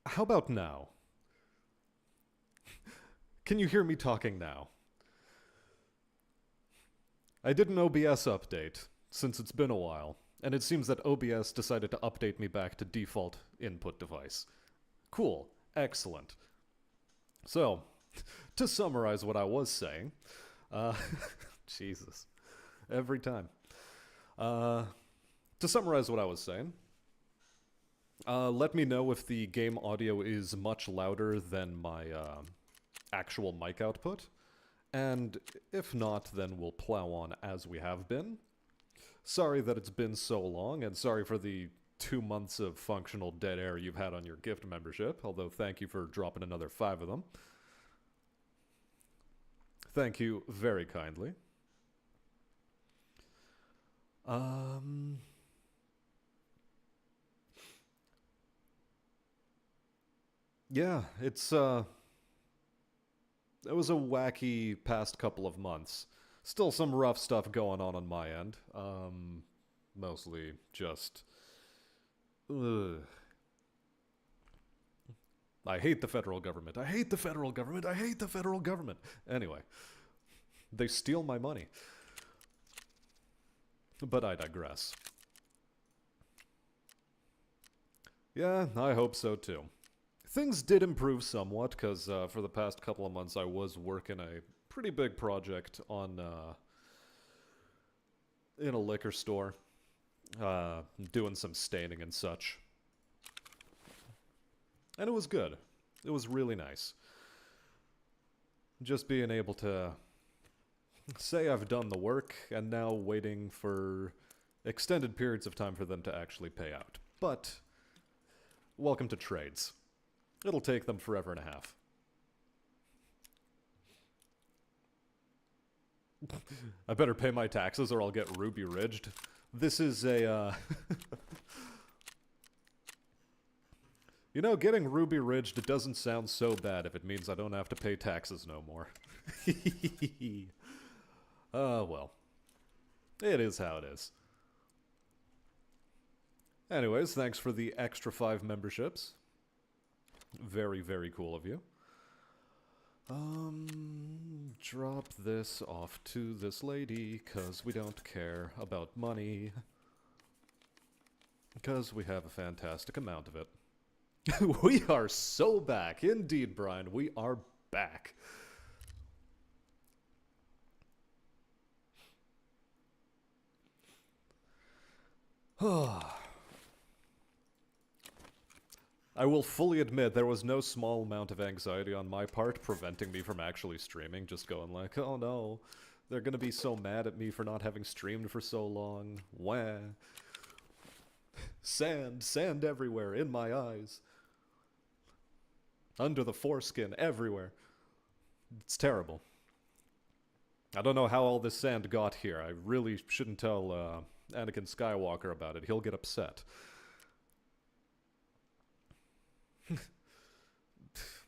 How about now? Can you hear me talking now? I did an OBS update, since it's been a while, and it seems that OBS decided to update me back to default input device. Cool. Excellent. So, to summarize what I was saying, uh, Jesus. Every time. To summarize what I was saying, let me know if the game audio is much louder than my actual mic output. And if not, then we'll plow on as we have been. Sorry that it's been so long, and sorry for the 2 months of functional dead air you've had on your gift membership, although thank you for dropping another 5 of them. Thank you very kindly. Yeah, it was a wacky past couple of months. Still some rough stuff going on my end. Mostly just... Ugh. I hate the federal government. I hate the federal government. I hate the federal government. Anyway, they steal my money. But I digress. Yeah, I hope so too. Things did improve somewhat, because for the past couple of months I was working a pretty big project on, in a liquor store, doing some staining and such. And it was good. It was really nice. Just being able to say I've done the work, and now waiting for extended periods of time for them to actually pay out. But, welcome to trades. It'll take them forever and a half. I better pay my taxes or I'll get Ruby Ridged. This is a, You know, getting Ruby Ridged doesn't sound so bad if it means I don't have to pay taxes no more. Well. It is how it is. Anyways, thanks for the extra 5 memberships. Very, very cool of you. Drop this off to this lady, 'cause we don't care about money. Because we have a fantastic amount of it. We are so back. Indeed, Brian, we are back. I will fully admit there was no small amount of anxiety on my part preventing me from actually streaming, just going like, oh no, they're gonna be so mad at me for not having streamed for so long. Wah. Sand everywhere, in my eyes. Under the foreskin, everywhere. It's terrible. I don't know how all this sand got here. I really shouldn't tell Anakin Skywalker about it. He'll get upset.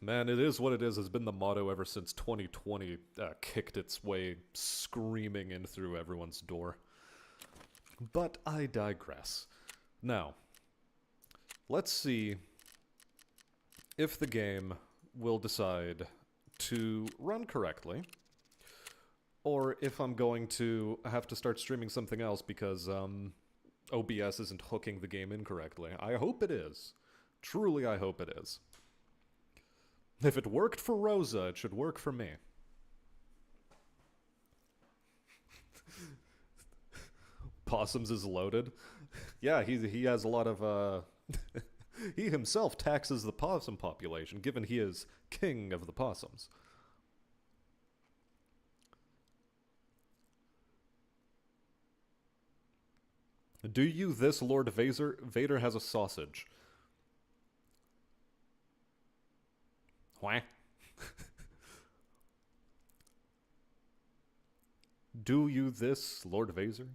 Man, it is what it is. Has been the motto ever since 2020 kicked its way screaming in through everyone's door. But I digress. Now, let's see if the game will decide to run correctly, or if I'm going to have to start streaming something else because OBS isn't hooking the game incorrectly. I hope it is. Truly, I hope it is. If it worked for Rosa, it should work for me. Possums is loaded. Yeah, he has a lot of, he himself taxes the possum population, given he is king of the possums. Do you this, Lord Vader? Vader has a sausage. Why? Do you this, Lord Vader?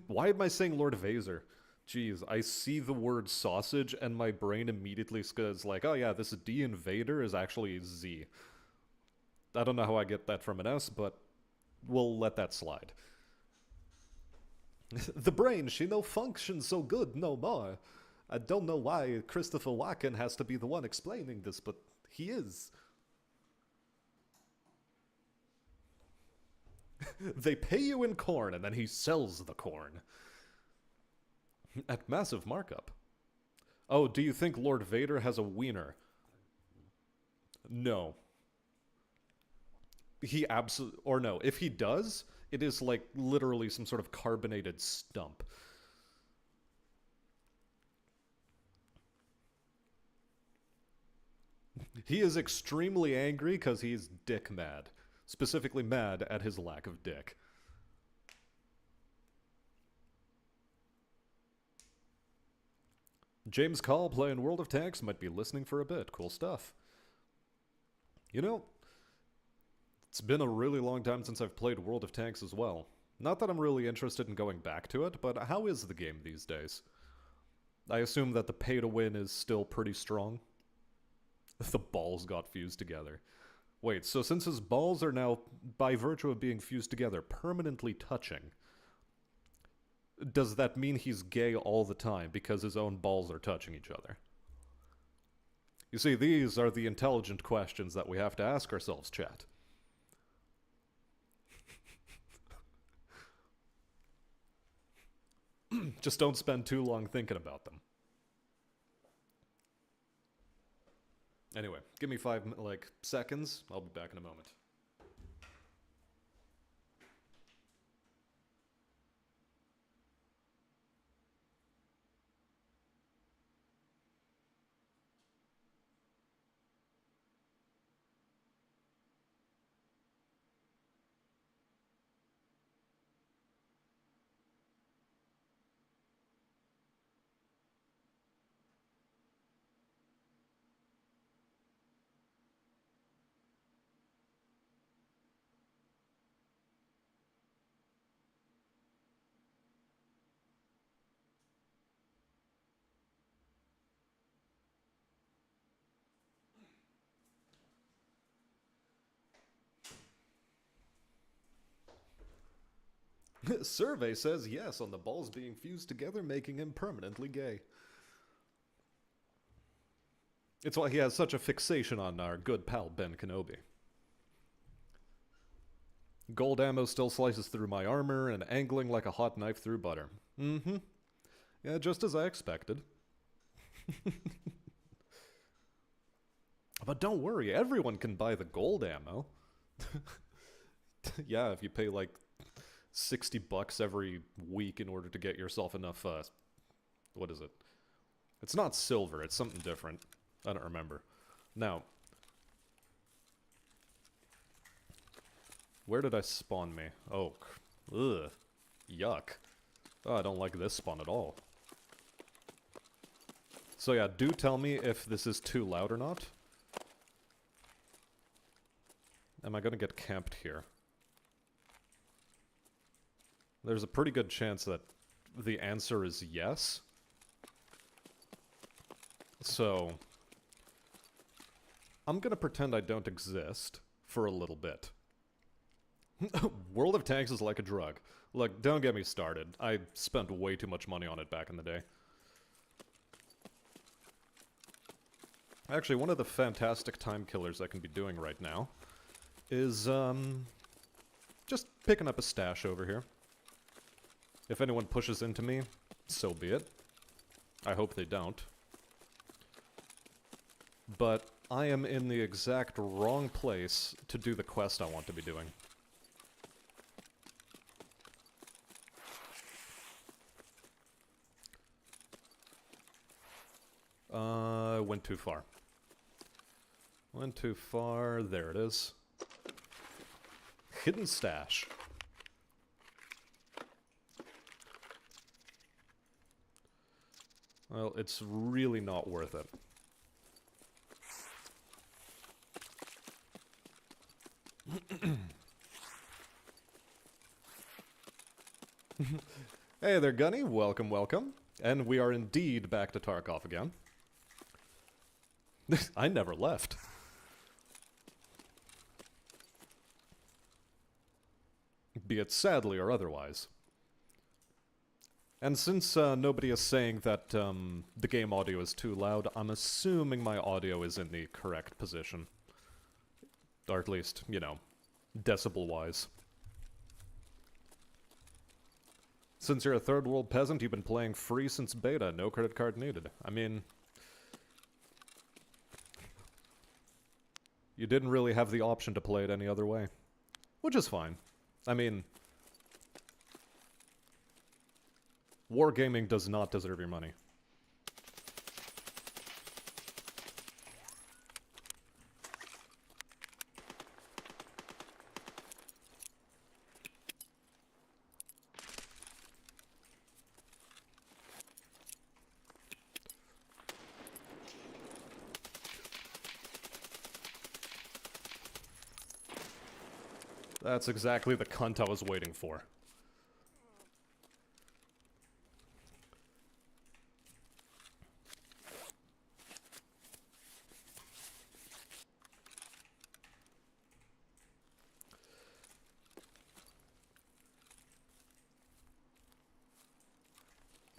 Why am I saying Lord Vader? Jeez, I see the word sausage and my brain immediately is like, oh yeah, this D in Vader is actually Z. I don't know how I get that from an S, but we'll let that slide. The brain, she no functions so good no more. I don't know why Christopher Walken has to be the one explaining this, but he is. They pay you in corn, and then he sells the corn. At massive markup. Oh, do you think Lord Vader has a wiener? No. He absolutely... Or no, if he does, it is like literally some sort of carbonated stump. He is extremely angry because he's dick mad. Specifically mad at his lack of dick. James Call playing World of Tanks might be listening for a bit. Cool stuff. You know, it's been a really long time since I've played World of Tanks as well. Not that I'm really interested in going back to it, but how is the game these days? I assume that the pay-to-win is still pretty strong. The balls got fused together. Wait, so since his balls are now, by virtue of being fused together, permanently touching, does that mean he's gay all the time because his own balls are touching each other? You see, these are the intelligent questions that we have to ask ourselves, chat. Just don't spend too long thinking about them. Anyway, give me 5, seconds. I'll be back in a moment. Survey says yes on the balls being fused together, making him permanently gay. It's why he has such a fixation on our good pal Ben Kenobi. Gold ammo still slices through my armor and angling like a hot knife through butter. Mm-hmm. Yeah, just as I expected. But don't worry, everyone can buy the gold ammo. Yeah, if you pay like $60 every week in order to get yourself enough, what is it? It's not silver, it's something different. I don't remember. Now, where did I spawn me? Oh, ugh, yuck. Oh, I don't like this spawn at all. So yeah, do tell me if this is too loud or not. Am I gonna get camped here? There's a pretty good chance that the answer is yes. So, I'm gonna pretend I don't exist for a little bit. World of Tanks is like a drug. Look, don't get me started. I spent way too much money on it back in the day. Actually, one of the fantastic time killers I can be doing right now is, just picking up a stash over here. If anyone pushes into me, so be it. I hope they don't. But I am in the exact wrong place to do the quest I want to be doing. Went too far. Went too far. There it is. Hidden stash. Well, it's really not worth it. Hey there, Gunny. Welcome, welcome. And we are indeed back to Tarkov again. I never left. Be it sadly or otherwise. And since nobody is saying that the game audio is too loud, I'm assuming my audio is in the correct position. Or at least, you know, decibel-wise. Since you're a third world peasant, you've been playing free since beta, no credit card needed. I mean, you didn't really have the option to play it any other way. Which is fine. I mean, wargaming does not deserve your money. That's exactly the cunt I was waiting for.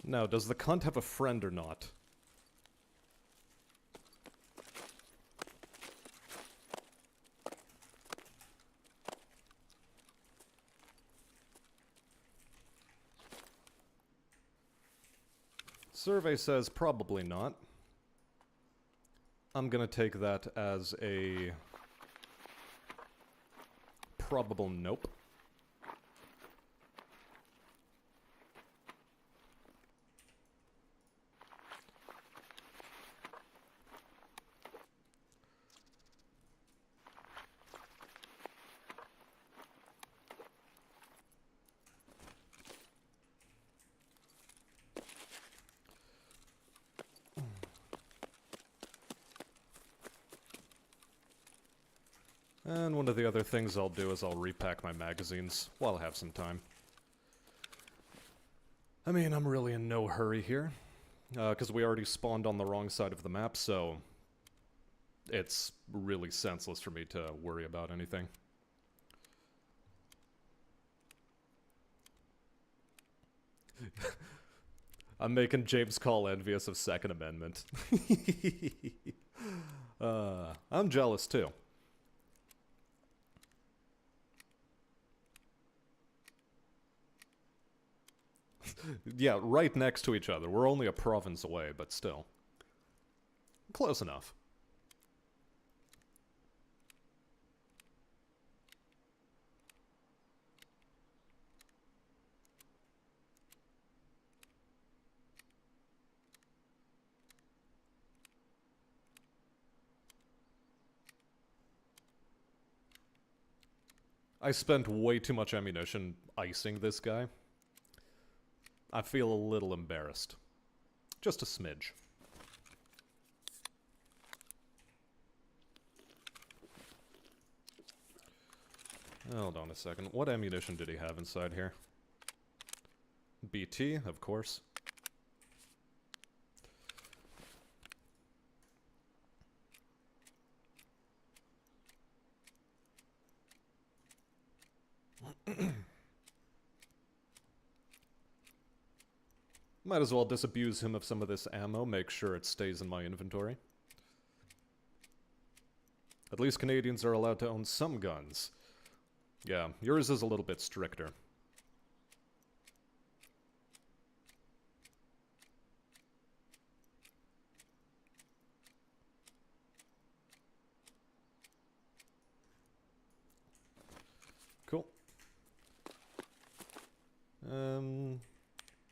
Now, does the cunt have a friend or not? Survey says probably not. I'm gonna take that as a probable nope. And one of the other things I'll do is I'll repack my magazines while I have some time. I mean, I'm really in no hurry here, because we already spawned on the wrong side of the map, so it's really senseless for me to worry about anything. I'm making James Call envious of Second Amendment. I'm jealous too. Yeah, right next to each other. We're only a province away, but still. Close enough. I spent way too much ammunition icing this guy. I feel a little embarrassed. Just a smidge. Hold on a second. What ammunition did he have inside here? BT, of course. Might as well disabuse him of some of this ammo, make sure it stays in my inventory. At least Canadians are allowed to own some guns. Yeah, yours is a little bit stricter. Cool.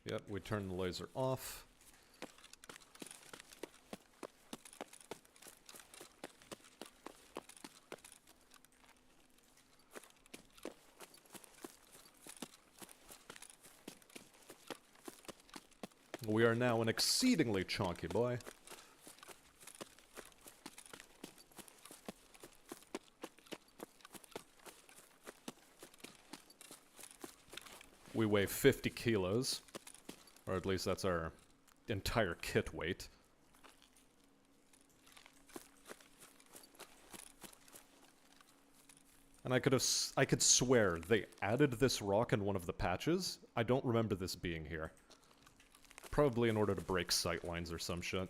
Yep, we turn the laser off. We are now an exceedingly chonky boy. We weigh 50 kilos. Or at least that's our entire kit weight. And I could swear they added this rock in one of the patches. I don't remember this being here. Probably in order to break sightlines or some shit.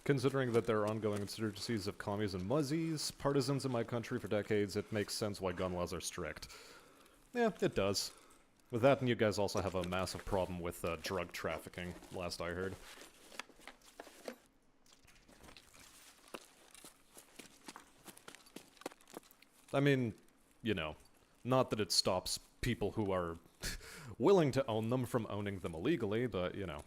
Considering that there are ongoing insurgencies of commies and muzzies, partisans in my country for decades, it makes sense why gun laws are strict. Yeah, it does. With that, and you guys also have a massive problem with drug trafficking, last I heard. I mean, you know, not that it stops people who are willing to own them from owning them illegally, but, you know.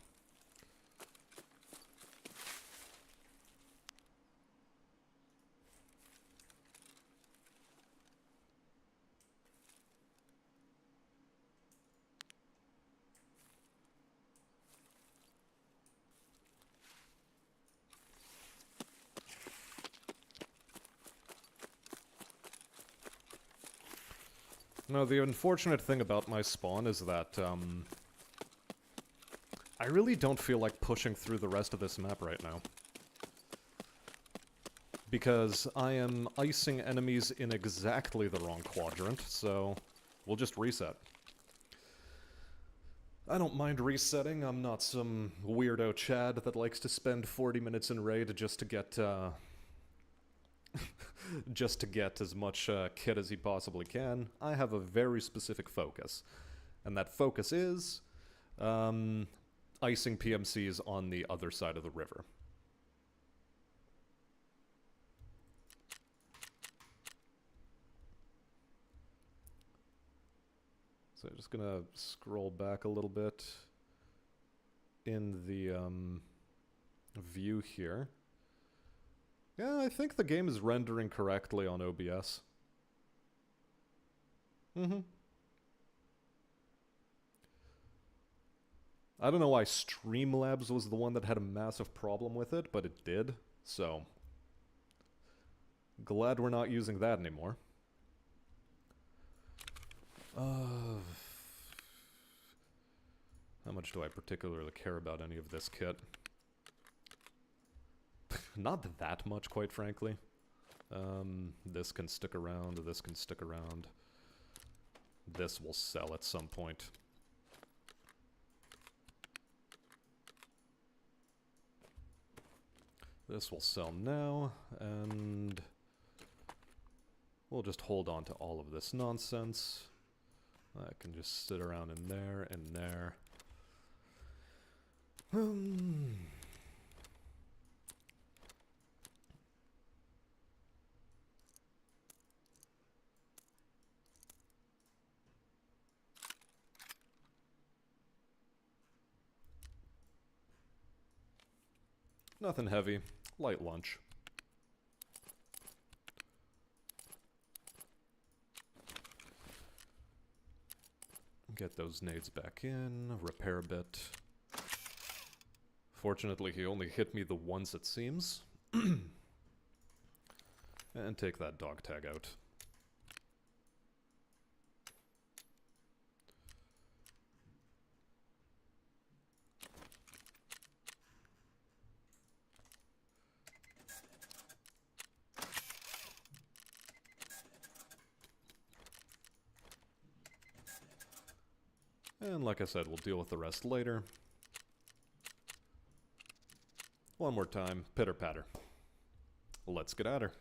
No, the unfortunate thing about my spawn is that, I really don't feel like pushing through the rest of this map right now. Because I am icing enemies in exactly the wrong quadrant, so we'll just reset. I don't mind resetting, I'm not some weirdo Chad that likes to spend 40 minutes in raid just to get, just to get as much kit as he possibly can. I have a very specific focus. And that focus is icing PMCs on the other side of the river. So just gonna scroll back a little bit in the view here. Yeah, I think the game is rendering correctly on OBS. I don't know why Streamlabs was the one that had a massive problem with it, but it did, so glad we're not using that anymore. How much do I particularly care about any of this kit? Not that much, quite frankly. This can stick around, this can stick around. This will sell at some point. This will sell now, and we'll just hold on to all of this nonsense. I can just sit around in there and there. Nothing heavy. Light lunch. Get those nades back in, repair a bit. Fortunately, he only hit me the once, it seems. And take that dog tag out. And like I said, we'll deal with the rest later. One more time, pitter-patter. Let's get at her.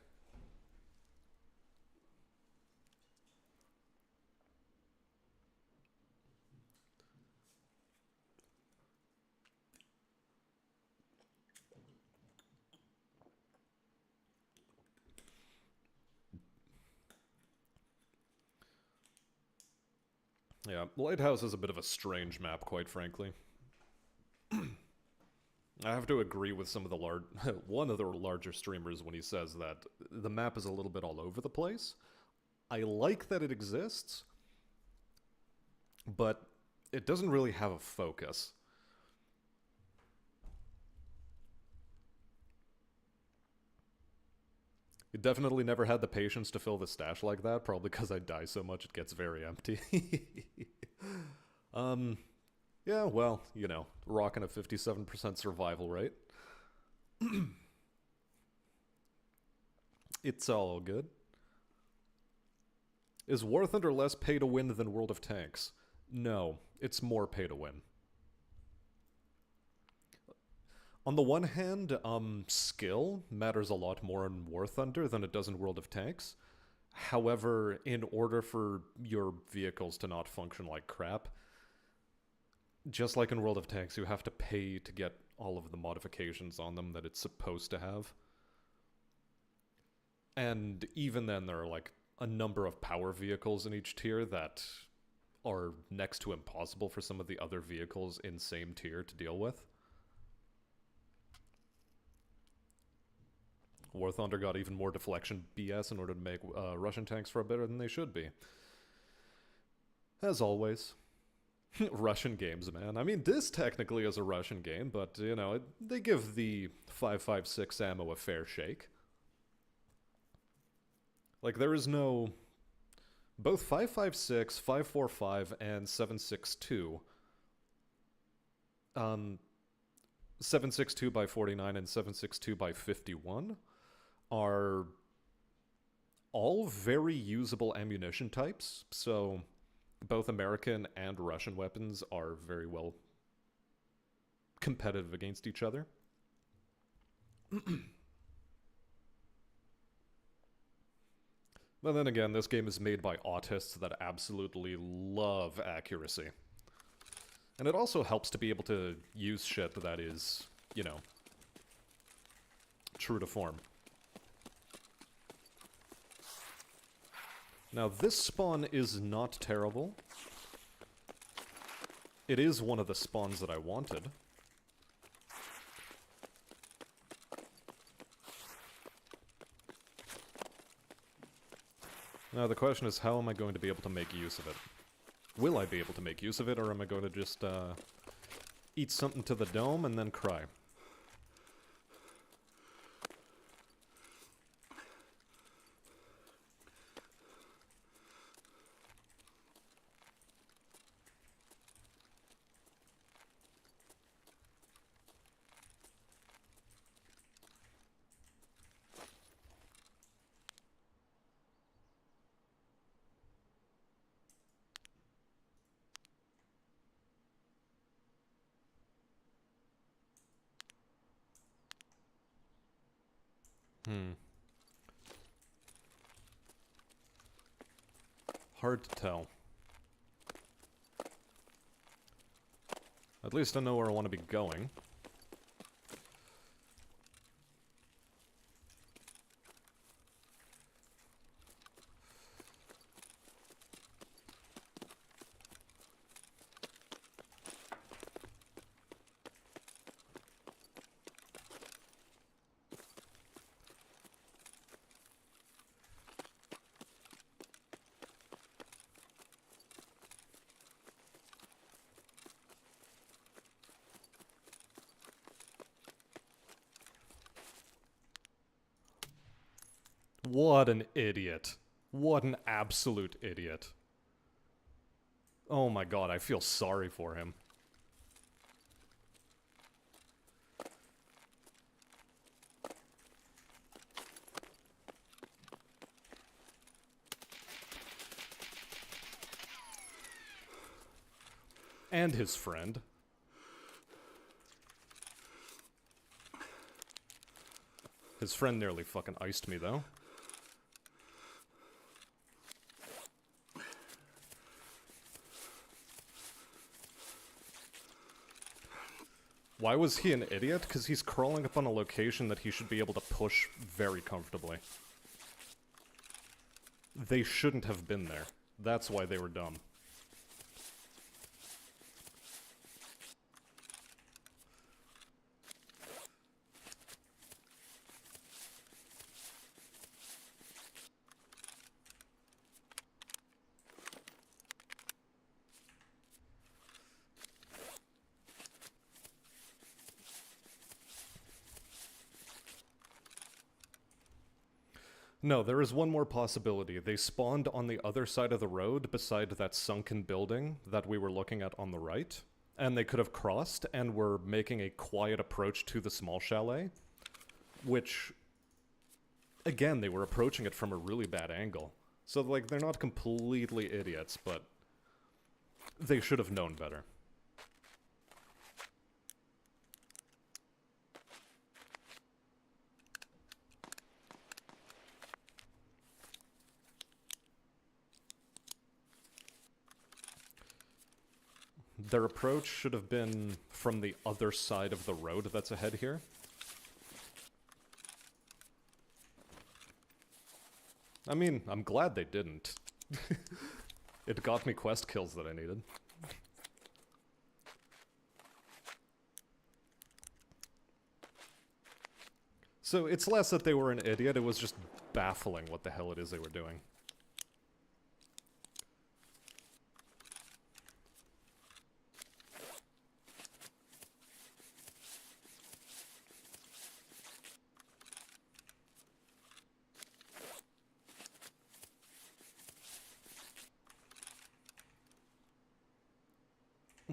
Yeah, Lighthouse is a bit of a strange map, quite frankly. I have to agree with some of the one of the larger streamers when he says that the map is a little bit all over the place. I like that it exists, but it doesn't really have a focus. You definitely never had the patience to fill the stash like that, probably because I die so much it gets very empty. Yeah, well, you know, rocking a 57% survival rate. It's all good. Is War Thunder less pay to win than World of Tanks? No, it's more pay to win. On the one hand, skill matters a lot more in War Thunder than it does in World of Tanks. However, in order for your vehicles to not function like crap, just like in World of Tanks, you have to pay to get all of the modifications on them that it's supposed to have. And even then, there are like a number of power vehicles in each tier that are next to impossible for some of the other vehicles in same tier to deal with. War Thunder got even more deflection BS in order to make Russian tanks far better than they should be. As always. Russian games, man. I mean, this technically is a Russian game, but, you know, they give the 5.56 ammo a fair shake. Like, there is no... Both 5.56, 5.45, and 7.62... 7.62 by 49 and 7.62 by 51 are all very usable ammunition types, so both American and Russian weapons are very well competitive against each other. But then again, this game is made by autists that absolutely love accuracy. And it also helps to be able to use shit that is, you know, true to form. Now, this spawn is not terrible. It is one of the spawns that I wanted. Now, the question is, how am I going to be able to make use of it? Will I be able to make use of it, or am I going to just, eat something to the dome and then cry? Hard to tell. At least I know where I want to be going. What an idiot. What an absolute idiot. Oh my god, I feel sorry for him. And his friend. His friend nearly fucking iced me, though. Why was he an idiot? Because he's crawling up on a location that he should be able to push very comfortably. They shouldn't have been there. That's why they were dumb. No, there is one more possibility. They spawned on the other side of the road beside that sunken building that we were looking at on the right, and they could have crossed and were making a quiet approach to the small chalet, which, again, they were approaching it from a really bad angle. So, like, they're not completely idiots, but they should have known better. Their approach should have been from the other side of the road that's ahead here. I mean, I'm glad they didn't. It got me quest kills that I needed. So it's less that they were an idiot, it was just baffling what the hell it is they were doing.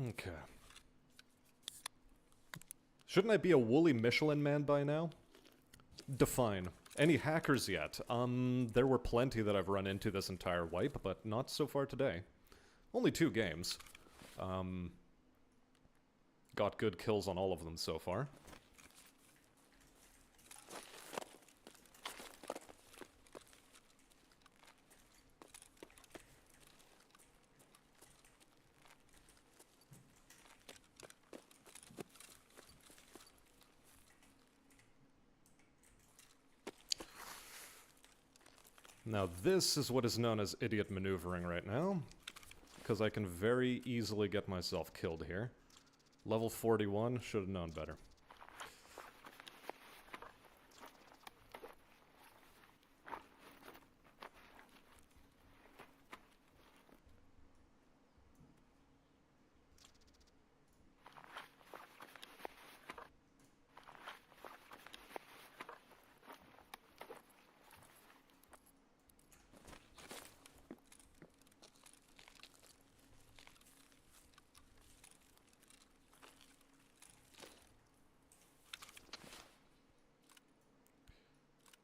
Okay. Shouldn't I be a woolly Michelin man by now? Define. Any hackers yet? There were plenty that I've run into this entire wipe, but not so far today. Only 2 games. Got good kills on all of them so far. Now this is what is known as idiot maneuvering right now, because I can very easily get myself killed here. Level 41, should have known better.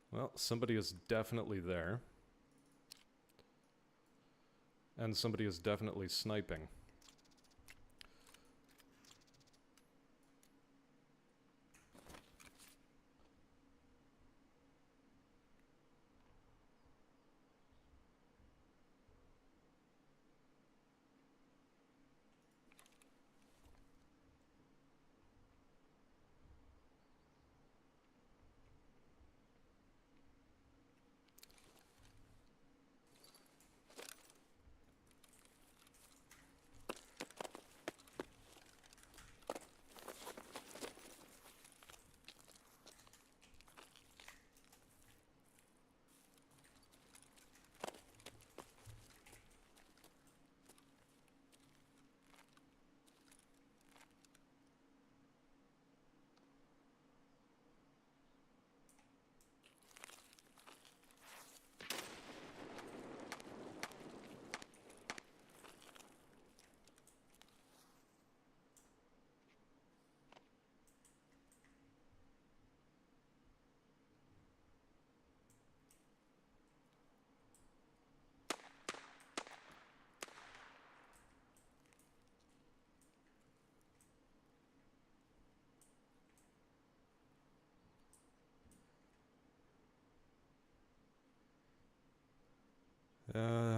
Well, somebody is definitely there. And somebody is definitely sniping.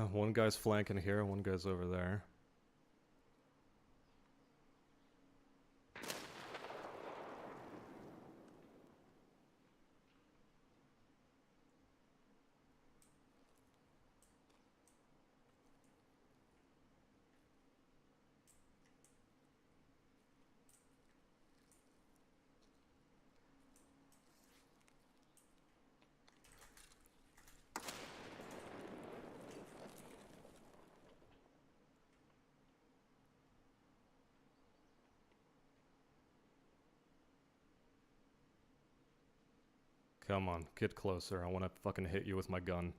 One guy's flanking here, one guy's over there. Come on, get closer. I want to fucking hit you with my gun.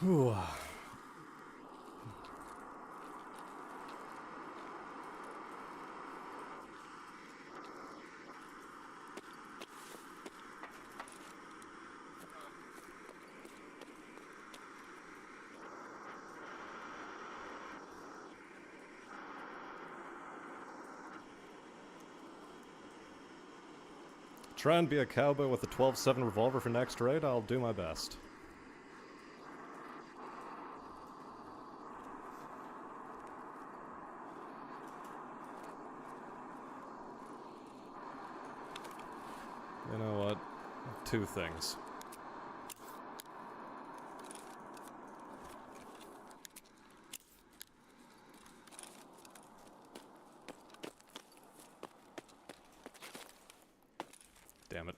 Whew. Try and be a cowboy with a 12-7 revolver for next raid, I'll do my best. You know what? Two things. Damn it.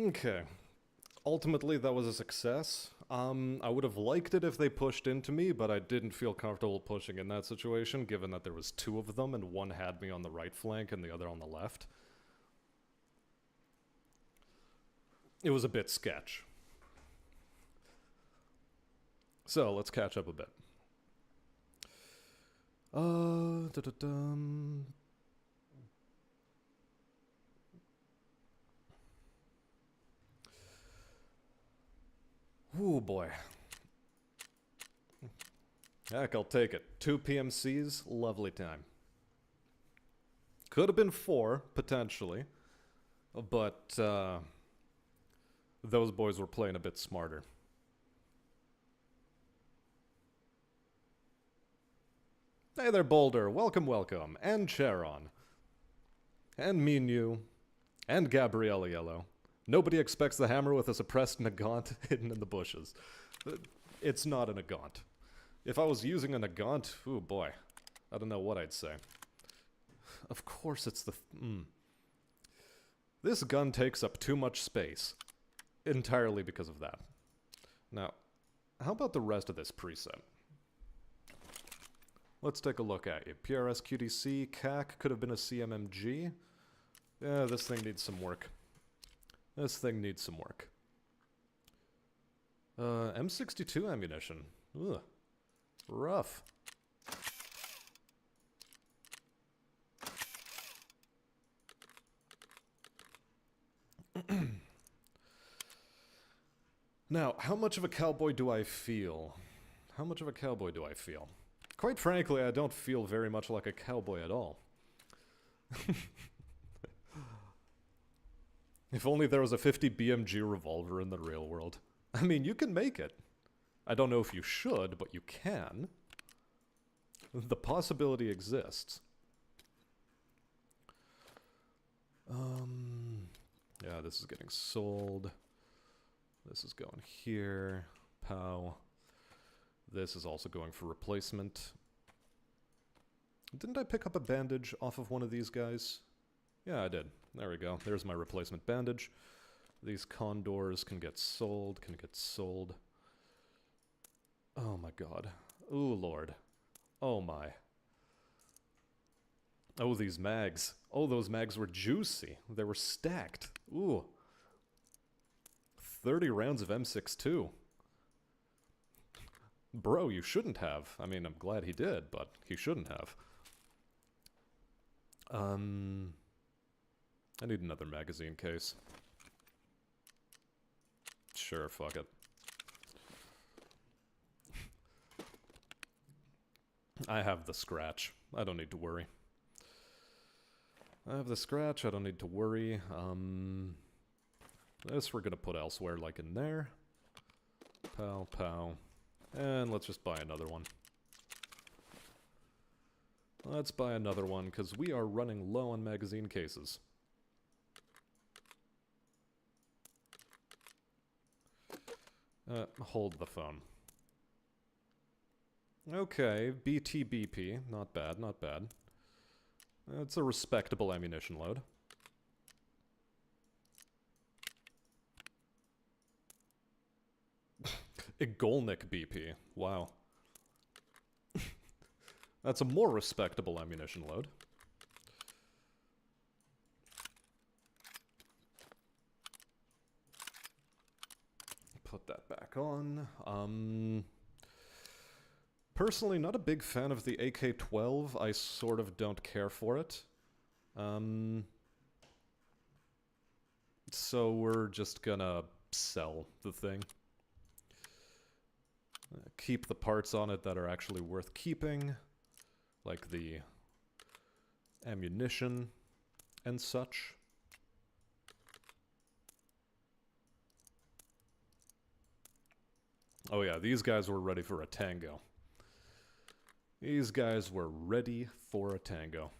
Okay. Ultimately, that was a success. I would have liked it if they pushed into me, but I didn't feel comfortable pushing in that situation, given that there was two of them, and one had me on the right flank and the other on the left. It was a bit sketch. So, let's catch up a bit. Da-da-dum. Ooh, boy. Heck, I'll take it. 2 PMCs, lovely time. Could have been 4, potentially. But, those boys were playing a bit smarter. Hey there, Boulder. Welcome, welcome. And Charon. And Minu. And Gabriella Yellow. Nobody expects the hammer with a suppressed Nagant hidden in the bushes. It's not a Nagant. If I was using a Nagant, ooh boy, I don't know what I'd say. Of course it's the... This gun takes up too much space. Entirely because of that. Now, how about the rest of this preset? Let's take a look at you. PRS QDC, CAC, could have been a CMMG. Yeah, this thing needs some work. This thing needs some work. M62 ammunition. Ugh. Rough. Now, how much of a cowboy do I feel? How much of a cowboy do I feel? Quite frankly, I don't feel very much like a cowboy at all. If only there was a 50 BMG revolver in the real world. I mean, you can make it. I don't know if you should, but you can. The possibility exists. Yeah, this is getting sold. This is going here. Pow. This is also going for replacement. Didn't I pick up a bandage off of one of these guys? Yeah, I did. There we go. There's my replacement bandage. These condors can get sold, Oh my god. Ooh, lord. Oh my. Oh, these mags. Oh, those mags were juicy. They were stacked. Ooh. 30 rounds of M62. Bro, you shouldn't have. I mean, I'm glad he did, but he shouldn't have. I need another magazine case. Sure, fuck it. I have the scratch. I don't need to worry. I have the scratch, I don't need to worry. This we're gonna put elsewhere, like in there. Pow, pow. And let's just buy another one. Let's buy another one, because we are running low on magazine cases. Hold the phone. Okay, BTBP. Not bad, not bad. It's a respectable ammunition load. Igolnik BP. Wow. That's a more respectable ammunition load. Put that back on. Personally, not a big fan of the AK-12. I sort of don't care for it. So we're just gonna sell the thing. Keep the parts on it that are actually worth keeping. Like the ammunition and such. Oh yeah, these guys were ready for a tango. These guys were ready for a tango.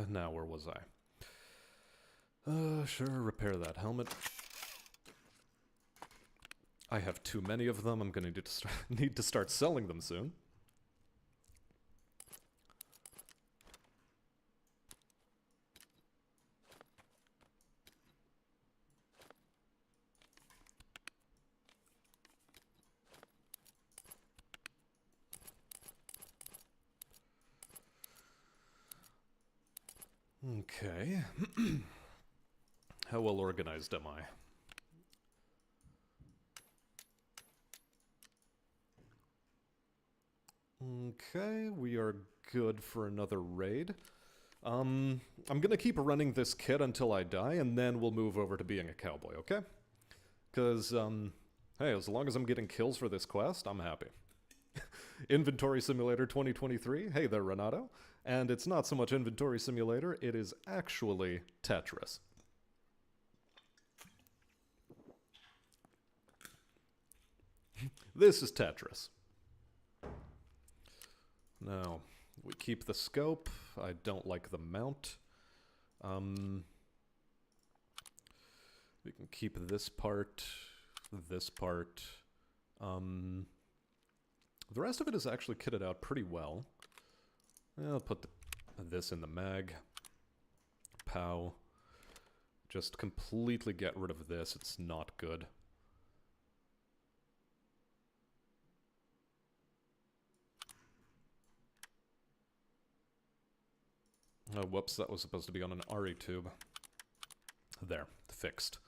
Now where was I? Sure, repair that helmet. I have too many of them. I'm going to need to start selling them soon. Okay. How well organized am I? Okay, we are good for another raid. I'm gonna keep running this kit until I die, and then we'll move over to being a cowboy, okay? Because, hey, as long as I'm getting kills for this quest, I'm happy. Inventory Simulator 2023, hey there, Renato. And it's not so much Inventory Simulator, it is actually Tetris. This is Tetris. Now, we keep the scope. I don't like the mount. We can keep this part, this part. The rest of it is actually kitted out pretty well. I'll put this in the mag. Pow. Just completely get rid of this. It's not good. Oh, whoops, that was supposed to be on an RE tube. There, fixed.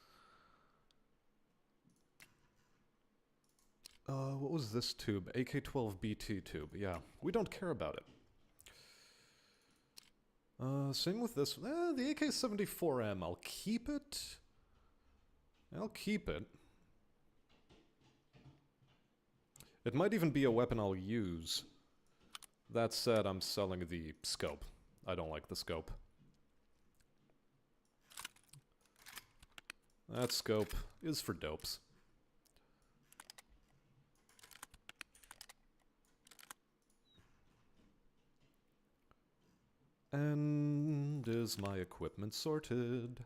What was this tube? AK-12BT tube. Yeah, we don't care about it. Same with this. The AK-74M, I'll keep it. I'll keep it. It might even be a weapon I'll use. That said, I'm selling the scope. I don't like the scope. That scope is for dopes. And is my equipment sorted?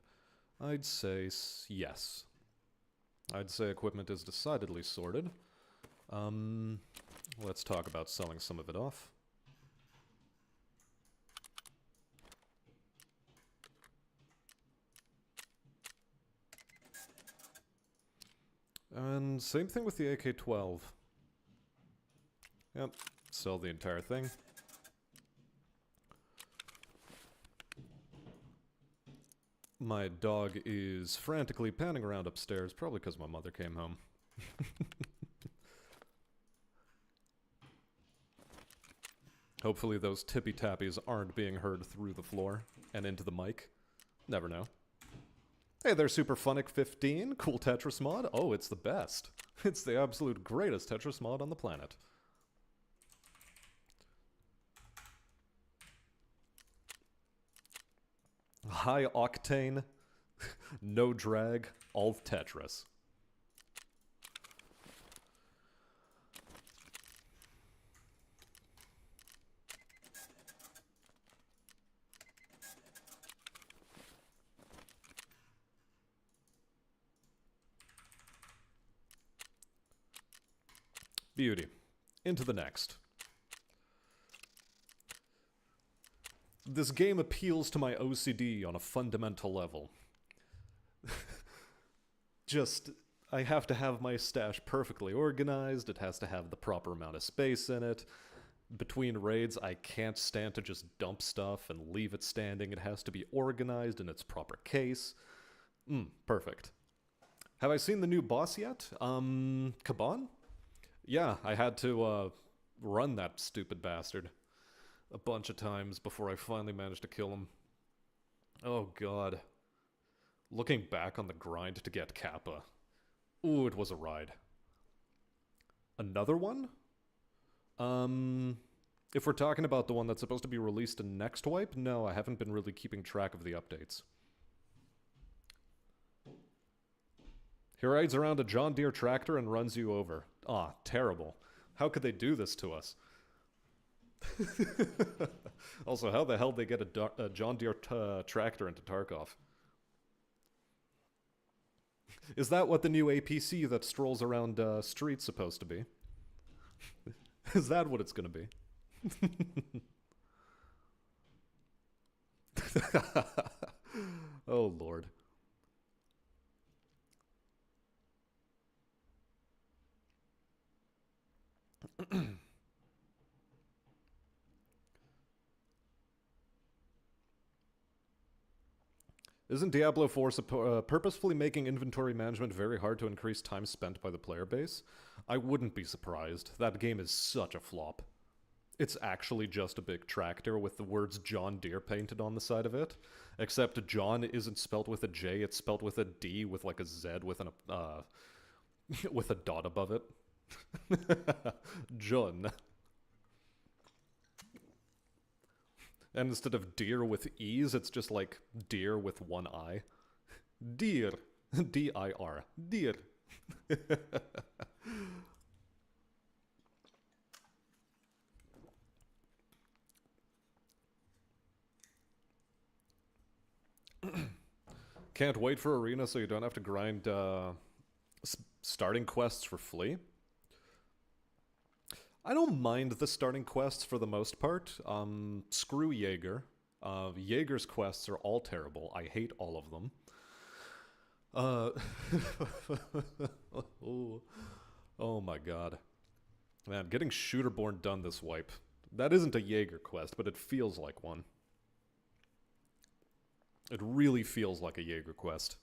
I'd say yes. I'd say equipment is decidedly sorted. Let's talk about selling some of it off. And same thing with the AK-12. Yep, sell the entire thing. My dog is frantically panning around upstairs, probably because my mother came home. Hopefully those tippy-tappies aren't being heard through the floor and into the mic. Never know. Hey there, Superphonic15, cool Tetris mod. Oh, it's the best. It's the absolute greatest Tetris mod on the planet. High octane, no drag, all Tetris. Beauty. Into the next. This game appeals to my OCD on a fundamental level. Just, I have to have my stash perfectly organized, it has to have the proper amount of space in it. Between raids, I can't stand to just dump stuff and leave it standing. It has to be organized in its proper case. Perfect. Have I seen the new boss yet? Kaban? Yeah, I had to, run that stupid bastard a bunch of times before I finally managed to kill him. Oh god. Looking back on the grind to get Kappa. Ooh, it was a ride. Another one? If we're talking about the one that's supposed to be released in next wipe, no, I haven't been really keeping track of the updates. He rides around a John Deere tractor and runs you over. Ah, terrible. How could they do this to us? Also, how the hell did they get a John Deere tractor into Tarkov? Is that what the new APC that strolls around streets supposed to be? Is that what it's gonna be? Oh, Lord. Isn't Diablo 4 purposefully making inventory management very hard to increase time spent by the player base? I wouldn't be surprised. That game is such a flop. It's actually just a big tractor with the words John Deere painted on the side of it. Except John isn't spelled with a J, it's spelled with a D with like a Z with an with a dot above it. John. And instead of deer with E's, it's just like deer with one I. Deer. D-I-R. Deer. Can't wait for Arena so you don't have to grind starting quests for Flea. I don't mind the starting quests for the most part. Screw Jaeger. Jaeger's quests are all terrible. I hate all of them. Oh my god. Man, getting Shooterborn done this wipe. That isn't a Jaeger quest, but it feels like one. It really feels like a Jaeger quest.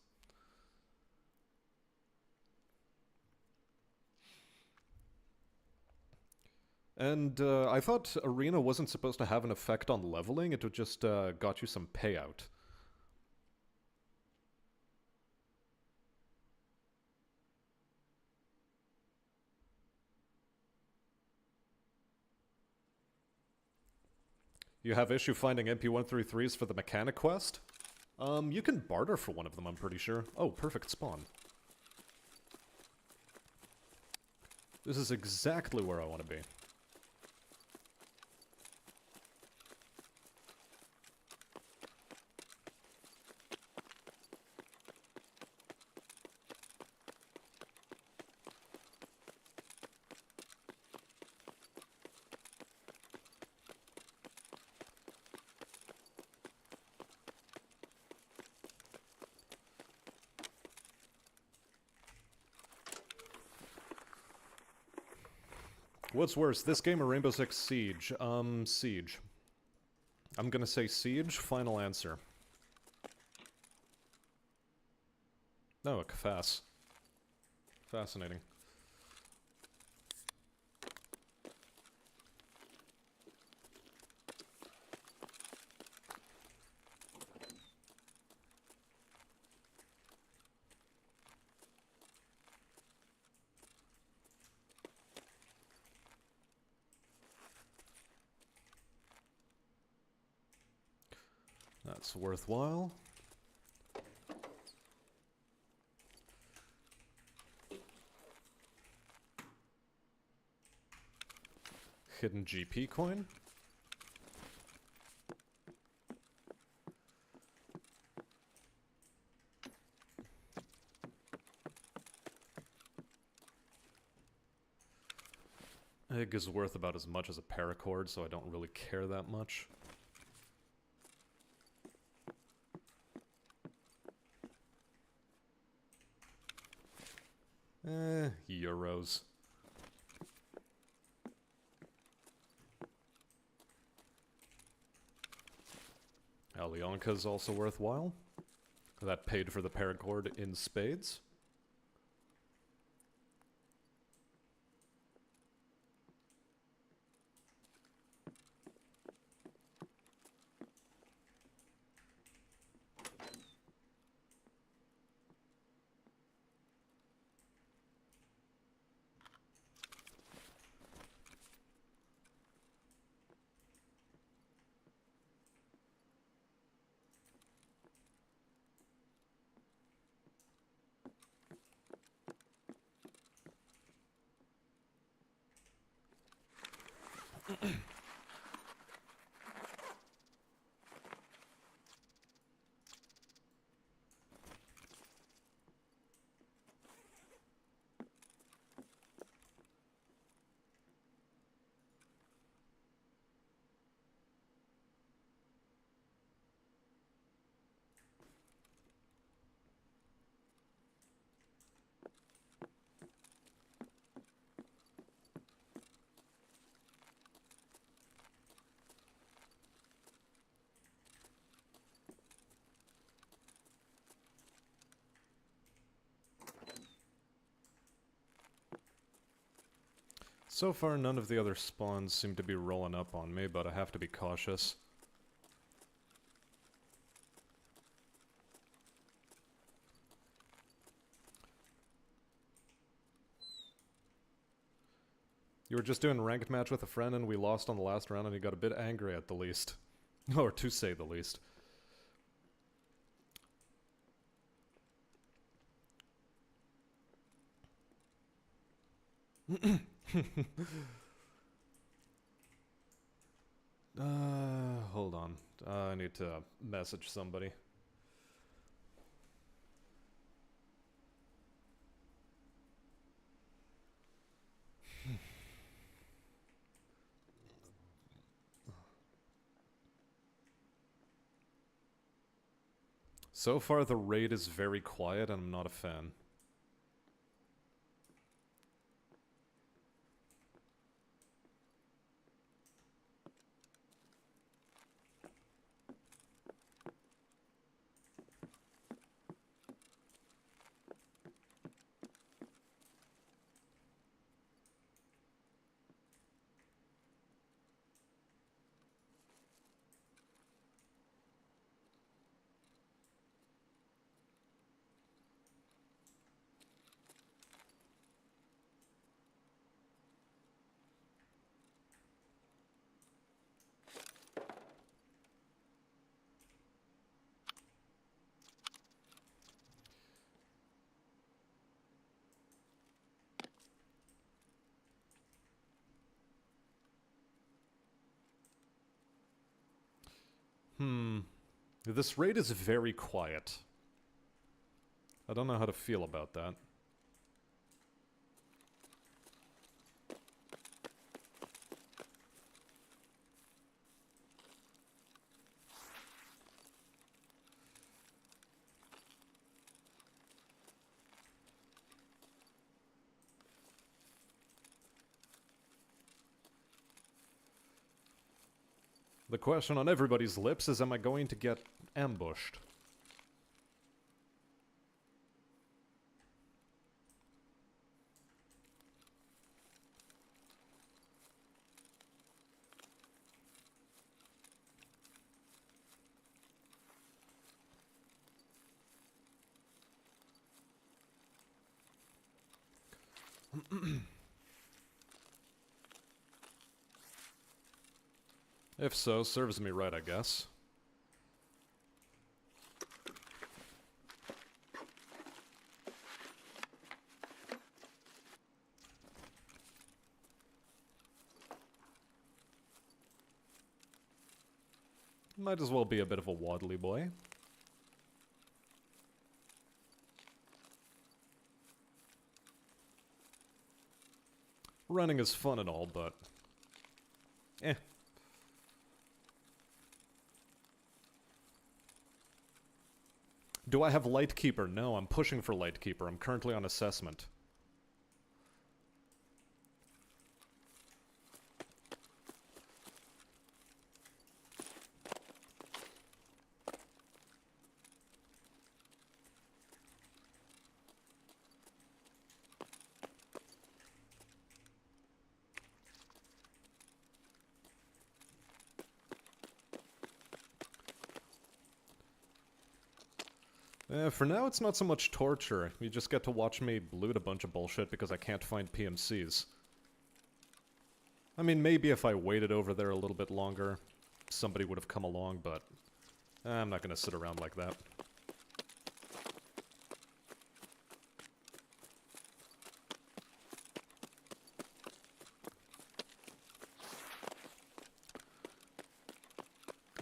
And I thought Arena wasn't supposed to have an effect on leveling, it just got you some payout. You have issue finding MP133s for the mechanic quest? You can barter for one of them, I'm pretty sure. Oh, perfect spawn. This is exactly where I want to be. What's worse, this game or Rainbow Six Siege? Siege. I'm gonna say Siege, final answer. No, a Kfass. Fascinating. That's worthwhile. Hidden GP coin. Egg is worth about as much as a paracord, so I don't really care that much. Euros. Alyonka is also worthwhile. That paid for the paracord in spades. So far, none of the other spawns seem to be rolling up on me, but I have to be cautious. You were just doing ranked match with a friend and we lost on the last round and you got a bit angry at the least. Or to say the least. Hold on. I need to message somebody. So far, the raid is very quiet, and I'm not a fan. This raid is very quiet. I don't know how to feel about that. The question on everybody's lips is, am I going to get ambushed? If so, serves me right, I guess. Might as well be a bit of a waddly boy. Running is fun and all, but... eh. Do I have Lightkeeper? No, I'm pushing for Lightkeeper. I'm currently on assessment. For now, it's not so much torture. You just get to watch me loot a bunch of bullshit because I can't find PMCs. I mean, maybe if I waited over there a little bit longer, somebody would have come along, but I'm not gonna sit around like that.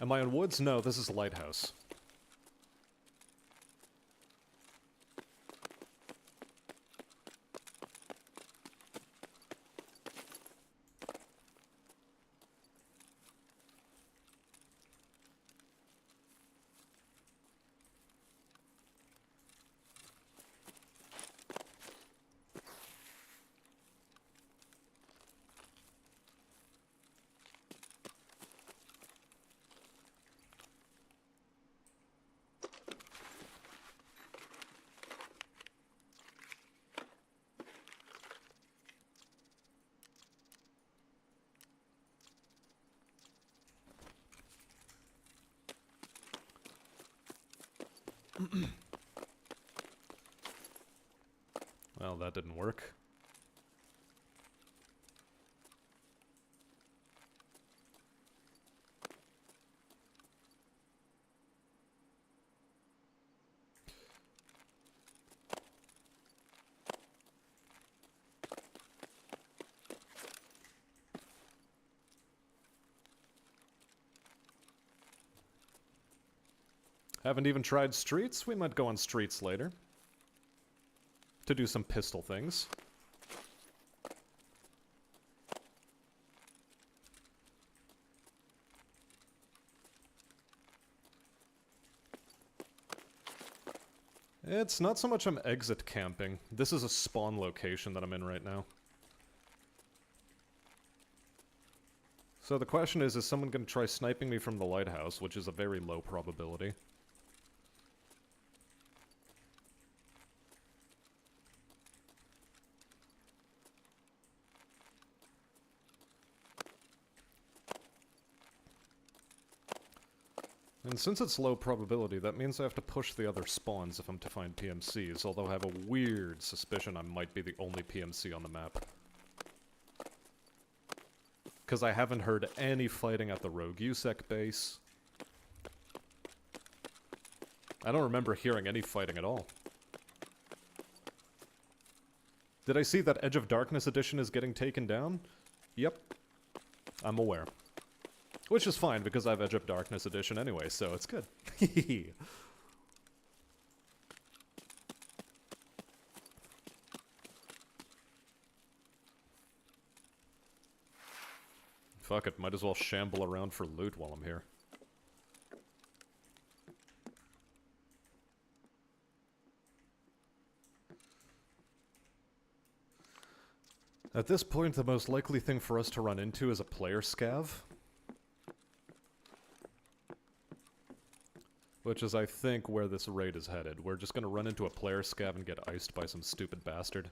Am I in woods? No, this is a lighthouse. Well, that didn't work. Haven't even tried streets? We might go on streets later. To do some pistol things. It's not so much I'm exit camping. This is a spawn location that I'm in right now. So the question is someone gonna try sniping me from the lighthouse, which is a very low probability. And since it's low probability, that means I have to push the other spawns if I'm to find PMCs, although I have a weird suspicion I might be the only PMC on the map. Because I haven't heard any fighting at the Rogue USEC base. I don't remember hearing any fighting at all. Did I see that Edge of Darkness edition is getting taken down? Yep. I'm aware. Which is fine, because I have Edge of Darkness edition anyway, so it's good. Fuck it, might as well shamble around for loot while I'm here. At this point, the most likely thing for us to run into is a player scav. Which is, I think, where this raid is headed. We're just gonna run into a player scav and get iced by some stupid bastard.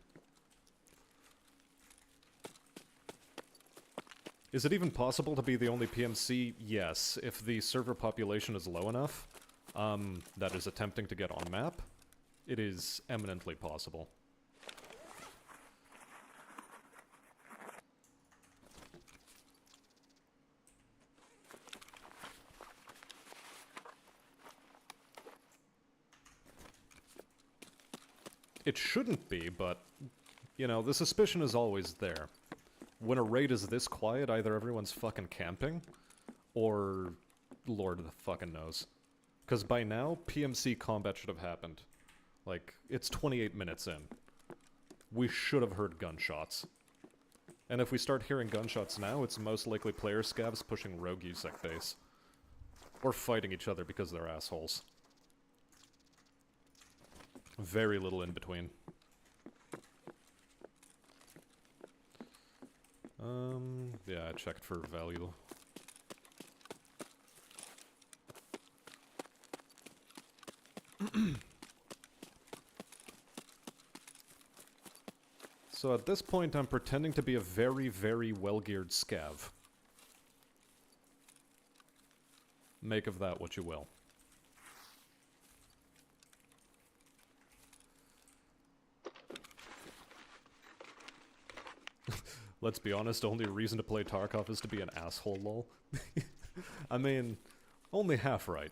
Is it even possible to be the only PMC? Yes, if the server population is low enough, that is attempting to get on map, it is eminently possible. It shouldn't be, but, you know, the suspicion is always there. When a raid is this quiet, either everyone's fucking camping, or Lord the fucking knows. Because by now, PMC combat should have happened. Like, it's 28 minutes in. We should have heard gunshots. And if we start hearing gunshots now, it's most likely player scavs pushing Rogue USEC base. Or fighting each other because they're assholes. Very little in between. Yeah, I checked for value. So at this point, I'm pretending to be a very, very well-geared scav. Make of that what you will. Let's be honest, only reason to play Tarkov is to be an asshole, lol. I mean, only half right.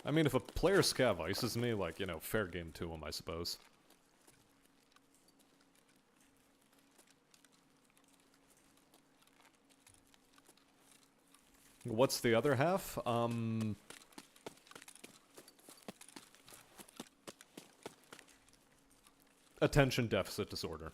I mean, if a player scav ices me, like, you know, fair game to him, I suppose. What's the other half? Attention deficit disorder.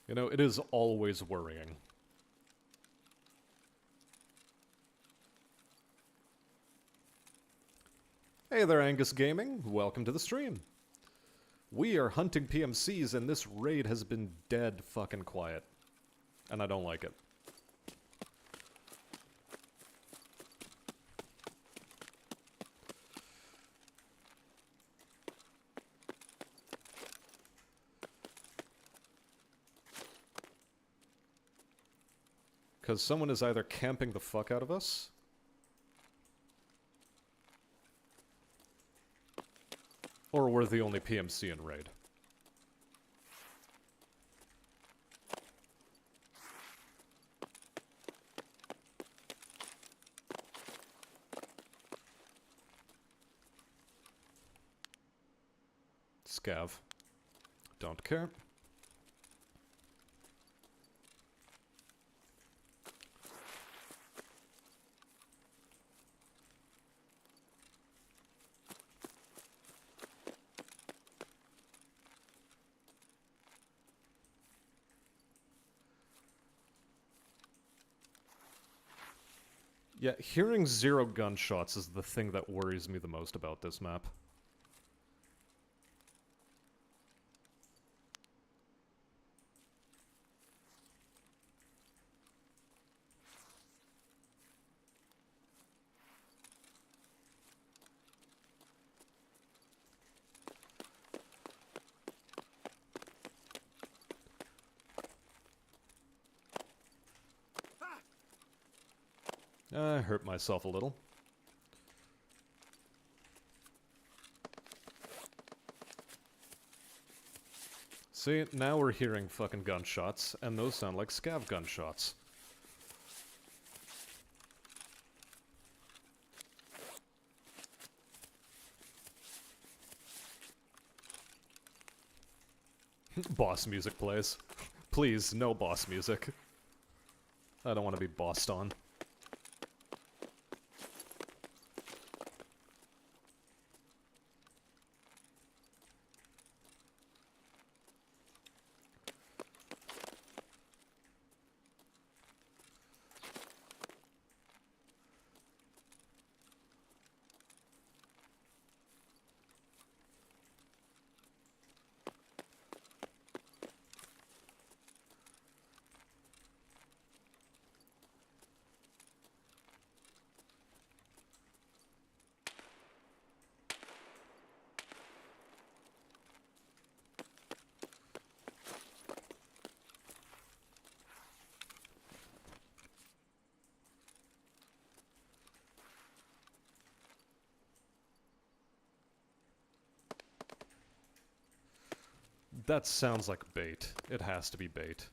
You know, it is always worrying. Hey there, Angus Gaming. Welcome to the stream. We are hunting PMCs, and this raid has been dead fucking quiet. And I don't like it. Because someone is either camping the fuck out of us, or we're the only PMC in raid. Scav. Don't care. Yeah, hearing 0 gunshots is the thing that worries me the most about this map. I hurt myself a little. See, now we're hearing fucking gunshots, and those sound like scav gunshots. Boss music plays. Please, no boss music. I don't want to be bossed on. That sounds like bait. It has to be bait.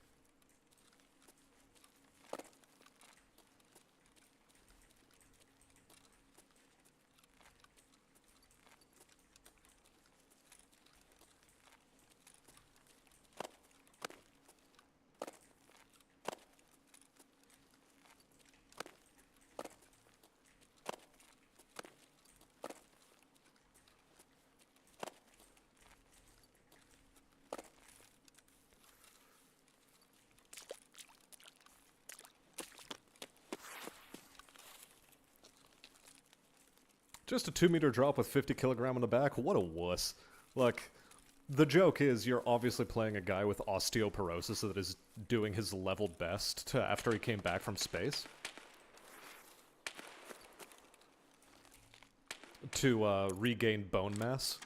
Just a 2-meter drop with 50 kilogram on the back? What a wuss. Look, the joke is you're obviously playing a guy with osteoporosis that is doing his level best to after he came back from space. To regain bone mass.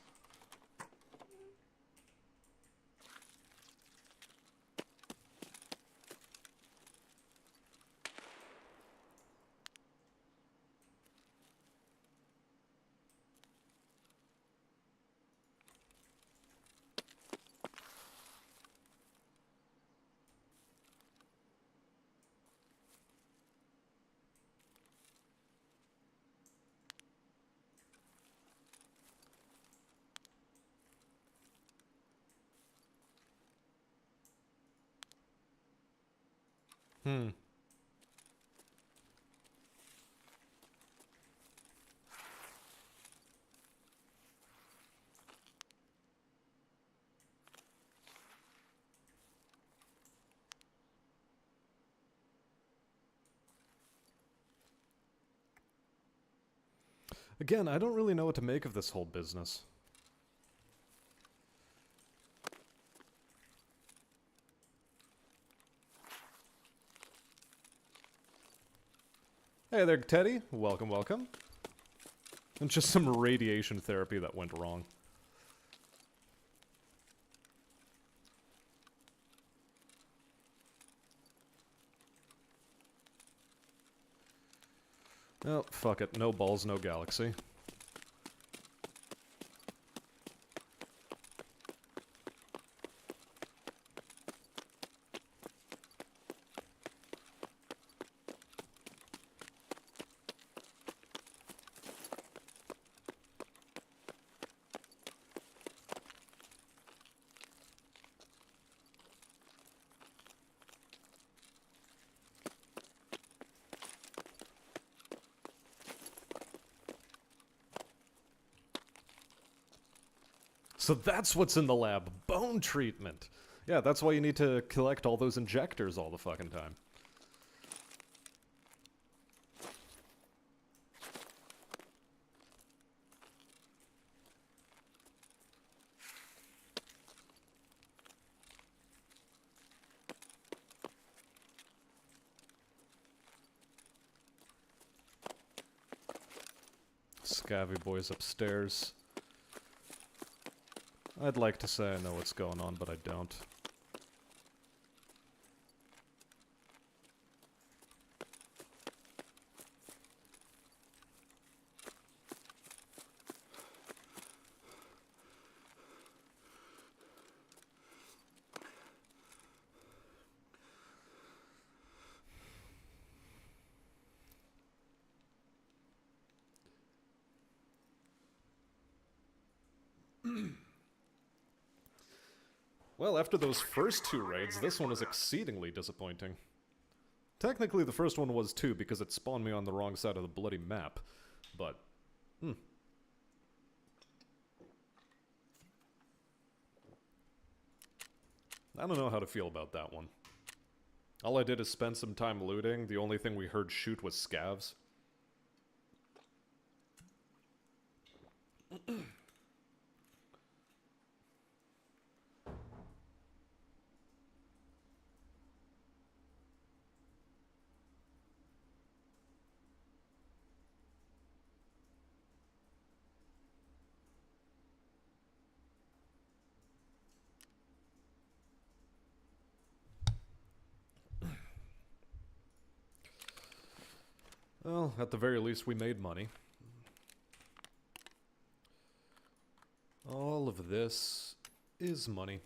Hmm. Again, I don't really know what to make of this whole business. Hey there, Teddy. Welcome, welcome. And just some radiation therapy that went wrong. Oh, fuck it. No balls, no galaxy. So that's what's in the lab. Bone treatment. Yeah, that's why you need to collect all those injectors all the fucking time. Scavvy boys upstairs. I'd like to say I know what's going on, but I don't. Well, after those first two raids, this one is exceedingly disappointing. Technically, the first one was too, because it spawned me on the wrong side of the bloody map. But, I don't know how to feel about that one. All I did is spend some time looting. The only thing we heard shoot was scavs. Well, at the very least, we made money. All of this is money.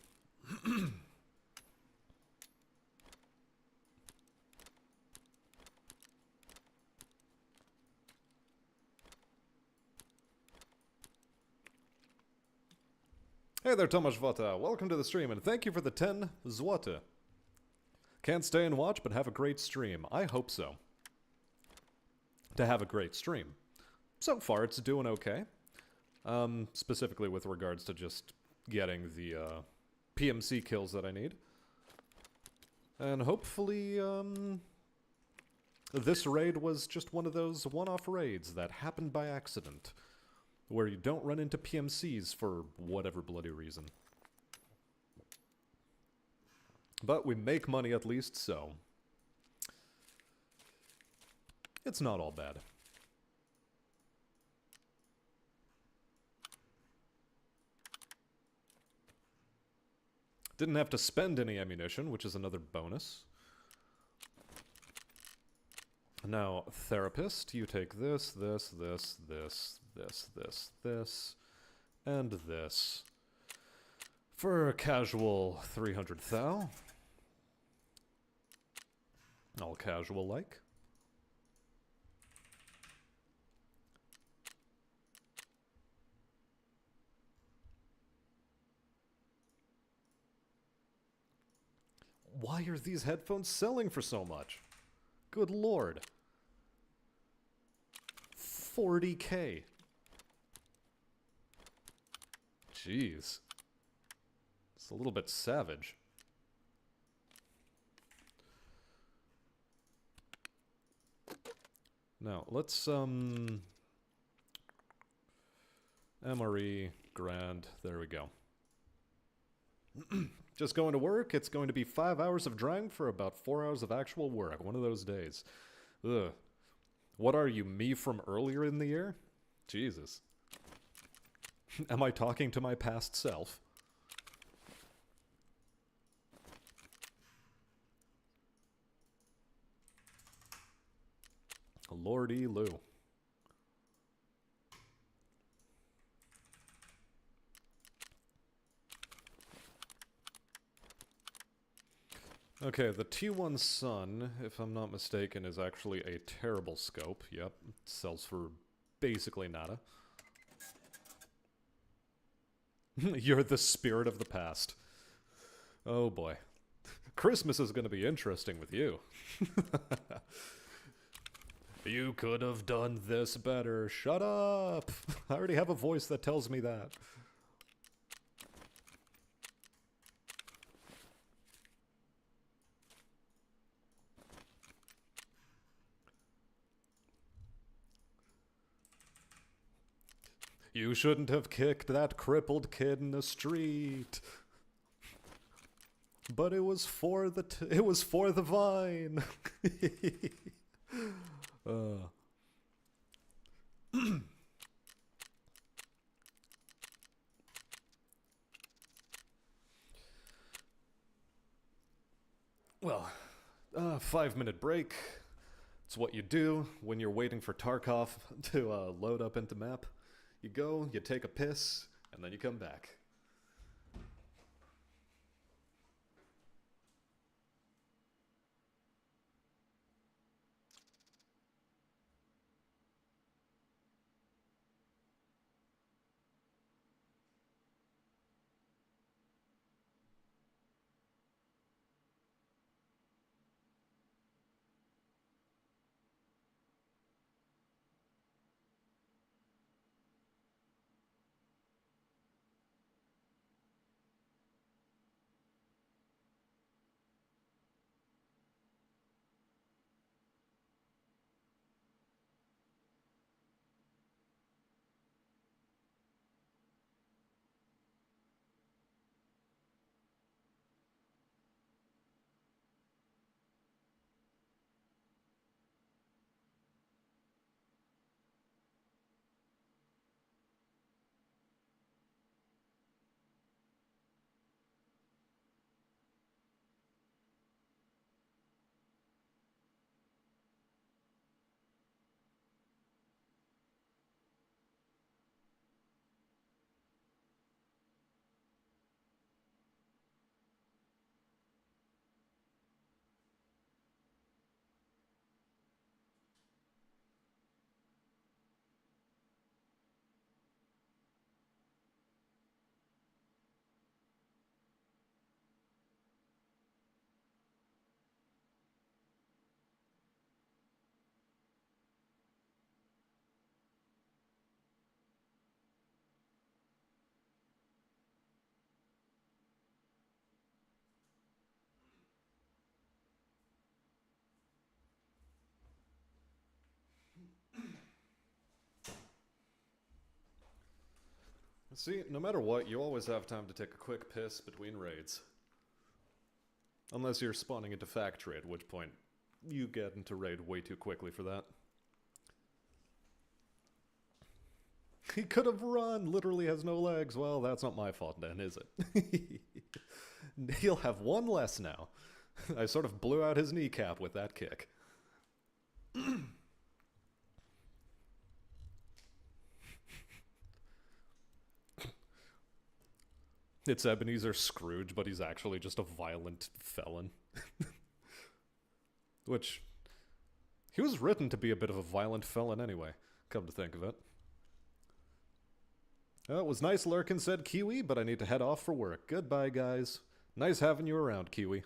Hey there, Tomasz Vota. Welcome to the stream, and thank you for the 10 złote. Can't stay and watch, but have a great stream. I hope so. To have a great stream. So far, it's doing okay. Specifically with regards to just getting the PMC kills that I need. And hopefully, this raid was just one of those one-off raids that happened by accident, where you don't run into PMCs for whatever bloody reason. But we make money at least, so it's not all bad. Didn't have to spend any ammunition, which is another bonus. Now, therapist, you take this, this, this, this, this, this, this, and this. For a casual 300 thou. All casual-like. Why are these headphones selling for so much? Good lord. 40K. Jeez. It's a little bit savage. Now, let's MRE, grand, there we go. Just going to work, it's going to be 5 hours of drying for about 4 hours of actual work, one of those days. Ugh. What are you, me from earlier in the year? Jesus. Am I talking to my past self? Lordy Lou. Okay, the T1 Sun, if I'm not mistaken, is actually a terrible scope. Yep, it sells for basically nada. You're the spirit of the past. Oh boy. Christmas is going to be interesting with you. You could have done this better. Shut up! I already have a voice that tells me that. You shouldn't have kicked that crippled kid in the street. But it was for the vine. Well, 5-minute break. It's what you do when you're waiting for Tarkov to load up into map. You go, you take a piss, and then you come back. See, no matter what, you always have time to take a quick piss between raids. Unless you're spawning into factory, at which point you get into raid way too quickly for that. He could have run, literally has no legs. Well, that's not my fault then, is it? He'll have one less now. I sort of blew out his kneecap with that kick. It's Ebenezer Scrooge, but he's actually just a violent felon. Which, he was written to be a bit of a violent felon anyway, come to think of it. It was nice lurking, said Kiwi, but I need to head off for work. Goodbye, guys. Nice having you around, Kiwi.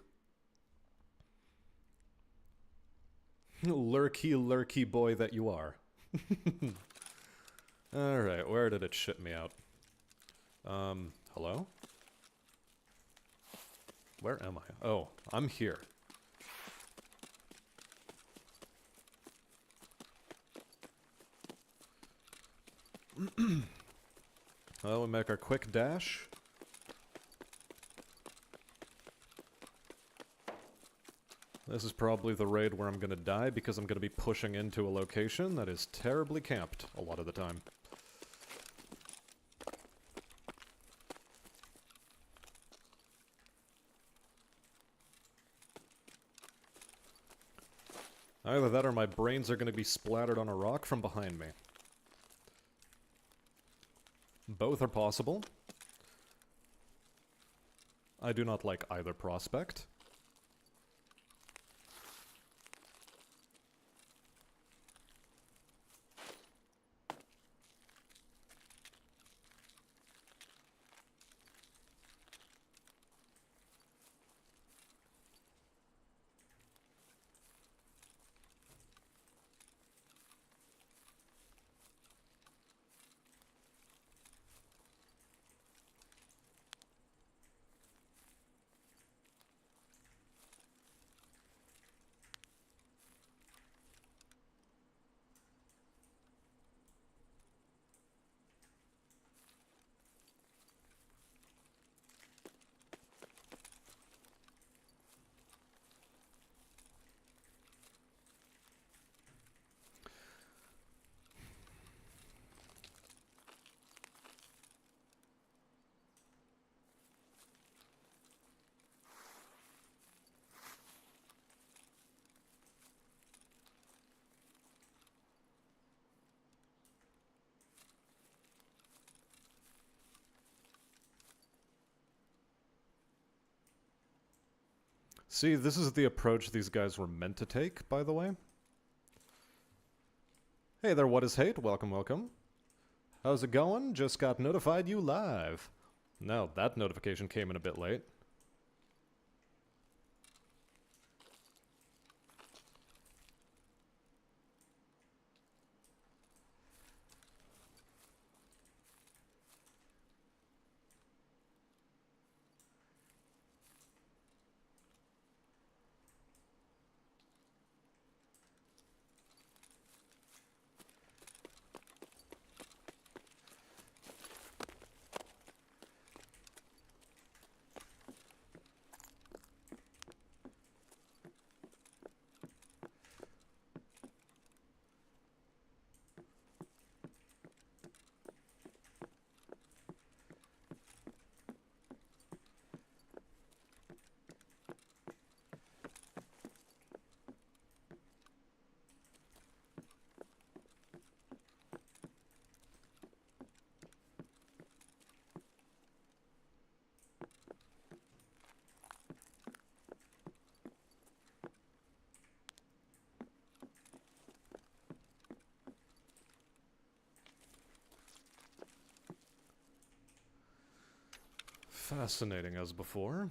Lurky, lurky boy that you are. Alright, where did it ship me out? Hello? Where am I? Oh, I'm here. Well, we make our quick dash. This is probably the raid where I'm gonna die because I'm gonna be pushing into a location that is terribly camped a lot of the time. Either that or my brains are gonna be splattered on a rock from behind me. Both are possible. I do not like either prospect. See, this is the approach these guys were meant to take, by the way. Hey there, what is hate? Welcome, welcome. How's it going? Just got notified you live. No, that notification came in a bit late. Fascinating as before.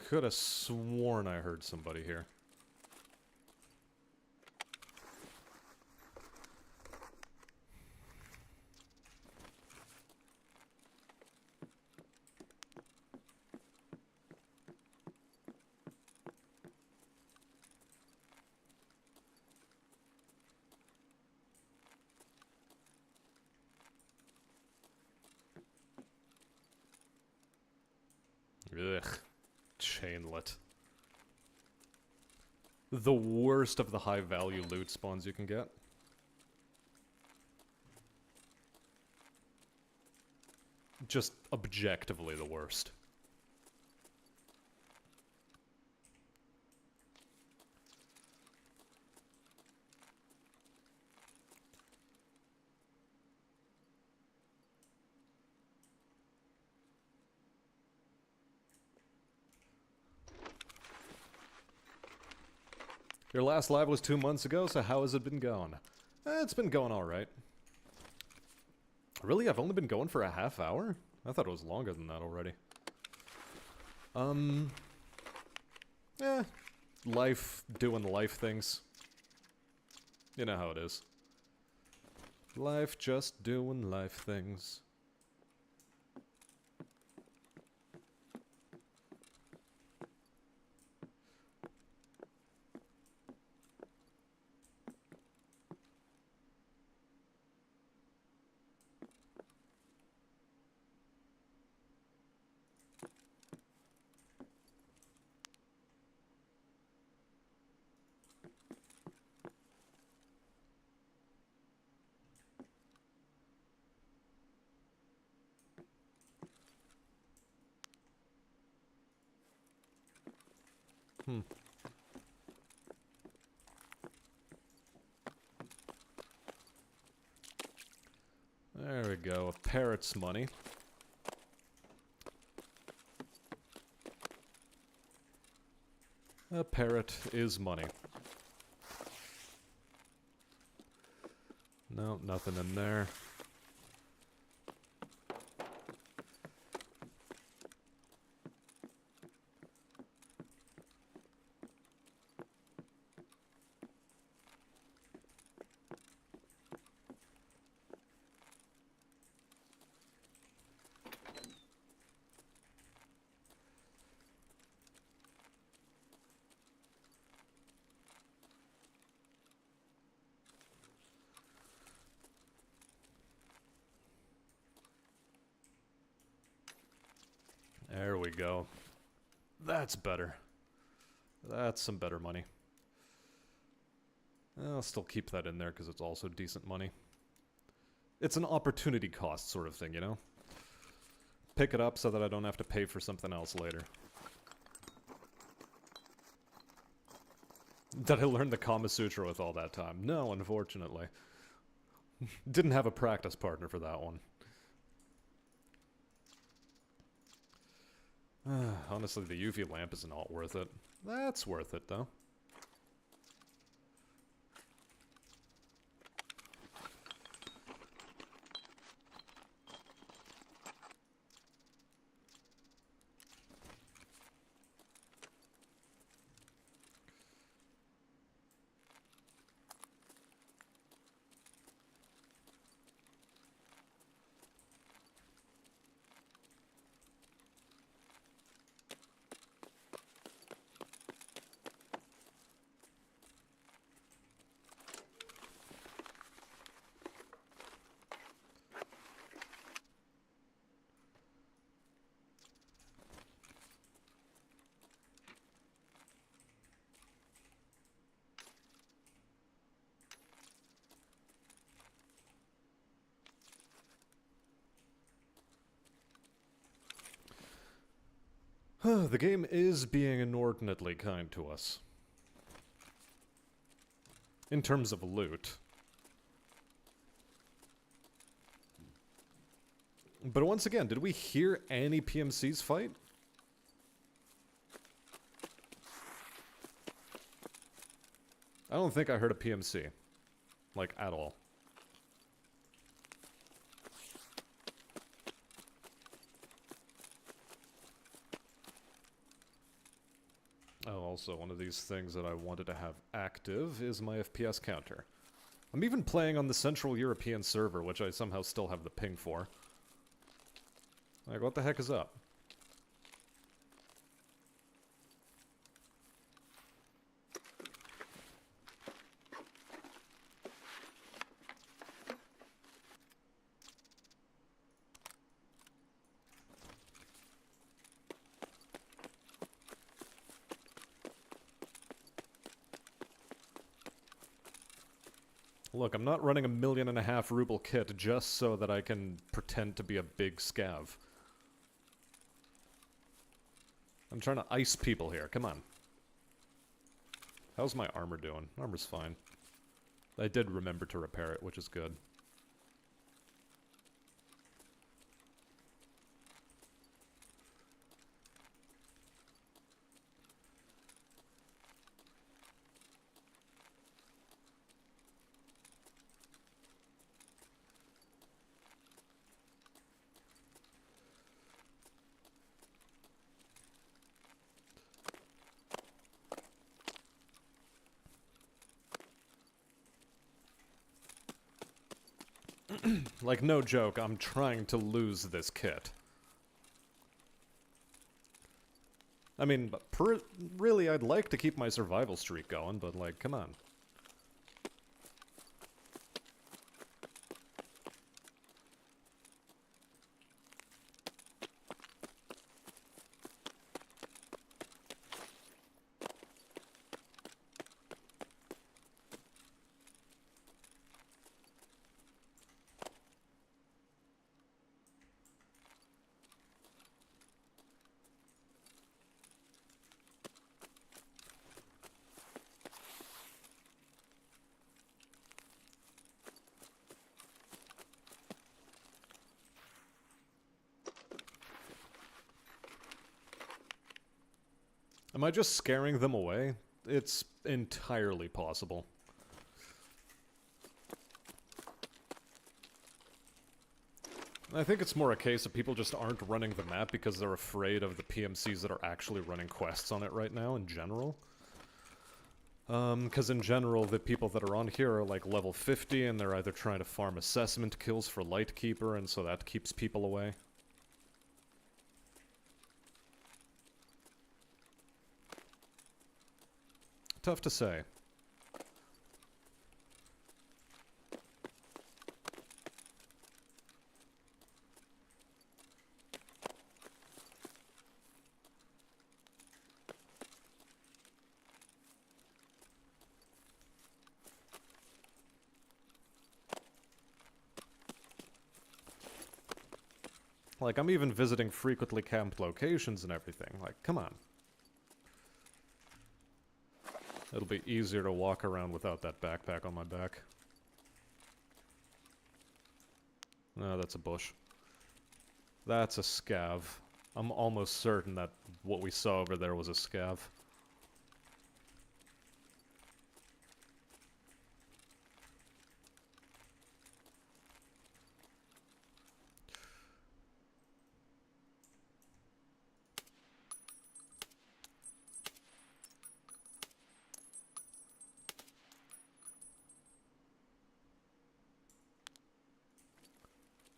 Could have sworn I heard somebody here. Ugh. Chainlet. The worst of the high-value loot spawns you can get. Just objectively the worst. Your last live was 2 months ago, so how has it been going? It's been going alright. Really? I've only been going for a half hour? I thought it was longer than that already. Life, doing life things. You know how it is. Life just doing life things. There we go, a parrot's money. A parrot is money. No, nothing in there. There we go. That's better. That's some better money. I'll still keep that in there because it's also decent money. It's an opportunity cost sort of thing, you know? Pick it up so that I don't have to pay for something else later. Did I learn the Kama Sutra with all that time? No, unfortunately. Didn't have a practice partner for that one. Honestly, the UV lamp is not worth it. That's worth it, though. The game is being inordinately kind to us. In terms of loot. But once again, did we hear any PMCs fight? I don't think I heard a PMC. Like, at all. Oh, also, one of these things that I wanted to have active is my FPS counter. I'm even playing on the Central European server, which I somehow still have the ping for. Like, what the heck is up? Look, I'm not running a 1.5 million ruble kit just so that I can pretend to be a big scav. I'm trying to ice people here, come on. How's my armor doing? Armor's fine. I did remember to repair it, which is good. Like, no joke, I'm trying to lose this kit. I mean, really, I'd like to keep my survival streak going, but, like, come on. Am I just scaring them away? It's entirely possible. I think it's more a case of people just aren't running the map because they're afraid of the PMCs that are actually running quests on it right now in general. Because in general, the people that are on here are like level 50 and they're either trying to farm assessment kills for Lightkeeper, and so that keeps people away. Tough to say. Like, I'm even visiting frequently camped locations and everything. Like, come on. It'll be easier to walk around without that backpack on my back. No, that's a bush. That's a scav. I'm almost certain that what we saw over there was a scav.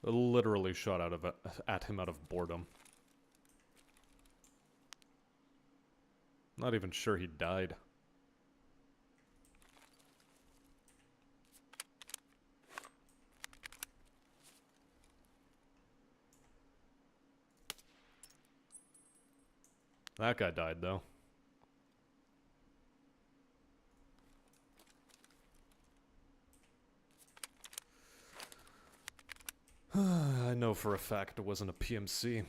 I literally shot at him out of boredom. Not even sure he died. That guy died, though. I know for a fact it wasn't a PMC.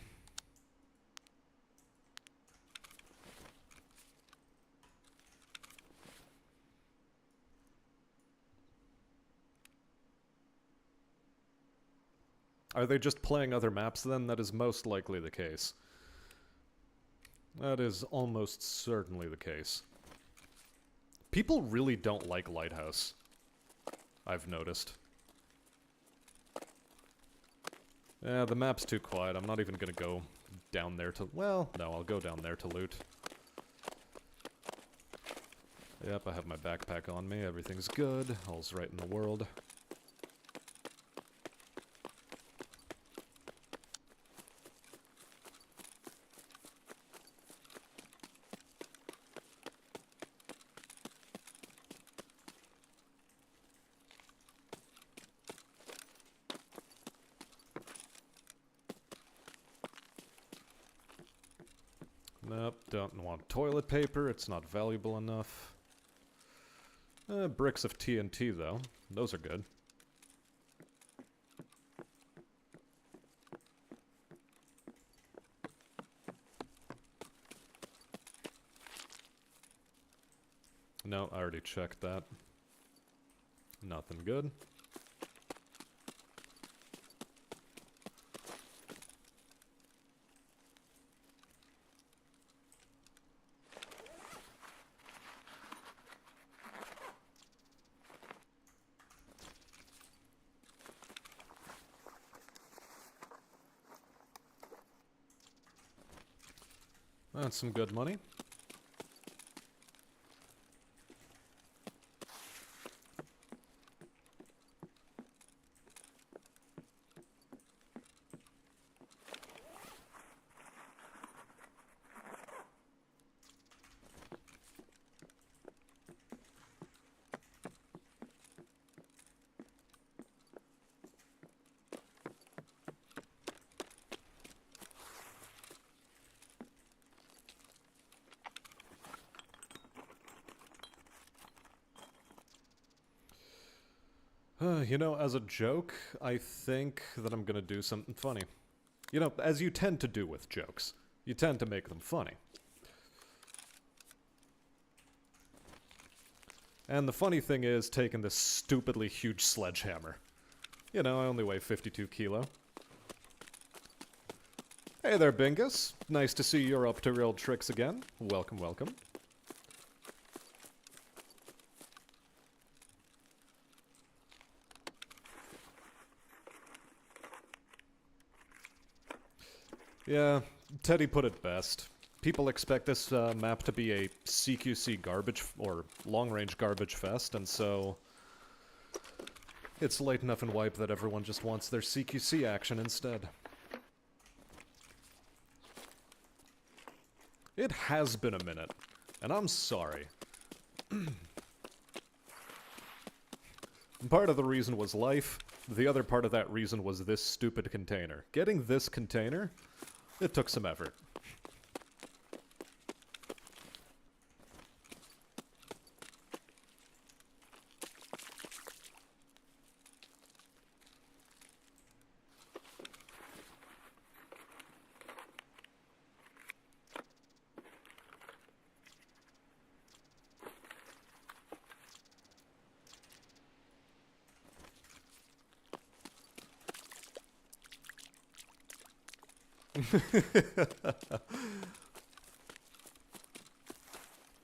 Are they just playing other maps then? That is most likely the case. That is almost certainly the case. People really don't like Lighthouse, I've noticed. Yeah, the map's too quiet. I'm not even gonna go down there to... Well, no, I'll go down there to loot. Yep, I have my backpack on me. Everything's good. All's right in the world. Nope, don't want toilet paper. It's not valuable enough. Bricks of TNT, though. Those are good. No, I already checked that. Nothing good. That's some good money. You know, as a joke, I think that I'm gonna do something funny. You know, as you tend to do with jokes. You tend to make them funny. And the funny thing is taking this stupidly huge sledgehammer. You know, I only weigh 52 kilo. Hey there, Bingus. Nice to see you're up to your old tricks again. Welcome, welcome. Yeah, Teddy put it best. People expect this map to be a CQC garbage, or long-range garbage fest, and so it's late enough in wipe that everyone just wants their CQC action instead. It has been a minute, and I'm sorry. Part of the reason was life, the other part of that reason was this stupid container. Getting this container, it took some effort.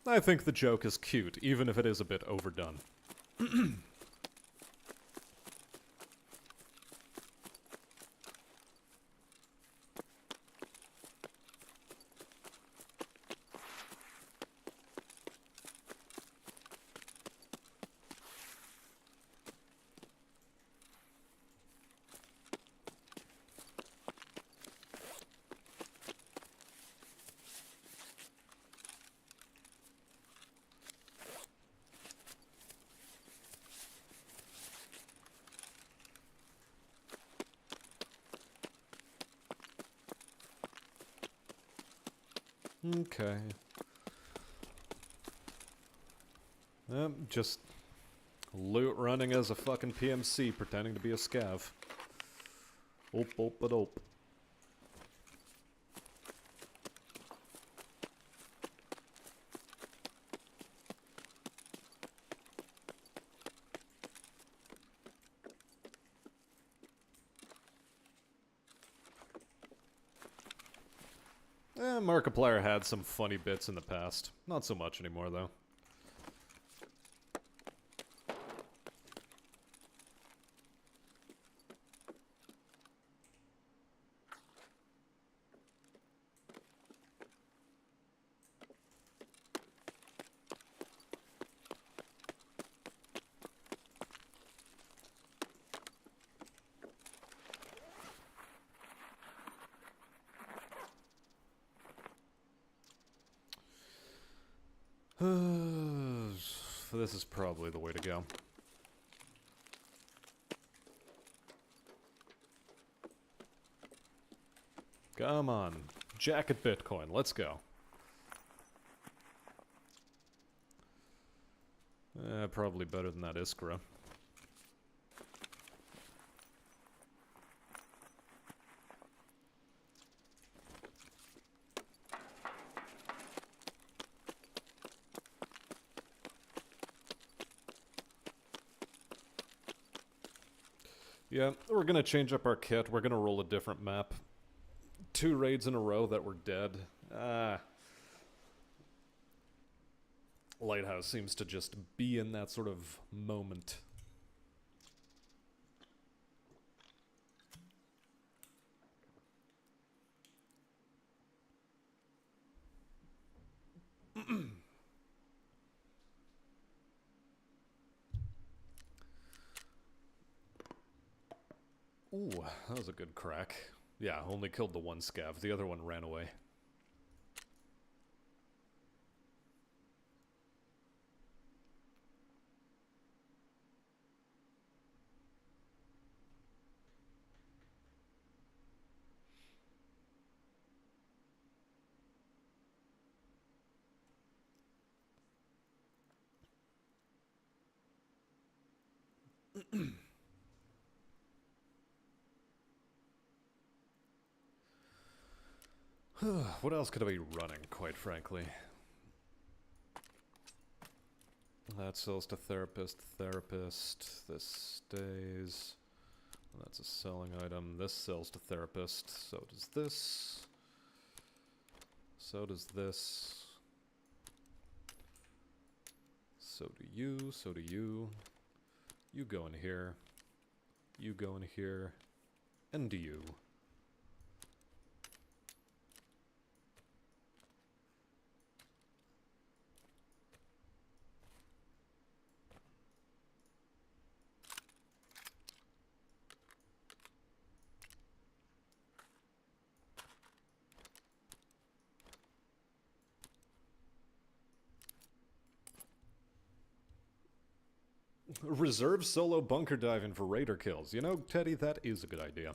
I think the joke is cute, even if it is a bit overdone. Okay. Just loot running as a fucking PMC, pretending to be a scav. Oop, oop, but oop. Markiplier had some funny bits in the past. Not so much anymore, though. This is probably the way to go. Come on. Jacket Bitcoin, let's go. Probably better than that Iskra. Yeah, we're gonna change up our kit. We're gonna roll a different map. 2 raids in a row that were dead. Lighthouse seems to just be in that sort of moment. Ooh, that was a good crack. Yeah, only killed the one scav. The other one ran away. What else could I be running, quite frankly? That sells to therapist, therapist. This stays. That's a selling item. This sells to therapist. So does this. So does this. So do you. So do you. You go in here. You go in here. And you. Reserve solo bunker diving for raider kills. You know, Teddy, that is a good idea.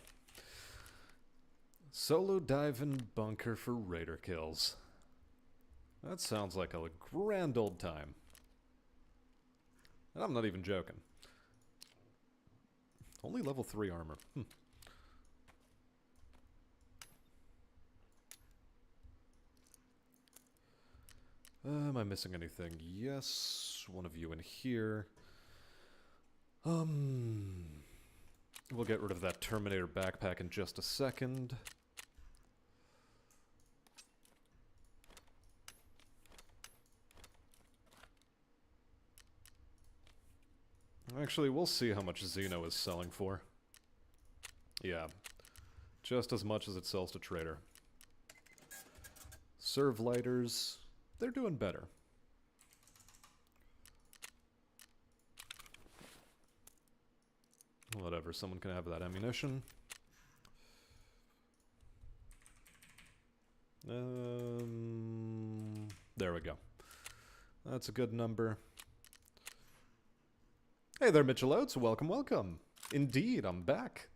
Solo diving bunker for raider kills. That sounds like a grand old time. And I'm not even joking. Only level 3 armor. Am I missing anything? Yes. One of you in here. We'll get rid of that Terminator backpack in just a second. Actually, we'll see how much Xeno is selling for. Yeah. Just as much as it sells to Trader. Serve lighters, they're doing better. Whatever, someone can have that ammunition. There we go. That's a good number. Hey there, Mitchell Oates. Welcome, welcome. Indeed, I'm back.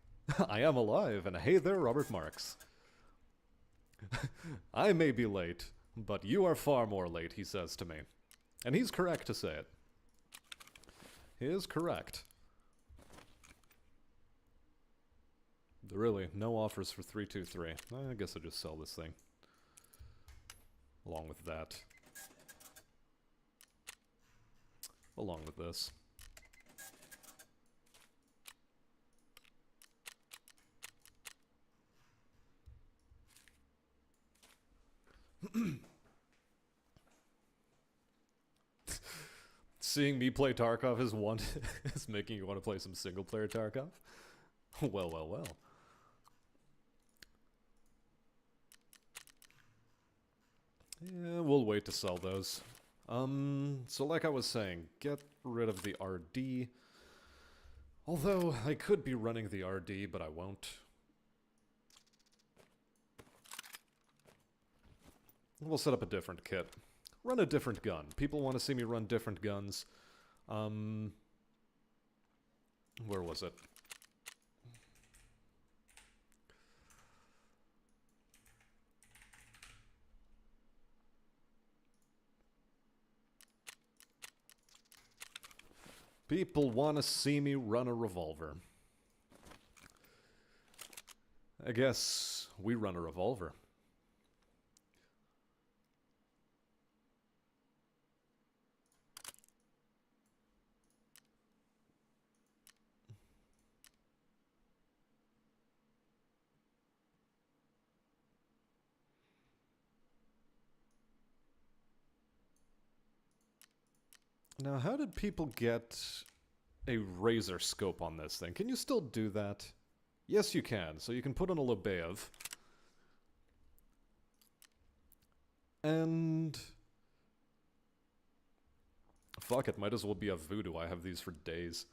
I am alive, and hey there, Robert Marks. I may be late, but you are far more late, he says to me. And he's correct to say it. He is correct. Really, no offers for 323. I guess I'll just sell this thing. Along with that. Along with this. Seeing me play Tarkov is making you want to play some single-player Tarkov? Well, well, well. Yeah, we'll wait to sell those. So like I was saying, get rid of the RD. Although, I could be running the RD, but I won't. We'll set up a different kit. Run a different gun. People want to see me run different guns. Where was it? People want to see me run a revolver. I guess we run a revolver. Now, how did people get a razor scope on this thing? Can you still do that? Yes, you can. So you can put on a Lobeyev. And... fuck it, might as well be a voodoo. I have these for days.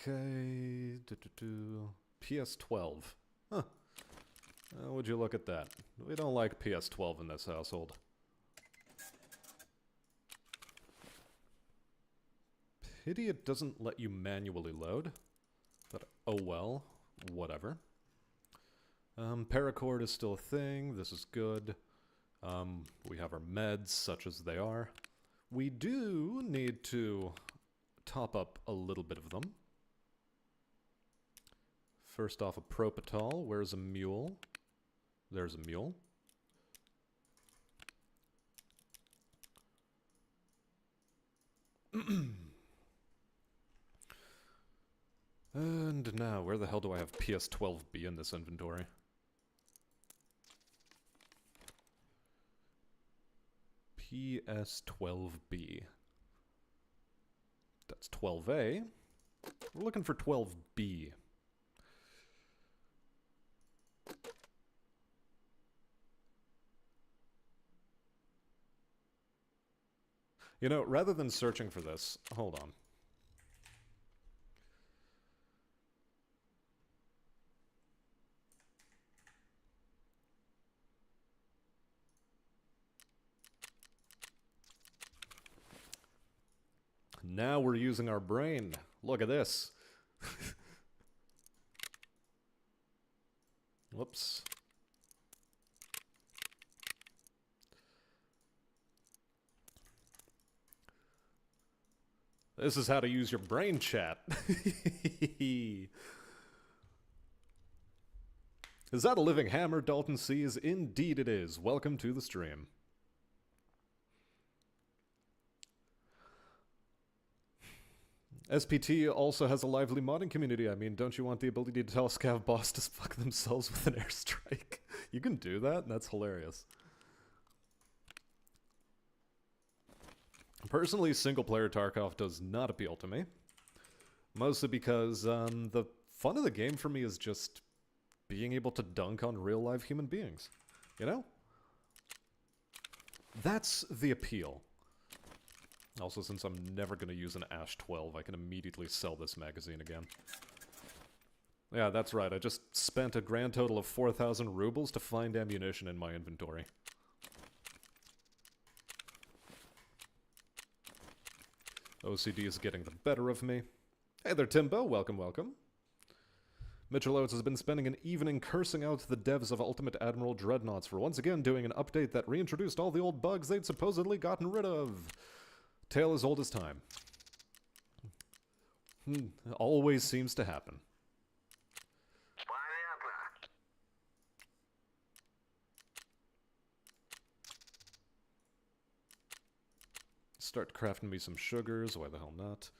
Okay, PS12. Huh. Would you look at that? We don't like PS12 in this household. Pity it doesn't let you manually load. But oh well, whatever. Paracord is still a thing, this is good. We have our meds, such as they are. We do need to top up a little bit of them. First off, a Propital. Where's a mule? There's a mule. And now, where the hell do I have PS12B in this inventory? PS12B. That's 12A. We're looking for 12B. You know, rather than searching for this, hold on. Now we're using our brain. Look at this. Whoops. This is how to use your brain, chat. Is that a living hammer, Dalton sees? Indeed it is. Welcome to the stream. SPT also has a lively modding community. I mean, don't you want the ability to tell a scav boss to fuck themselves with an airstrike? You can do that? That's hilarious. Personally, single-player Tarkov does not appeal to me. Mostly because the fun of the game for me is just being able to dunk on real-life human beings. You know? That's the appeal. Also, since I'm never going to use an Ash 12, I can immediately sell this magazine again. Yeah, that's right. I just spent a grand total of 4,000 rubles to find ammunition in my inventory. OCD is getting the better of me. Hey there, Timbo. Welcome, welcome. Mitchell Oates has been spending an evening cursing out the devs of Ultimate Admiral Dreadnoughts for once again doing an update that reintroduced all the old bugs they'd supposedly gotten rid of. Tale as old as time. Always seems to happen. Start crafting me some sugars. Why the hell not?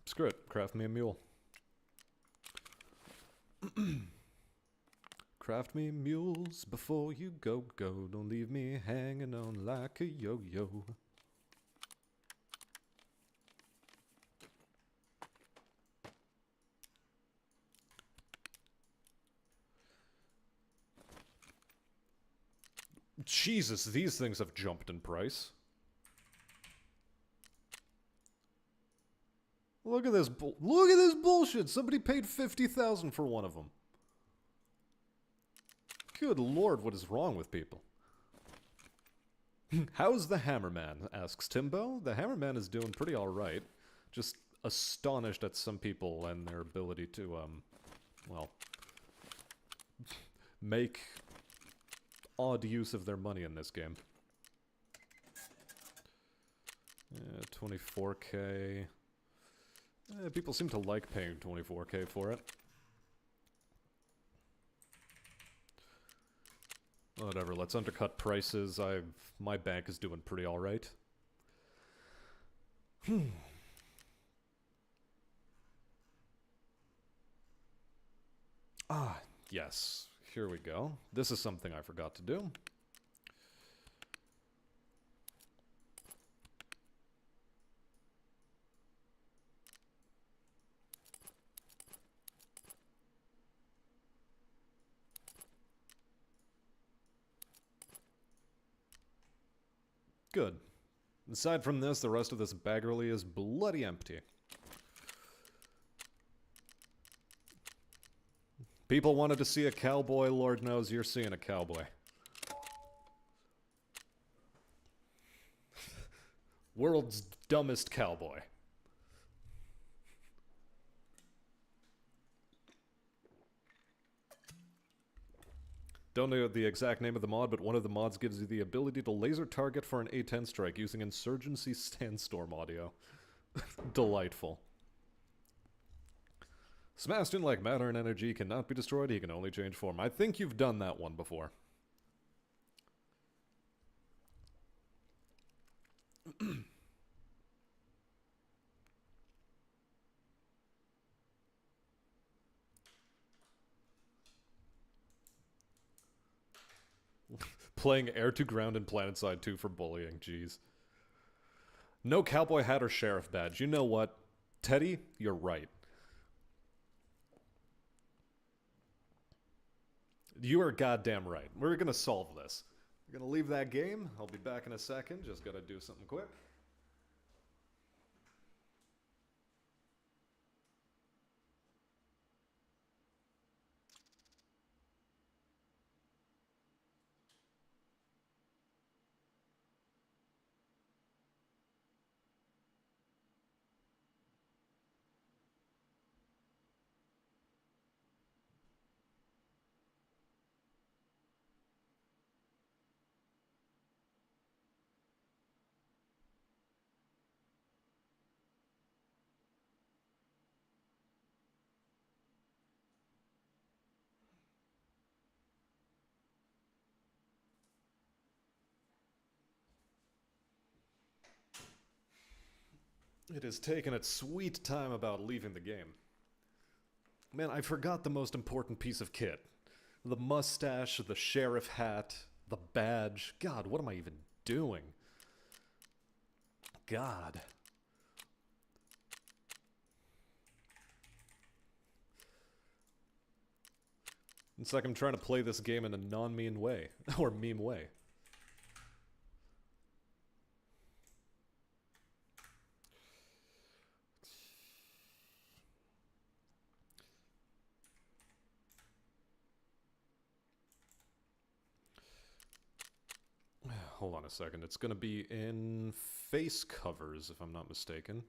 Screw it. Craft me a mule. Craft me mules before you go. Don't leave me hanging on like a yo-yo. Jesus, these things have jumped in price. Look at this bullshit. Somebody paid 50,000 for one of them. Good lord, what is wrong with people? How's the Hammerman? Asks Timbo. The Hammerman is doing pretty alright. Just astonished at some people and their ability to, well, make odd use of their money in this game. 24k. People seem to like paying 24k for it. Whatever, let's undercut prices. My bank is doing pretty alright. Ah, yes. Here we go. This is something I forgot to do. Good. Aside from this, the rest of this baggerly is bloody empty. People wanted to see a cowboy, Lord knows you're seeing a cowboy. World's dumbest cowboy. Don't know the exact name of the mod, but one of the mods gives you the ability to laser target for an A10 strike using Insurgency Sandstorm audio. Delightful. Smashed in like matter and energy, cannot be destroyed, he can only change form. I think you've done that one before. Playing Air to Ground and PlanetSide 2 for bullying, jeez. No cowboy hat or sheriff badge. You know what? Teddy, you're right. You are goddamn right. We're gonna solve this. We're gonna leave that game. I'll be back in a second. Just gotta do something quick. It has taken its sweet time about leaving the game. Man, I forgot the most important piece of kit. The mustache, the sheriff hat, the badge. God, what am I even doing? God. It's like I'm trying to play this game in a non-mean way. Or meme way. Hold on a second. It's going to be in face covers, if I'm not mistaken.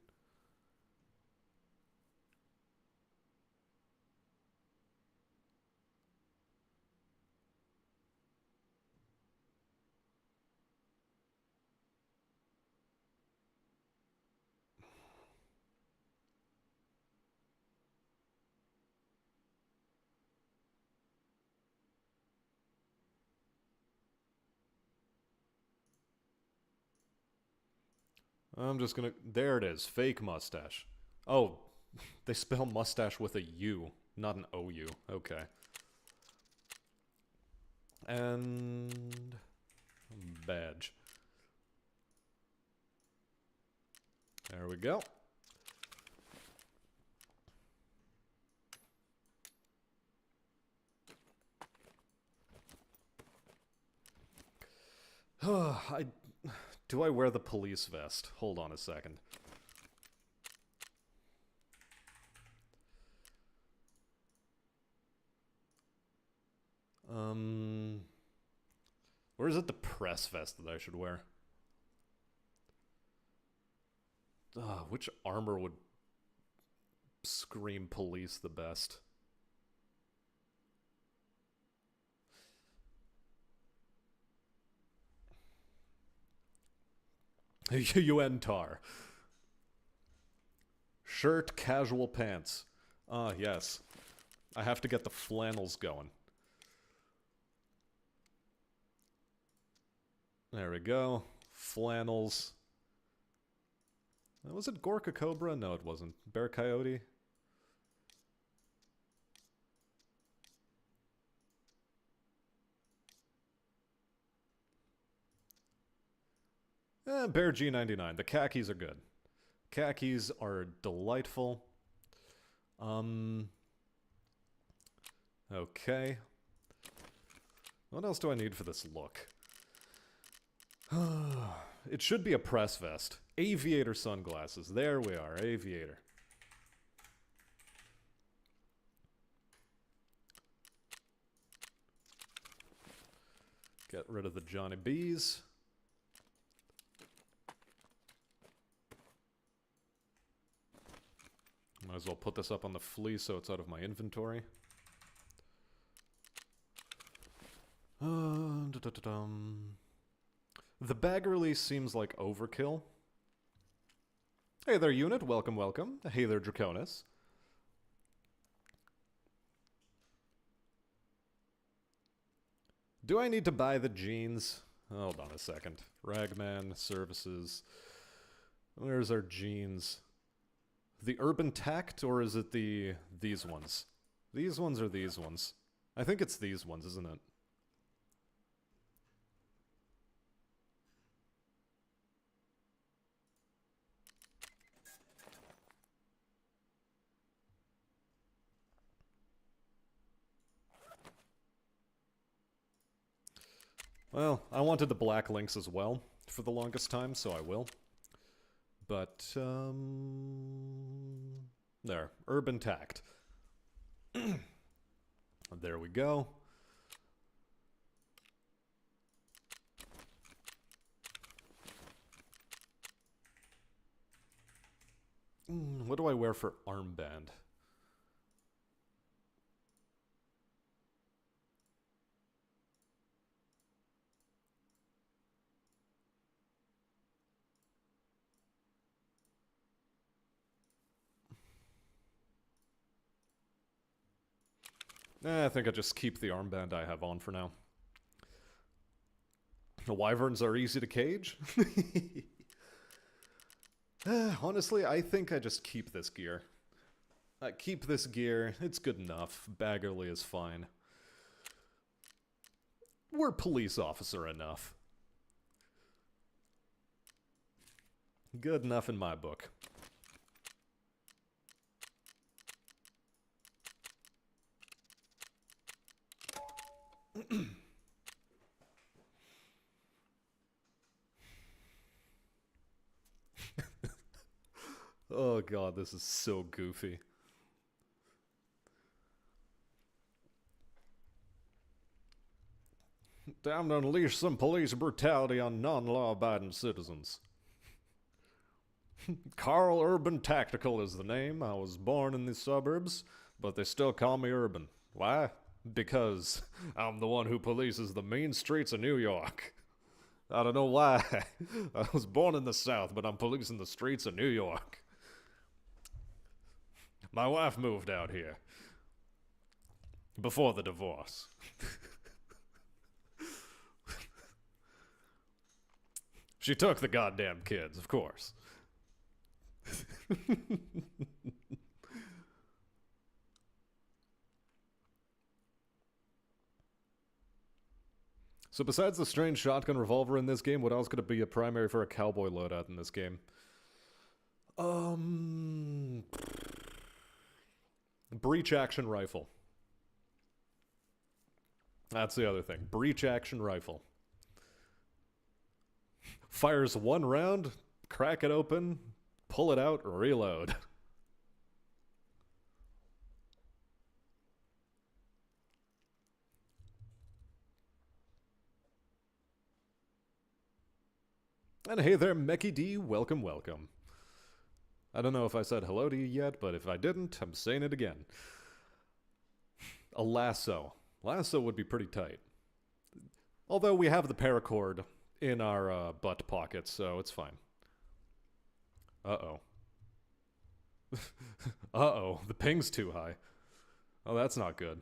I'm just gonna... There it is. Fake mustache. Oh, they spell mustache with a U, not an O-U. Okay. And... badge. There we go. Do I wear the police vest? Hold on a second. Or is it the press vest that I should wear? Which armor would scream police the best? UN tar. Shirt, casual pants. Ah, yes. I have to get the flannels going. There we go. Flannels. Was it Gorka Cobra? No, it wasn't. Bear Coyote? Bear G99. The khakis are good. Khakis are delightful. Okay. What else do I need for this look? It should be a press vest. Aviator sunglasses. There we are. Aviator. Get rid of the Johnny B's. Might as well put this up on the flea so it's out of my inventory. Da-da-da-dum. The bag release seems like overkill. Hey there, unit. Welcome, welcome. Hey there, Draconis. Do I need to buy the jeans? Hold on a second. Ragman, services. Where's our jeans? The Urban Tact, or is it these ones? These ones or these ones? I think it's these ones, isn't it? Well, I wanted the black links as well for the longest time, so I will. But, there. Urban Tact. There we go. What do I wear for armband? I think I just keep the armband I have on for now. The wyverns are easy to cage. Honestly, I think I just keep this gear. Keep this gear. It's good enough. Baggerly is fine. We're police officer enough. Good enough in my book. Oh god, this is so goofy. Time to unleash some police brutality on non-law-abiding citizens. Carl Urban Tactical is the name. I was born in the suburbs, but they still call me Urban. Why? Because I'm the one who polices the mean streets of New York. I don't know why. I was born in the South, but I'm policing the streets of New York. My wife moved out here. Before the divorce. She took the goddamn kids, of course. So besides the strange shotgun revolver in this game, what else could it be a primary for a cowboy loadout in this game? Breach action rifle. That's the other thing. Breach action rifle. Fires one round, crack it open, pull it out, reload. And hey there, Mecky D, welcome, welcome. I don't know if I said hello to you yet, but if I didn't, I'm saying it again. A lasso. Lasso would be pretty tight. Although we have the paracord in our butt pocket, so it's fine. Uh-oh. Uh-oh, the ping's too high. Oh, that's not good.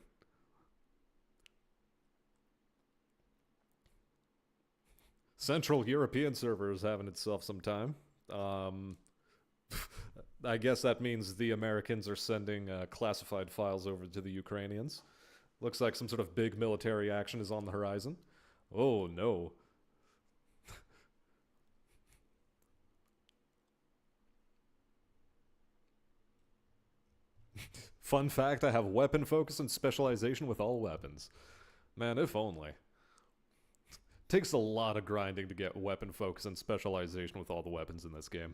Central European server is having itself some time. I guess that means the Americans are sending classified files over to the Ukrainians. Looks like some sort of big military action is on the horizon. Oh, no. Fun fact, I have weapon focus and specialization with all weapons. Man, if only. Takes a lot of grinding to get weapon focus and specialization with all the weapons in this game.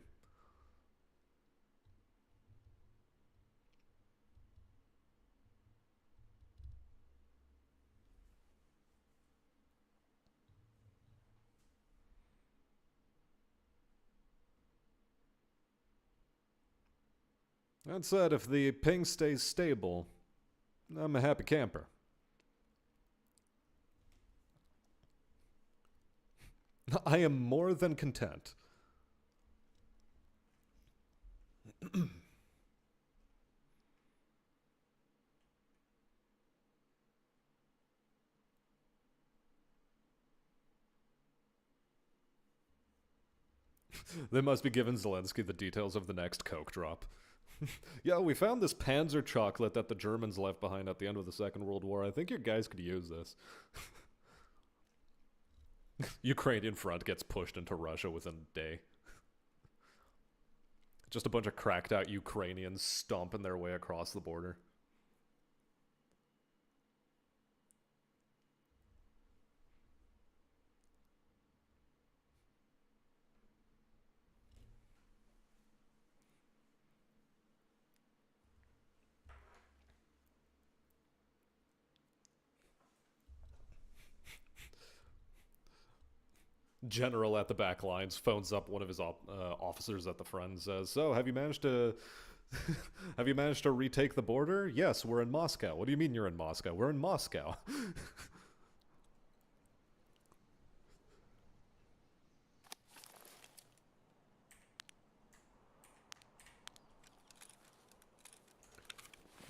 That said, if the ping stays stable, I'm a happy camper. I am more than content. They must be giving Zelensky the details of the next coke drop. Yeah, we found this Panzer chocolate that the Germans left behind at the end of the Second World War. I think your guys could use this. Ukrainian front gets pushed into Russia within a day. Just a bunch of cracked out Ukrainians stomping their way across the border. General at the back lines phones up one of his officers at the front and says, "So, have you managed to have you managed to retake the border?" "Yes, we're in Moscow." "What do you mean you're in Moscow?" "We're in Moscow."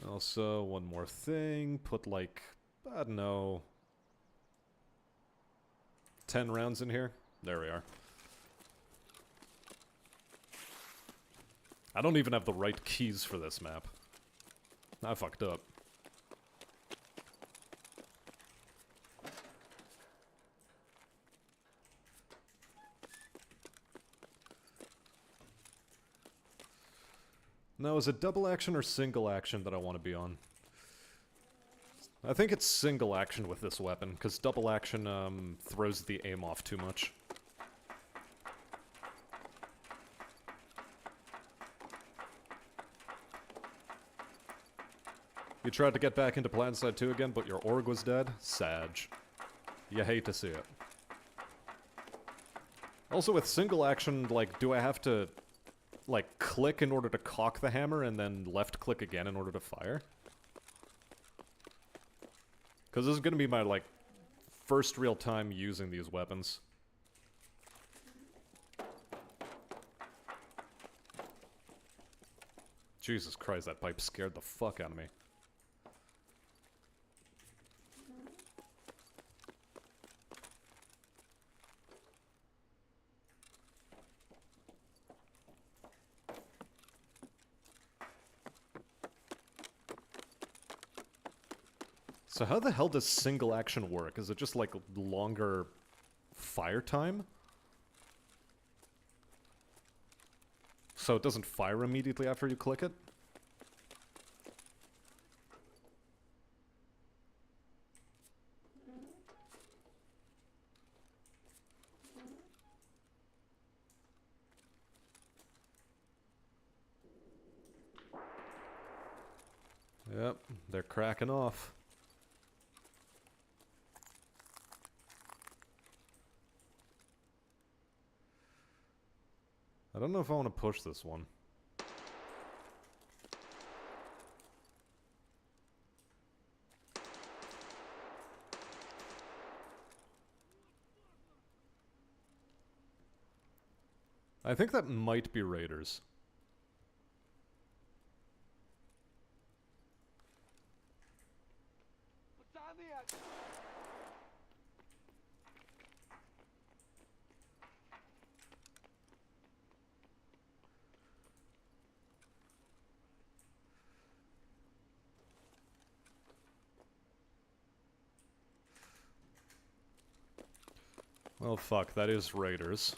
Also, one more thing, put like, I don't know, 10 rounds in here. There we are. I don't even have the right keys for this map. I fucked up. Now, is it double action or single action that I want to be on? I think it's single action with this weapon, because double action throws the aim off too much. You tried to get back into PlanetSide 2 again, but your org was dead? Sag. You hate to see it. Also, with single action, like, do I have to, like, click in order to cock the hammer and then left click again in order to fire? Because this is going to be my, like, first real time using these weapons. Jesus Christ, that pipe scared the fuck out of me. So how the hell does single action work? Is it just like longer fire time? So it doesn't fire immediately after you click it? Yep, they're cracking off. I don't know if I want to push this one. I think that might be raiders. Well, fuck, that is raiders.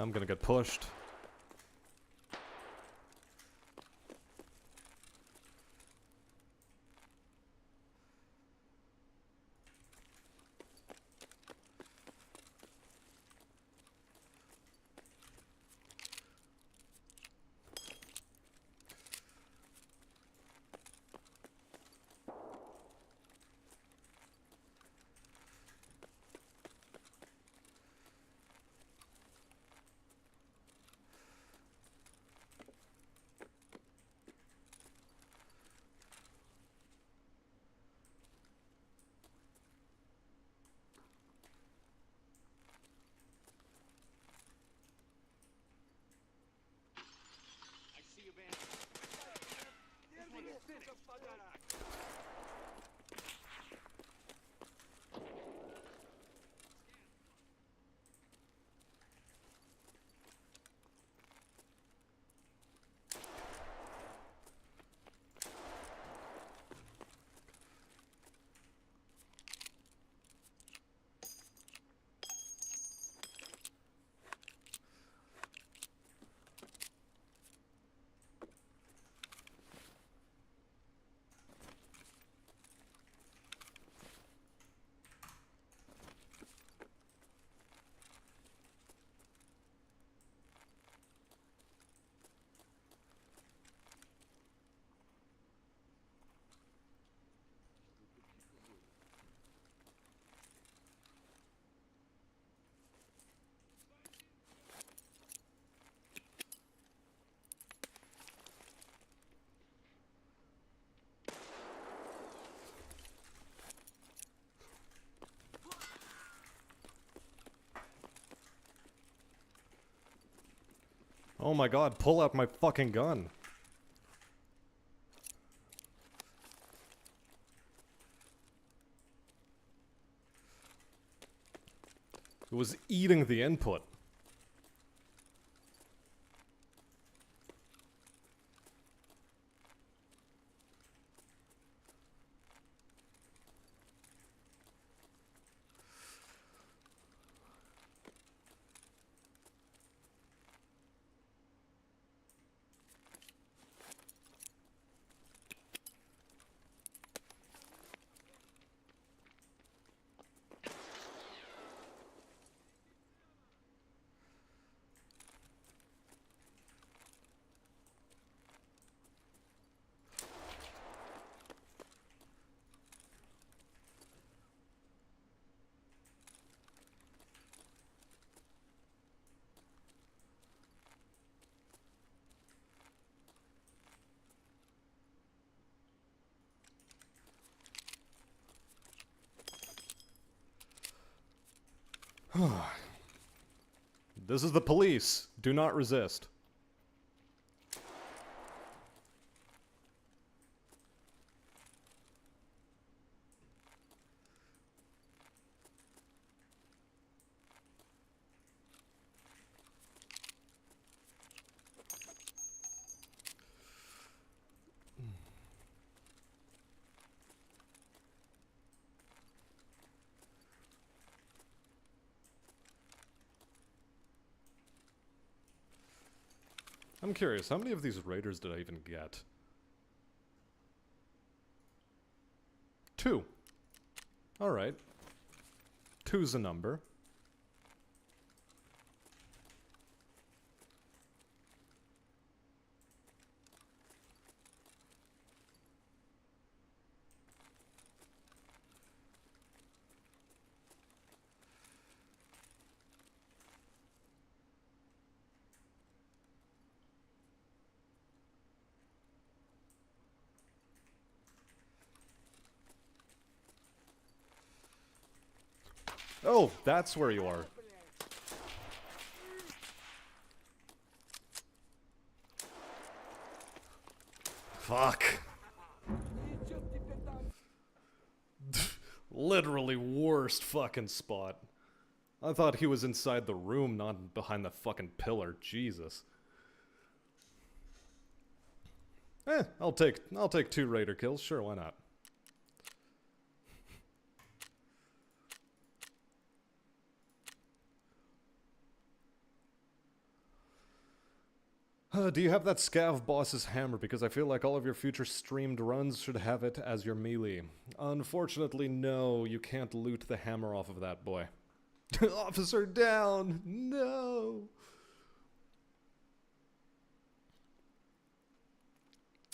I'm gonna get pushed. Oh my god, pull out my fucking gun. It was eating the input. This is the police. Do not resist. I'm curious, how many of these raiders did I even get? 2. Alright. 2's a number. Oh, that's where you are. Fuck. Literally worst fucking spot. I thought he was inside the room, not behind the fucking pillar. Jesus. I'll take 2 raider kills. Sure, why not? Do you have that Scav boss's hammer? Because I feel like all of your future streamed runs should have it as your melee. Unfortunately, no. You can't loot the hammer off of that boy. Officer down! No!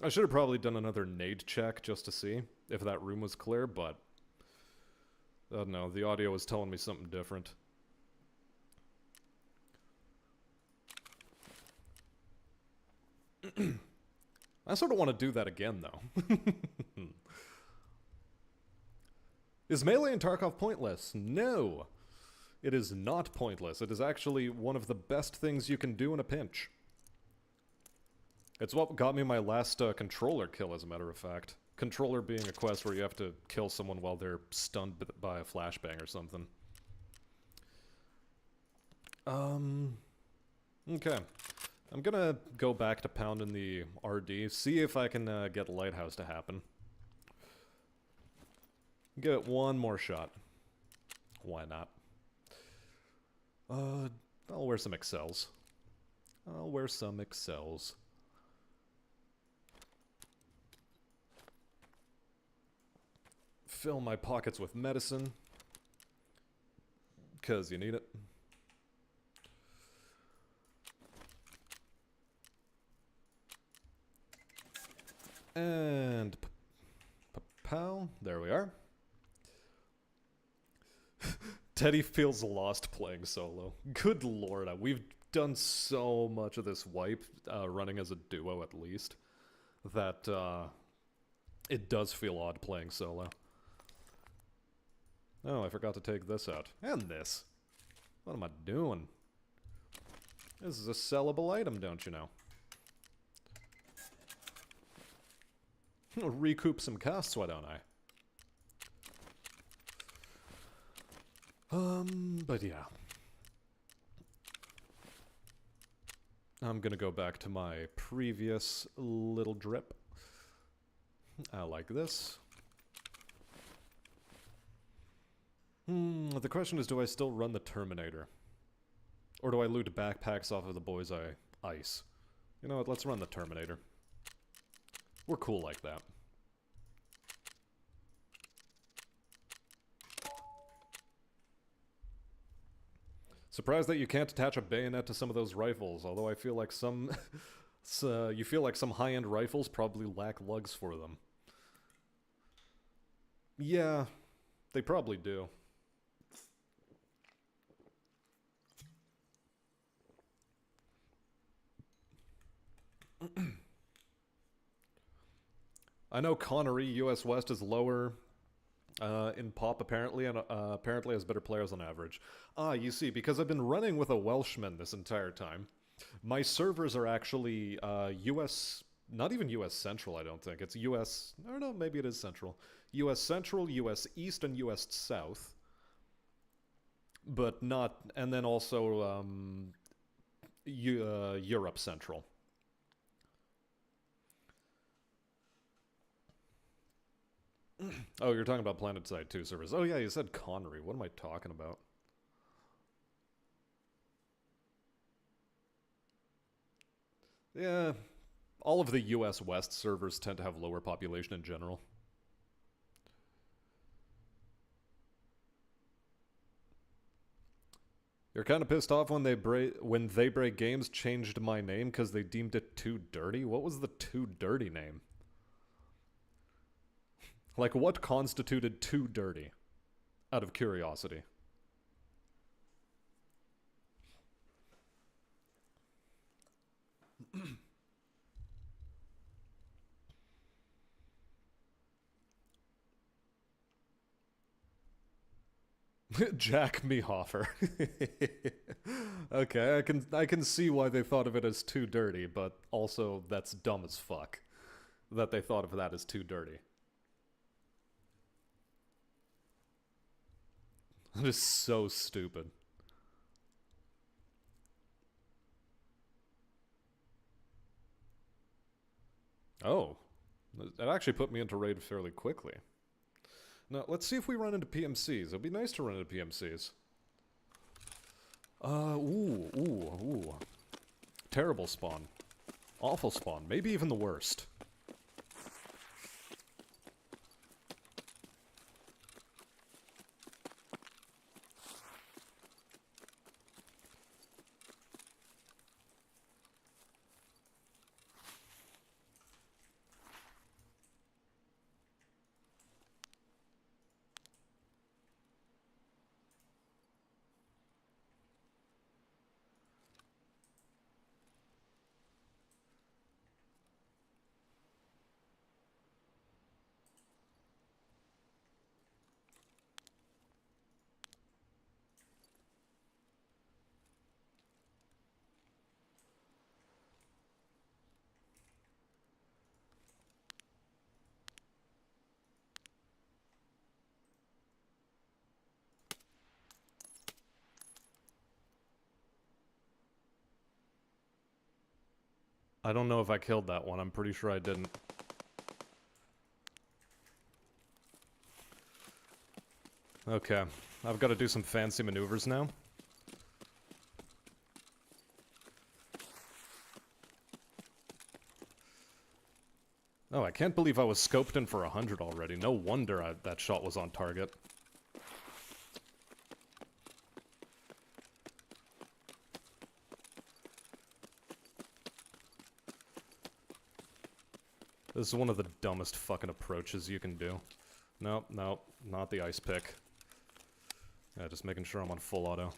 I should have probably done another nade check just to see if that room was clear, but... I don't know, the audio was telling me something different. I sort of want to do that again, though. Is melee in Tarkov pointless? No! It is not pointless. It is actually one of the best things you can do in a pinch. It's what got me my last controller kill, as a matter of fact. Controller being a quest where you have to kill someone while they're stunned by a flashbang or something. Okay. I'm gonna go back to pounding the RD, see if I can get Lighthouse to happen. Give it one more shot. Why not? I'll wear some Excels. I'll wear some Excels. Fill my pockets with medicine. 'Cause you need it. And... pow. There we are. Teddy feels lost playing solo. Good lord, we've done so much of this wipe, running as a duo at least, that it does feel odd playing solo. Oh, I forgot to take this out. And this. What am I doing? This is a sellable item, don't you know? Recoup some costs, why don't I? But yeah. I'm gonna go back to my previous little drip. I like this. The question is, do I still run the Terminator? Or do I loot backpacks off of the boys I ice? You know what, let's run the Terminator. We're cool like that. Surprised that you can't attach a bayonet to some of those rifles, although I feel like some... you feel like some high-end rifles probably lack lugs for them. Yeah, they probably do. I know Connery, US West, is lower in pop, apparently, and apparently has better players on average. Ah, you see, because I've been running with a Welshman this entire time, my servers are actually US... not even US Central, I don't think. It's US... I don't know, maybe it is Central. US Central, US East, and US South. But not... and then also Europe Central. Oh, you're talking about PlanetSide 2 servers. Oh yeah, you said Connery. What am I talking about? Yeah, all of the US West servers tend to have lower population in general. You're kind of pissed off when they break games changed my name because they deemed it too dirty? What was the too dirty name? Like, what constituted too dirty? Out of curiosity. Jack Mehofer. Okay, I can see why they thought of it as too dirty, but also that's dumb as fuck. That they thought of that as too dirty. That is so stupid. Oh. That actually put me into raid fairly quickly. Now, let's see if we run into PMCs. It'd be nice to run into PMCs. Ooh. Terrible spawn. Awful spawn, maybe even the worst. I don't know if I killed that one. I'm pretty sure I didn't. Okay. I've got to do some fancy maneuvers now. Oh, I can't believe I was scoped in for 100 already. No wonder that shot was on target. This is one of the dumbest fucking approaches you can do. Nope, nope, not the ice pick. Yeah, just making sure I'm on full auto.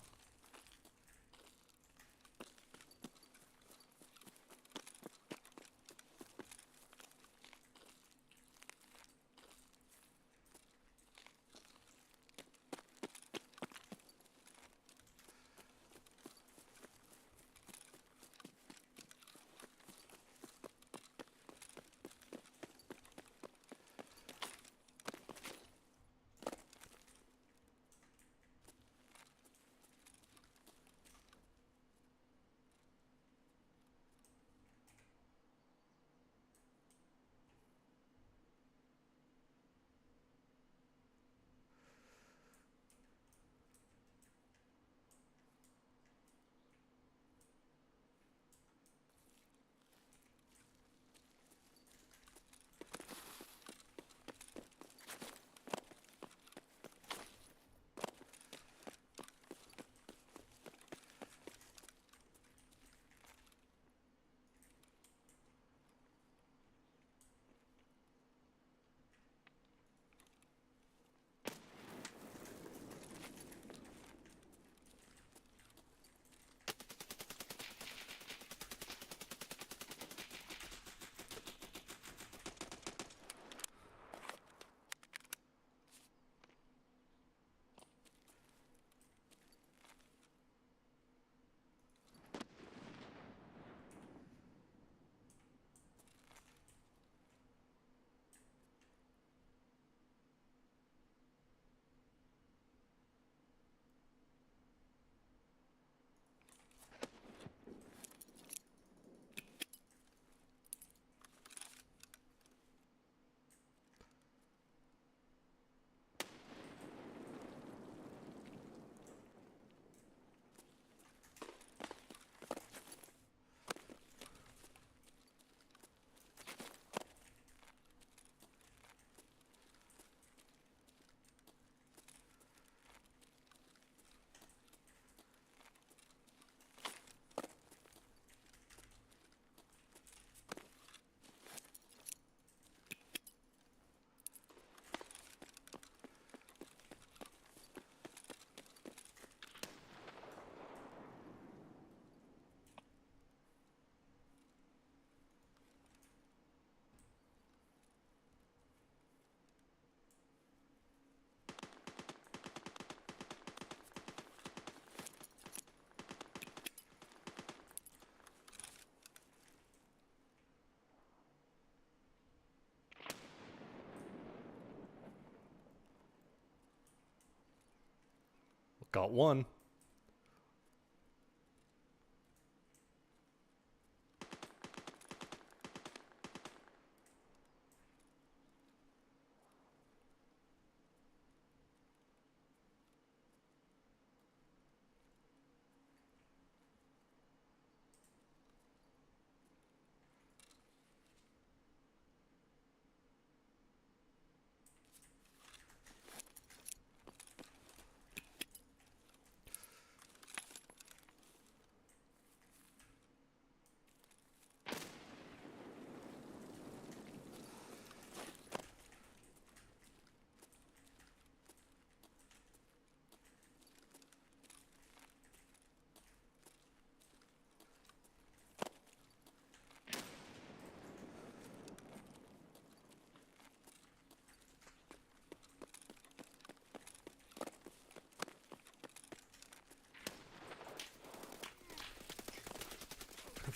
Got one.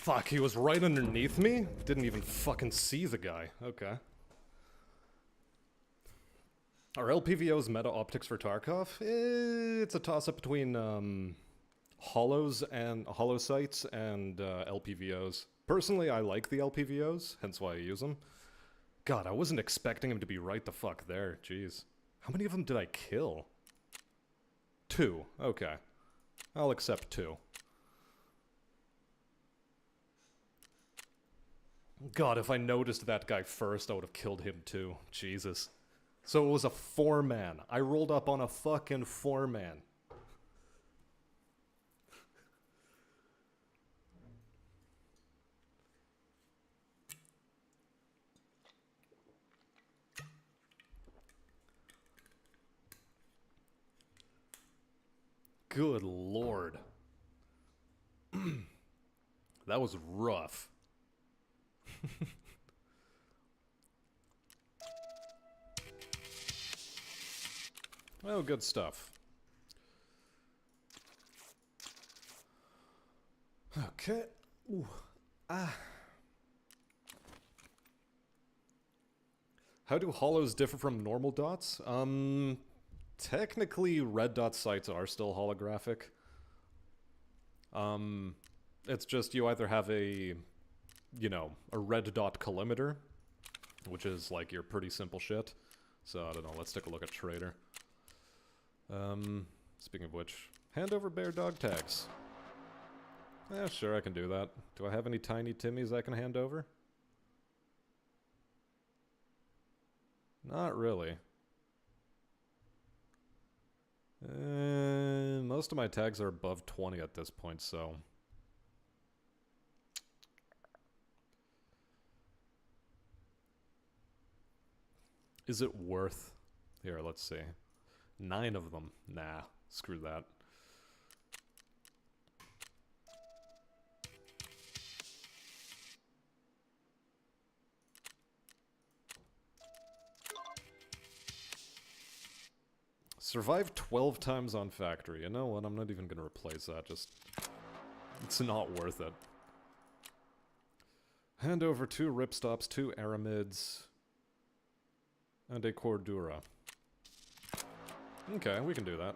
Fuck, he was right underneath me? Didn't even fucking see the guy. Okay. Are LPVOs meta optics for Tarkov? It's a toss-up between, hollows and hollow sights and LPVOs. Personally, I like the LPVOs, hence why I use them. God, I wasn't expecting him to be right the fuck there. Jeez. How many of them did I kill? 2. Okay. I'll accept 2. God, if I noticed that guy first, I would have killed him too. Jesus. So it was a 4-man. I rolled up on a fucking 4-man. Good lord. That was rough. Oh, good stuff. Okay. Ooh. Ah. How do hollows differ from normal dots? Technically, red dot sights are still holographic. It's just you either have a, you know, a red dot collimator, which is like your pretty simple shit. So, I don't know, let's take a look at Trader. Speaking of which, hand over bear dog tags. Yeah, sure, I can do that. Do I have any tiny Timmies I can hand over? Not really. Most of my tags are above 20 at this point, so... Is it worth... Here, let's see. 9 of them. Nah, screw that. Survived 12 times on factory. You know what? I'm not even gonna replace that. Just... It's not worth it. Hand over 2 ripstops, 2 aramids, and a cordura. Okay, we can do that.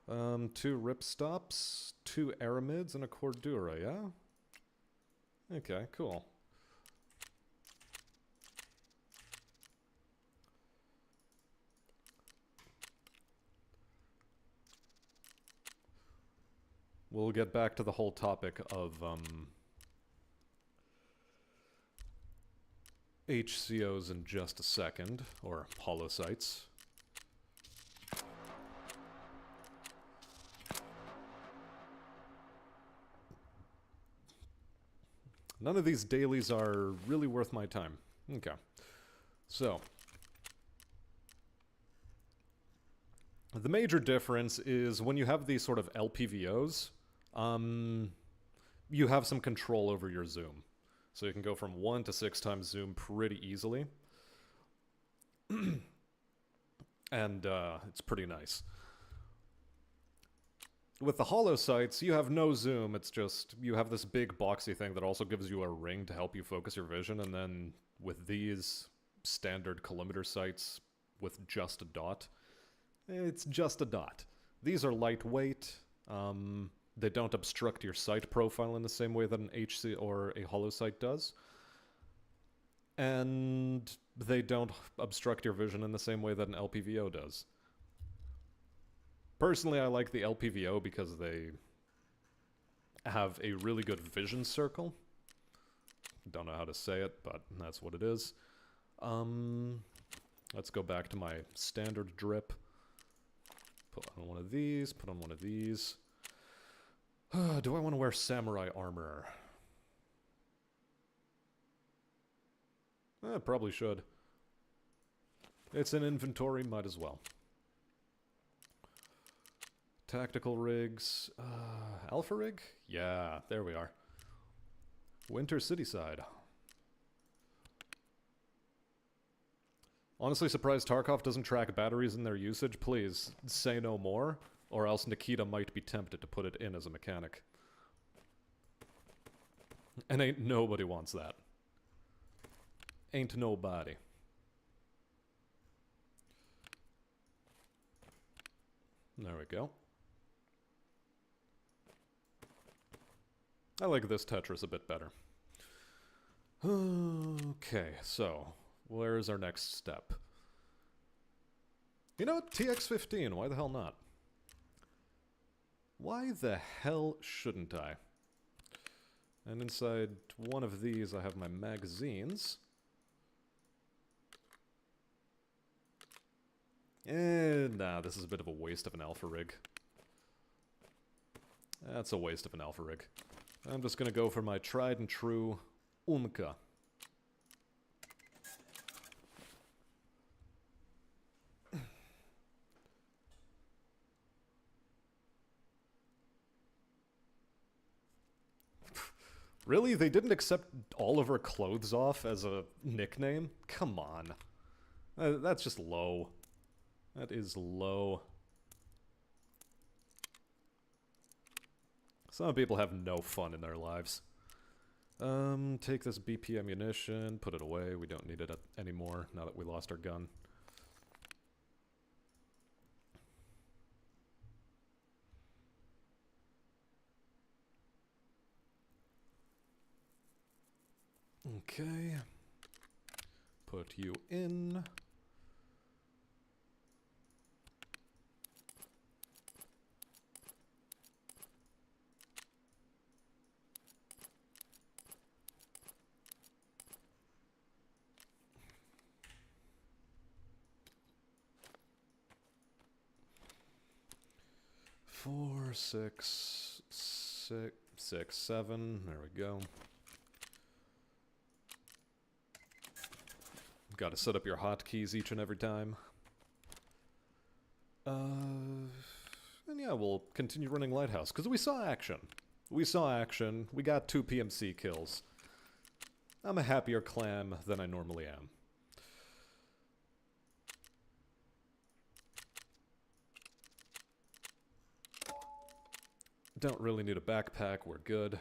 2 ripstops, 2 aramids, and a cordura, yeah? Okay, cool. We'll get back to the whole topic of, HCOs in just a second, or holocytes. None of these dailies are really worth my time. Okay. So. The major difference is when you have these sort of LPVOs, you have some control over your zoom. So you can go from 1 to 6 times zoom pretty easily. And it's pretty nice. With the hollow sights, you have no zoom, it's just, you have this big boxy thing that also gives you a ring to help you focus your vision, and then with these standard collimator sights with just a dot, it's just a dot. These are lightweight, they don't obstruct your sight profile in the same way that an HC or a hollow sight does. And they don't obstruct your vision in the same way that an LPVO does. Personally, I like the LPVO because they have a really good vision circle. Don't know how to say it, but that's what it is. Let's go back to my standard drip. Put on one of these, put on one of these. Do I want to wear samurai armor? Probably should. It's in inventory, might as well. Tactical rigs. Alpha rig? Yeah, there we are. Winter City side. Honestly surprised Tarkov doesn't track batteries in their usage. Please, say no more, or else Nikita might be tempted to put it in as a mechanic. And ain't nobody wants that. Ain't nobody. There we go. I like this Tetris a bit better. Okay, so where's our next step? You know what? TX15, why the hell not? Why the hell shouldn't I? And inside one of these I have my magazines. Nah, this is a bit of a waste of an alpha rig. That's a waste of an alpha rig. I'm just gonna go for my tried and true Umka. Really? They didn't accept all of her clothes off as a nickname? Come on. That's just low. That is low. Some people have no fun in their lives. Take this BP ammunition, put it away. We don't need it anymore now that we lost our gun. Okay. Put you in. Four, six, 7. There we go. Got to set up your hotkeys each and every time. And yeah, we'll continue running Lighthouse, because we saw action. We saw action. We got 2 PMC kills. I'm a happier clam than I normally am. Don't really need a backpack, we're good.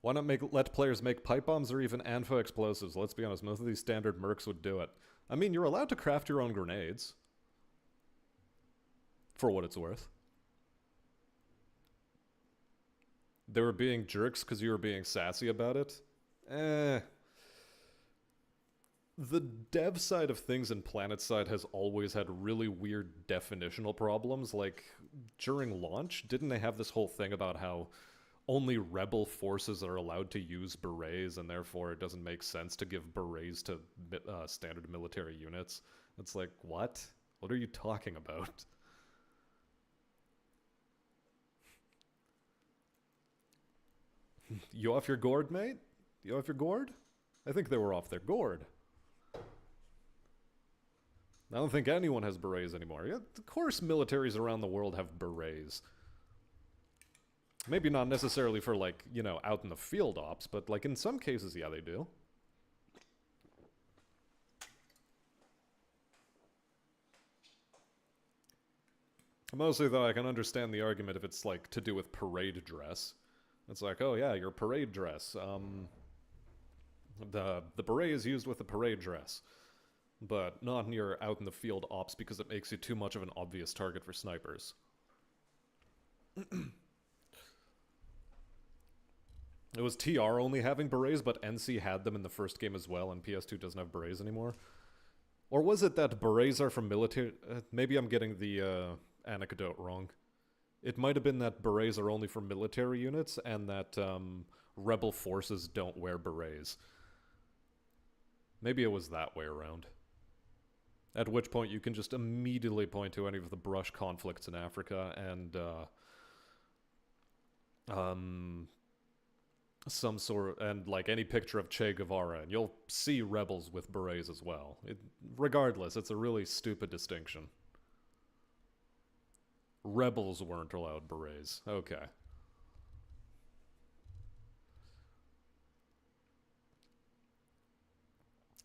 Why not let players make pipe bombs or even anfo explosives? Let's be honest, most of these standard mercs would do it. I mean, you're allowed to craft your own grenades. For what it's worth. They were being jerks because you were being sassy about it? The dev side of things and planet side has always had really weird definitional problems. Like, during launch, didn't they have this whole thing about how only rebel forces are allowed to use berets, and therefore it doesn't make sense to give berets to standard military units? It's like, what? What are you talking about? You off your gourd, mate? You off your gourd? I think they were off their gourd. I don't think anyone has berets anymore. Yeah, of course militaries around the world have berets. Maybe not necessarily for, like, you know, out in the field ops, but, like, in some cases, yeah, they do. Mostly, though, I can understand the argument if it's, like, to do with parade dress. It's like, oh, yeah, your parade dress. The beret is used with the parade dress. But not in your out in the field ops because it makes you too much of an obvious target for snipers. It was TR only having berets, but NC had them in the first game as well, and PS2 doesn't have berets anymore. Or was it that berets are from military... maybe I'm getting the anecdote wrong. It might have been that berets are only for military units, and that rebel forces don't wear berets. Maybe it was that way around. At which point you can just immediately point to any of the brush conflicts in Africa and some sort and like any picture of Che Guevara, and you'll see rebels with berets as well. Regardless, it's a really stupid distinction. Rebels weren't allowed berets. Okay.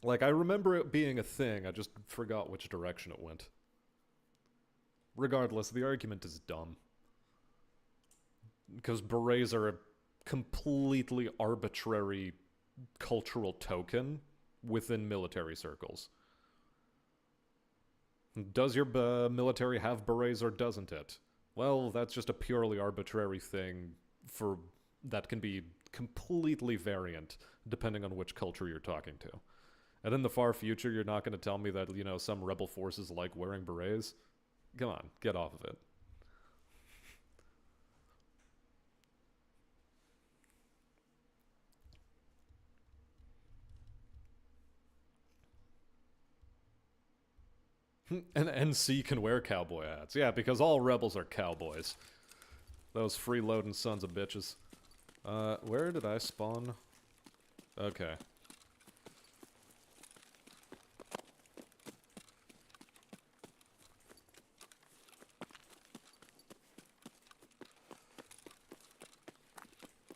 Like, I remember it being a thing, I just forgot which direction it went. Regardless, the argument is dumb. because berets are a completely arbitrary cultural token within military circles. Does your military have berets or doesn't it? Well, that's just a purely arbitrary thing for that can be completely variant depending on which culture you're talking to. And in the far future, you're not going to tell me that, you know, some rebel forces like wearing berets? Come on, get off of it. And NC can wear cowboy hats. Yeah, because all rebels are cowboys. Those freeloading sons of bitches. Where did I spawn? Okay.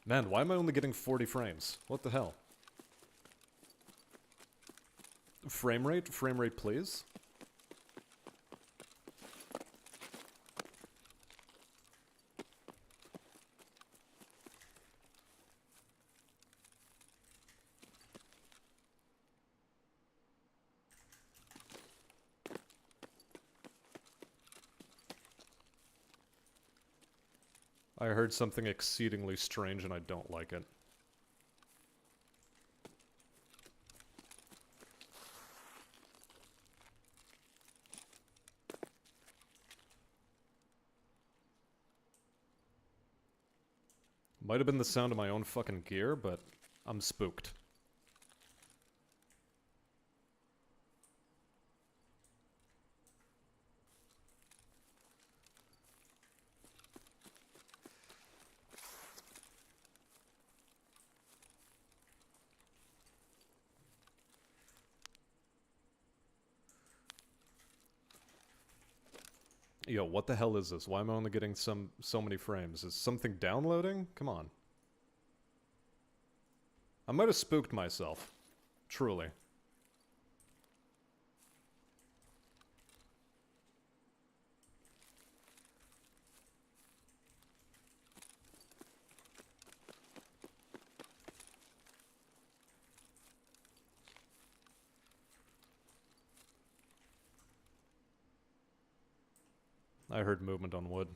Man, why am I only getting 40 frames? What the hell? Frame rate? Frame rate, please? I heard something exceedingly strange and I don't like it. Might have been the sound of my own fucking gear, but I'm spooked. Yo, what the hell is this? Why am I only getting so many frames? Is something downloading? Come on. I might have spooked myself. Truly. I heard movement on wood.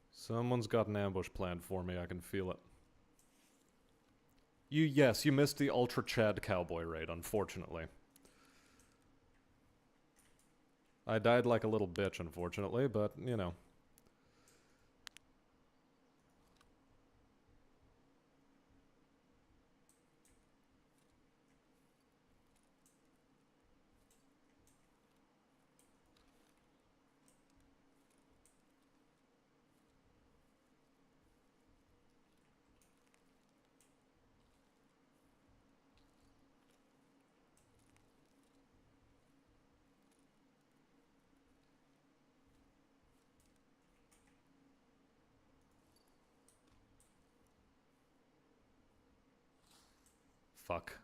Someone's got an ambush planned for me, I can feel it. Yes, you missed the Ultra Chad Cowboy raid, unfortunately. I died like a little bitch, unfortunately, but, you know. Fuck.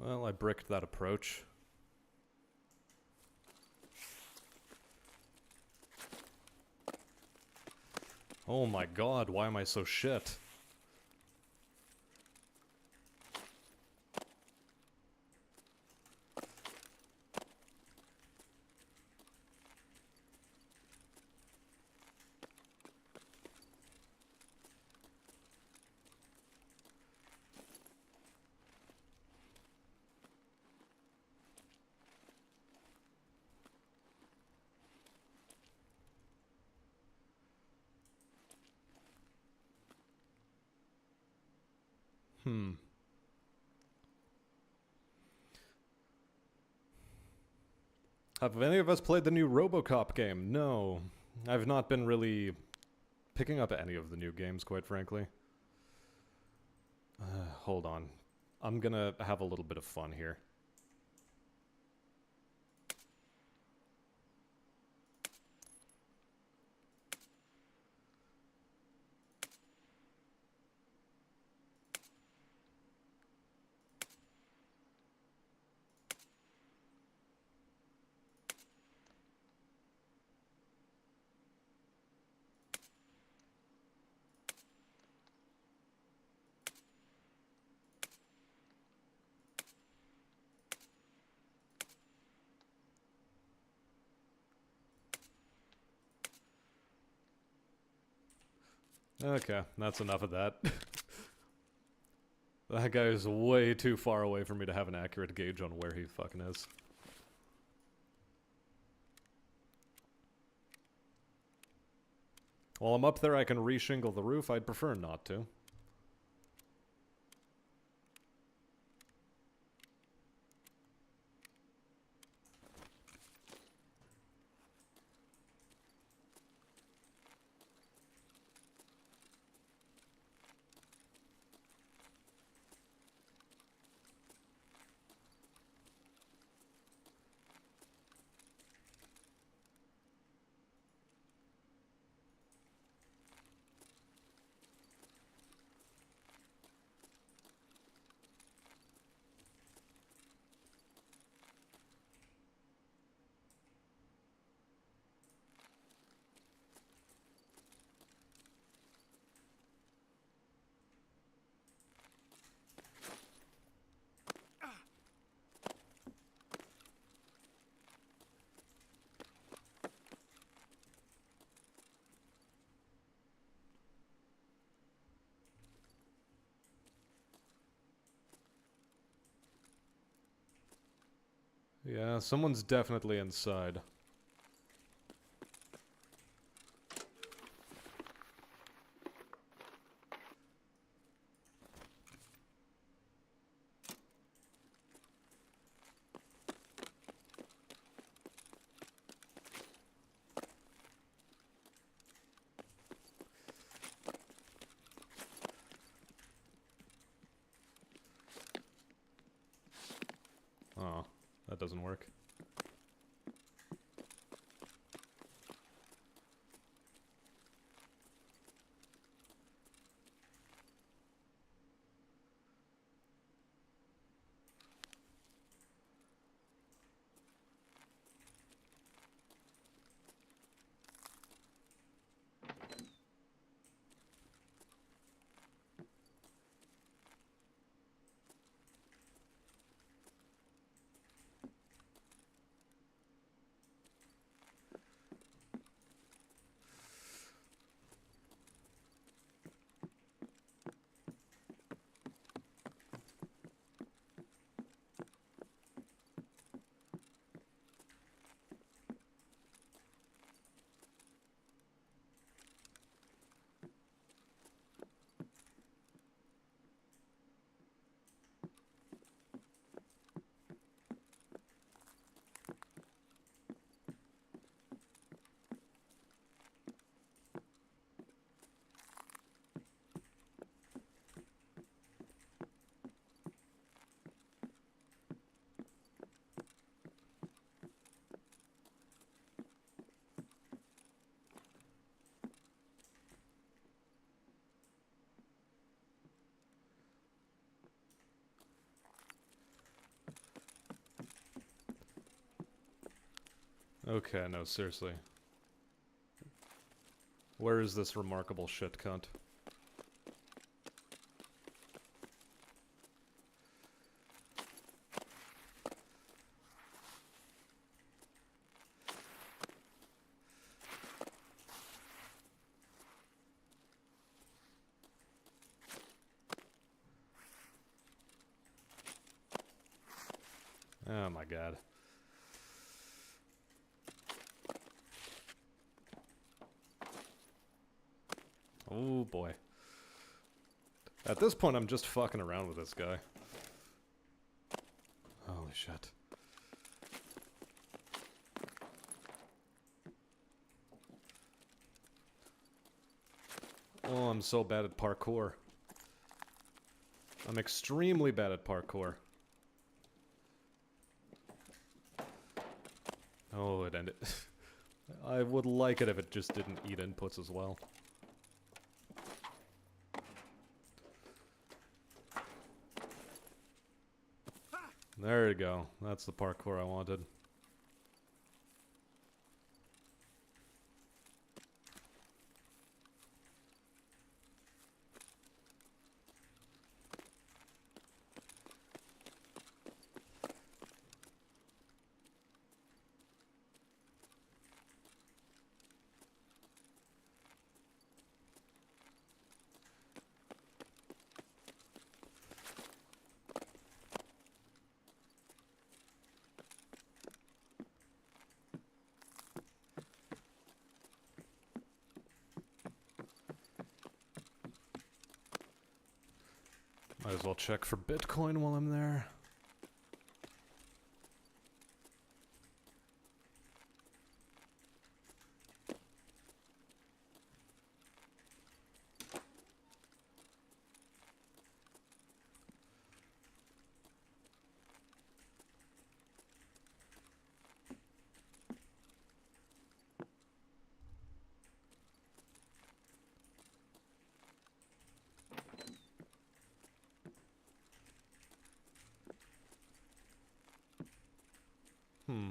Well, I bricked that approach. Oh my god, why am I so shit? Have any of us played the new RoboCop game? No. I've not been really picking up any of the new games, quite frankly. Hold on. I'm gonna have a little bit of fun here. Okay, that's enough of that. That guy is way too far away for me to have an accurate gauge on where he fucking is. While I'm up there, I can re-shingle the roof. I'd prefer not to. Yeah, someone's definitely inside. Oh, that doesn't work. Okay, no, seriously. Where is this remarkable shit cunt? Oh my god. Oh boy. At this point, I'm just fucking around with this guy. Holy shit. Oh, I'm so bad at parkour. I'm extremely bad at parkour. Oh, it ended. I would like it if it just didn't eat inputs as well. There you go. That's the parkour I wanted. Might as well check for Bitcoin while I'm there. Hmm.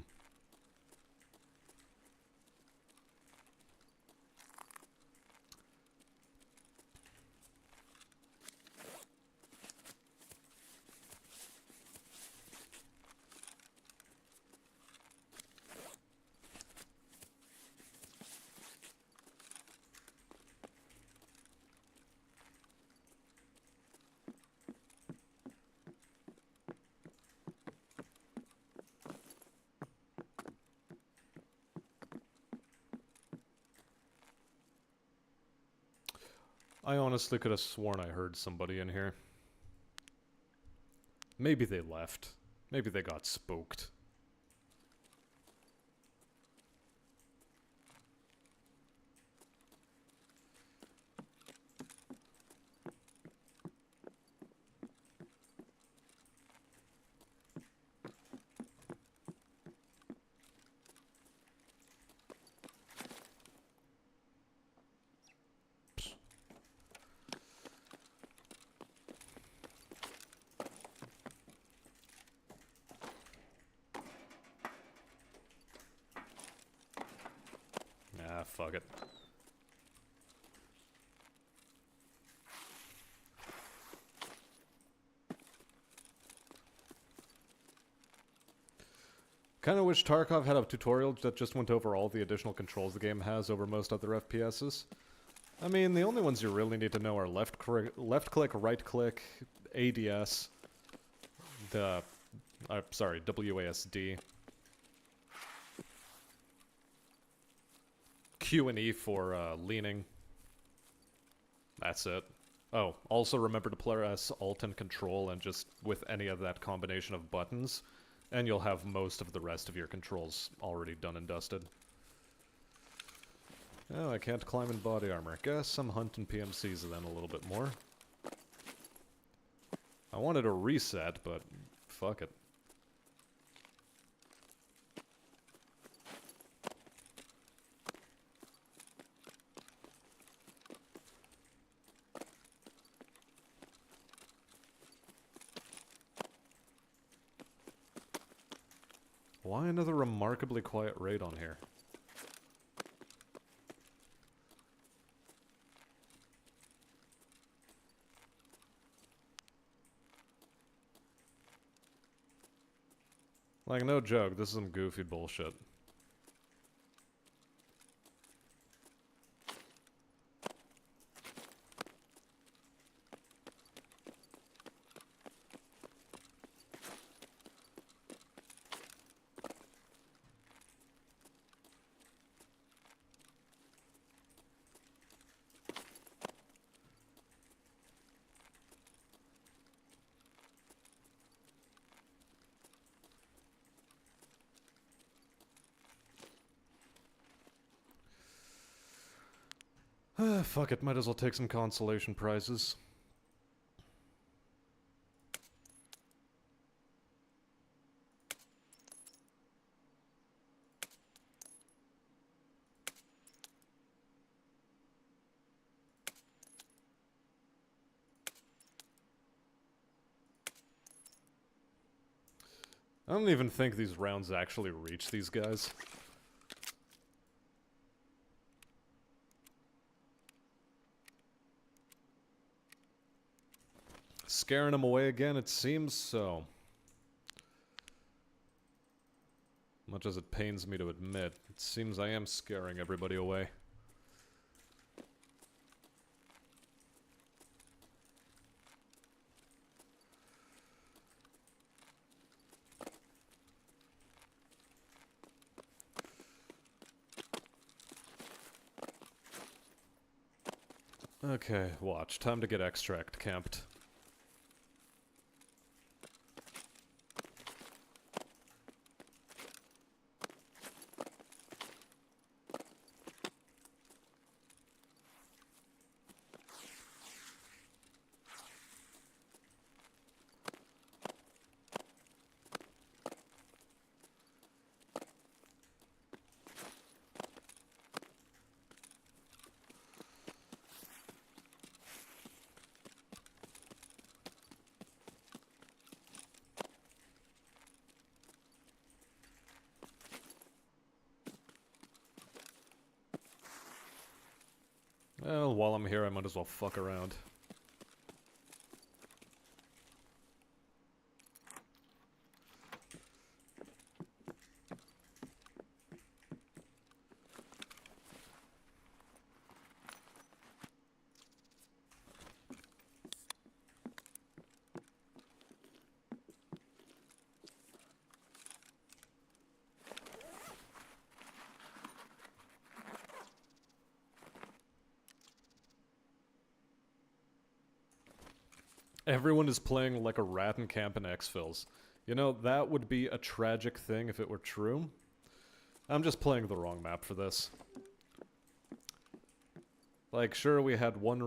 I honestly could have sworn I heard somebody in here. Maybe they left. Maybe they got spooked. Ah, fuck it. Kinda wish Tarkov had a tutorial that just went over all the additional controls the game has over most other FPSs. I mean, the only ones you really need to know are left click, right click, ADS, sorry, WASD, Q and E for leaning. That's it. Oh, also remember to press Alt and Control and just with any of that combination of buttons, and you'll have most of the rest of your controls already done and dusted. Oh, I can't climb in body armor. Guess I'm hunting PMCs then a little bit more. I wanted a reset, but fuck it. Why another remarkably quiet raid on here? Like, no joke, this is some goofy bullshit. Fuck it, might as well take some consolation prizes. I don't even think these rounds actually reach these guys. Scaring them away again? It seems so. Much as it pains me to admit, it seems I am scaring everybody away. Okay, watch. Time to get extract camped. Well, while I'm here, I might as well fuck around. Everyone is playing like a rat in camp in X-Fills. You know, that would be a tragic thing if it were true. I'm just playing the wrong map for this. Like, sure, we had one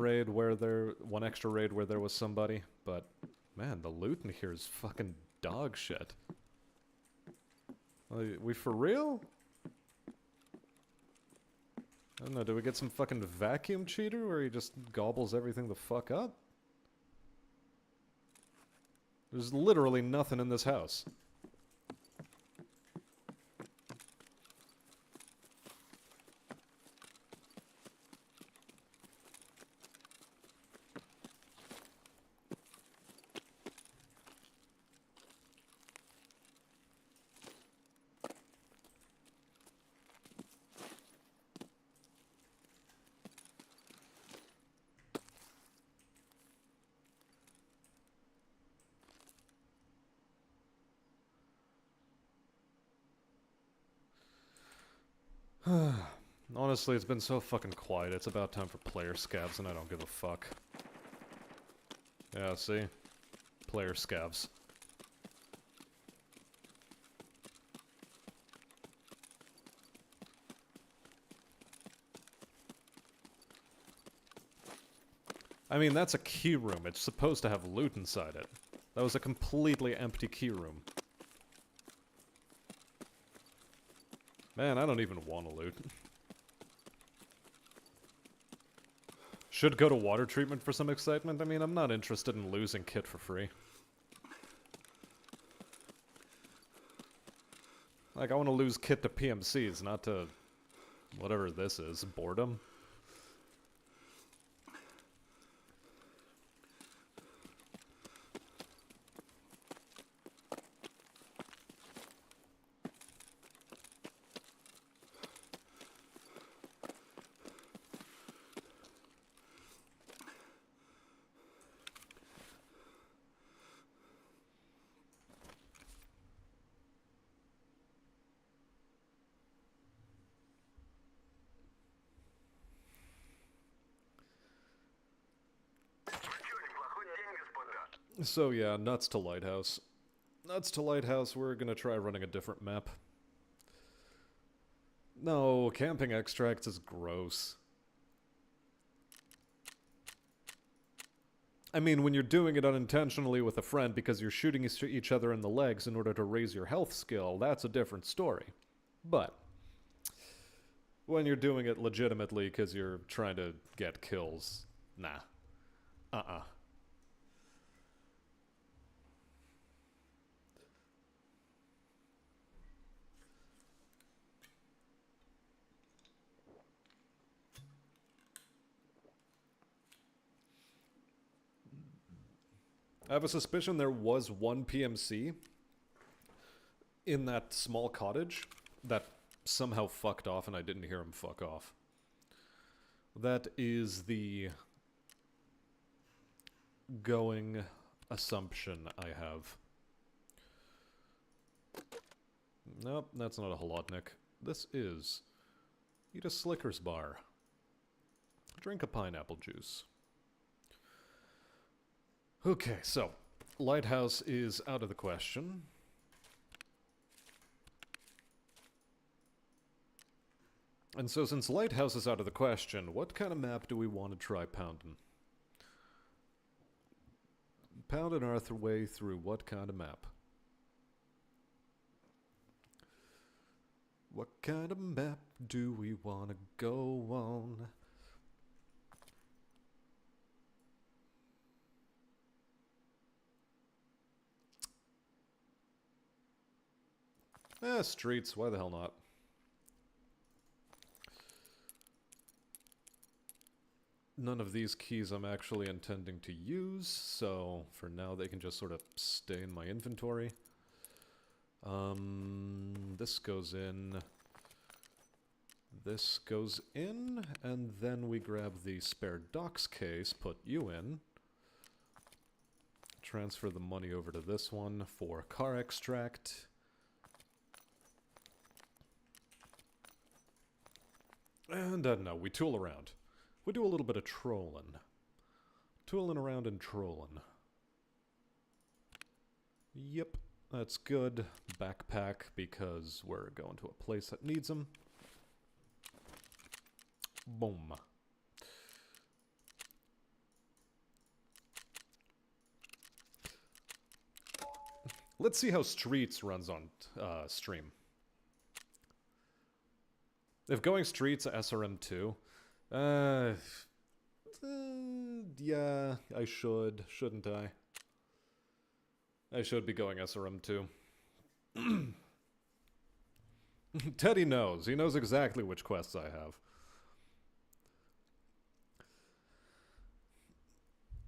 extra raid where there was somebody, but man, the loot in here is fucking dog shit. We for real? I don't know, do we get some fucking vacuum cheater where he just gobbles everything the fuck up? There's literally nothing in this house. Honestly, it's been so fucking quiet. It's about time for player scavs, and I don't give a fuck. Yeah, see? Player scavs. I mean, that's a key room. It's supposed to have loot inside it. That was a completely empty key room. Man, I don't even want to loot. Should go to water treatment for some excitement. I mean, I'm not interested in losing kit for free. Like, I want to lose kit to PMCs, not to whatever this is, boredom. So yeah, nuts to Lighthouse. Nuts to Lighthouse, we're gonna try running a different map. No, camping extracts is gross. I mean, when you're doing it unintentionally with a friend because you're shooting each other in the legs in order to raise your health skill, that's a different story. But when you're doing it legitimately because you're trying to get kills, nah. I have a suspicion there was one PMC in that small cottage that somehow fucked off and I didn't hear him fuck off. That is the going assumption I have. Nope, that's not a Holotnik. This is... Eat a Slickers bar. Drink a pineapple juice. Okay, so, Lighthouse is out of the question. And so since Lighthouse is out of the question, what kind of map do we want to try pounding? Pounding our way through what kind of map? What kind of map do we want to go on? Streets, why the hell not? None of these keys I'm actually intending to use, so for now they can just sort of stay in my inventory. This goes in. This goes in, and then we grab the spare docs case, put you in. Transfer the money over to this one for car extract. And no, we tool around. We do a little bit of trolling. Tooling around and trolling. Yep, that's good. Backpack, because we're going to a place that needs them. Boom. Let's see how Streets runs on stream. If going Streets SRM2, yeah, I should, shouldn't I? I should be going SRM2. Teddy knows. He knows exactly which quests I have.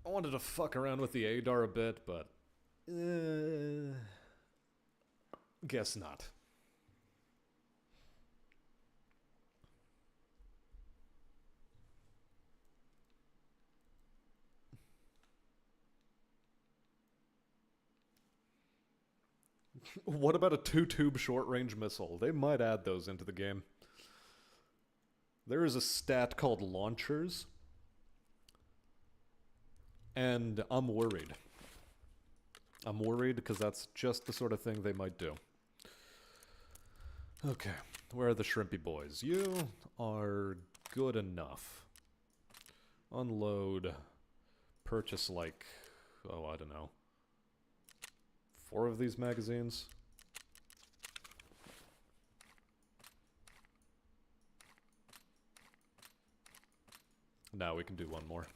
I wanted to fuck around with the ADAR a bit, but... guess not. What about a 2-tube short-range missile? They might add those into the game. There is a stat called launchers. And I'm worried. I'm worried because that's just the sort of thing they might do. Okay, where are the shrimpy boys? You are good enough. Unload. Purchase like, oh, I don't know. 4 of these magazines. Now we can do one more.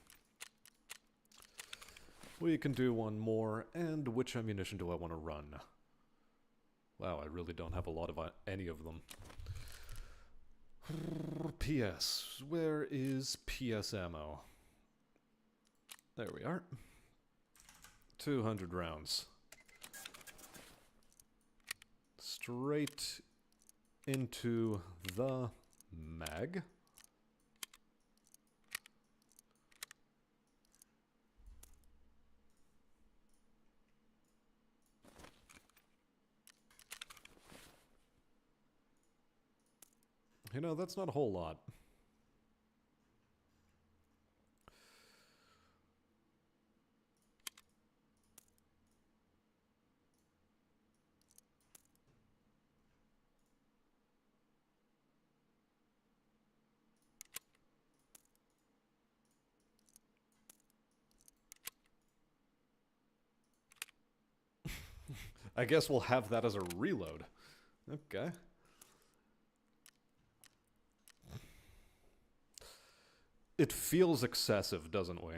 We can do one more, and which ammunition do I want to run? Wow, I really don't have a lot of any of them. PS. Where is PS ammo? There we are. 200 rounds. Straight into the mag. You know, that's not a whole lot. I guess we'll have that as a reload. Okay. It feels excessive, doesn't we?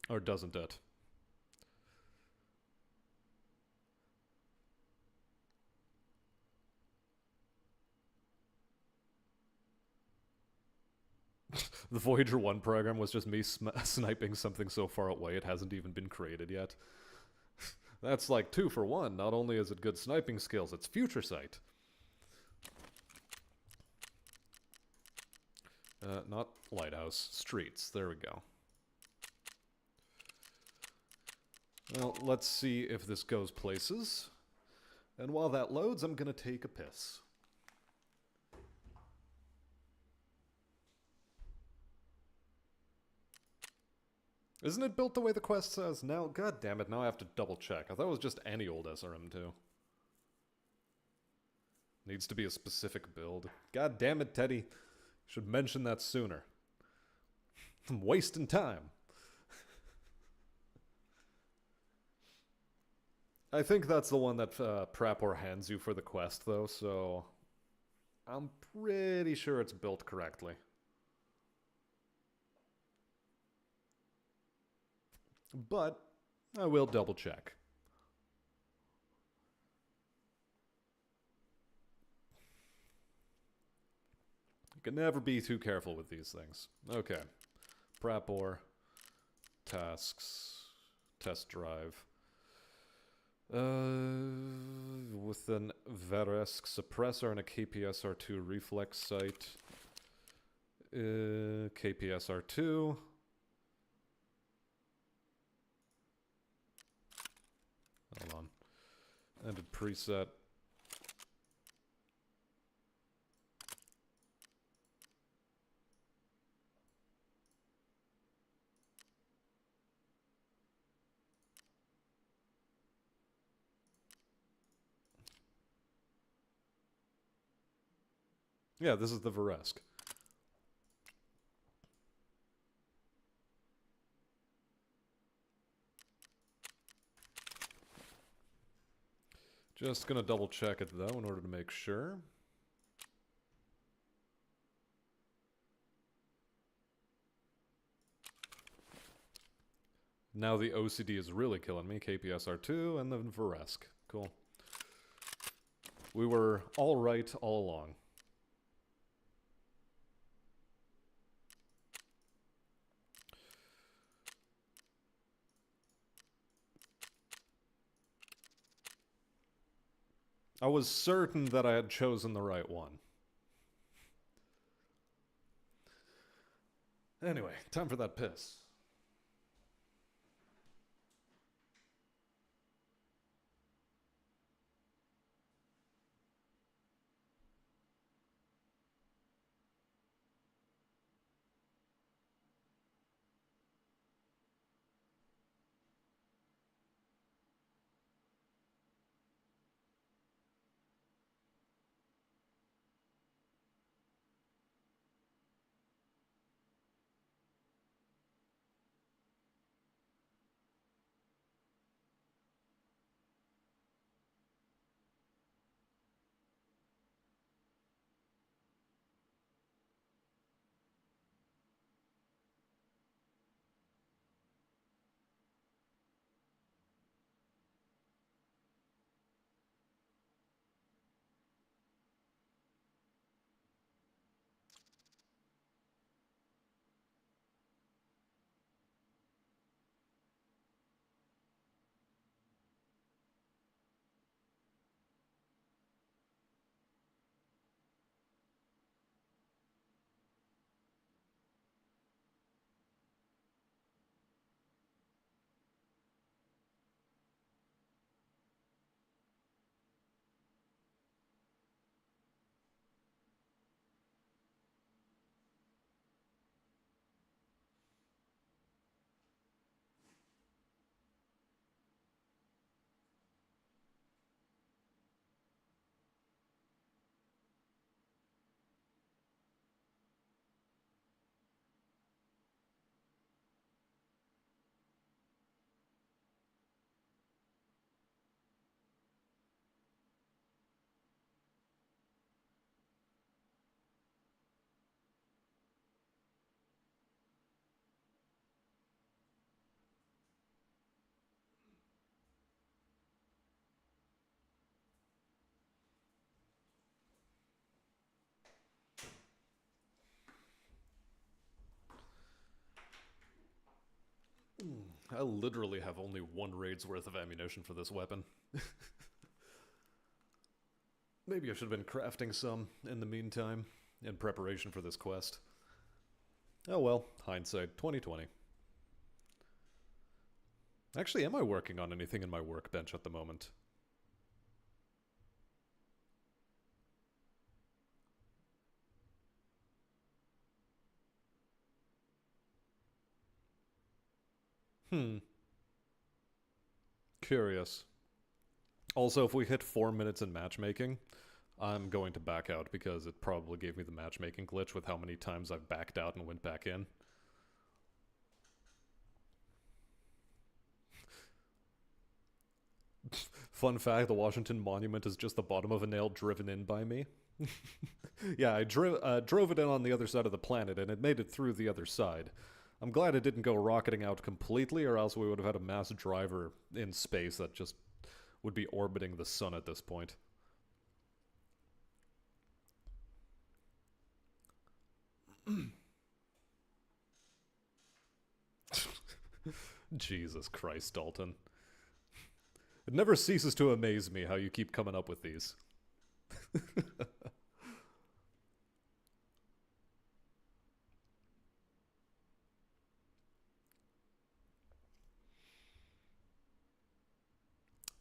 Or doesn't it? The Voyager 1 program was just me sniping something so far away it hasn't even been created yet. That's like 2 for 1. Not only is it good sniping skills, it's future sight. Not lighthouse. Streets. There we go. Well, let's see if this goes places. And while that loads, I'm gonna take a piss. Isn't it built the way the quest says? Now, god damn it, now I have to double check. I thought it was just any old SRM2. Needs to be a specific build. God damn it, Teddy. Should mention that sooner. I'm wasting time. I think that's the one that Prapor hands you for the quest, though, so I'm pretty sure it's built correctly. But I will double check. You can never be too careful with these things. Okay. Prapor. Tasks. Test drive. With an Veresk suppressor and a KPSR2 reflex sight. KPSR2. Hold on. Ended preset. Yeah, this is the Veresk. Just gonna double check it though in order to make sure. Now the OCD is really killing me. KPSR2 and then Veresk. Cool. We were all right all along. I was certain that I had chosen the right one. Anyway, time for that piss. I literally have only one raid's worth of ammunition for this weapon. Maybe I should have been crafting some in the meantime, in preparation for this quest. Oh well, hindsight, 2020. Actually, am I working on anything in my workbench at the moment? Curious. Also, if we hit 4 minutes in matchmaking, I'm going to back out because it probably gave me the matchmaking glitch with how many times I've backed out and went back in. Fun fact, the Washington Monument is just the bottom of a nail driven in by me. Yeah, I drove it in on the other side of the planet, and it made it through the other side. I'm glad it didn't go rocketing out completely, or else we would have had a mass driver in space that just would be orbiting the sun at this point. Jesus Christ, Dalton. It never ceases to amaze me how you keep coming up with these.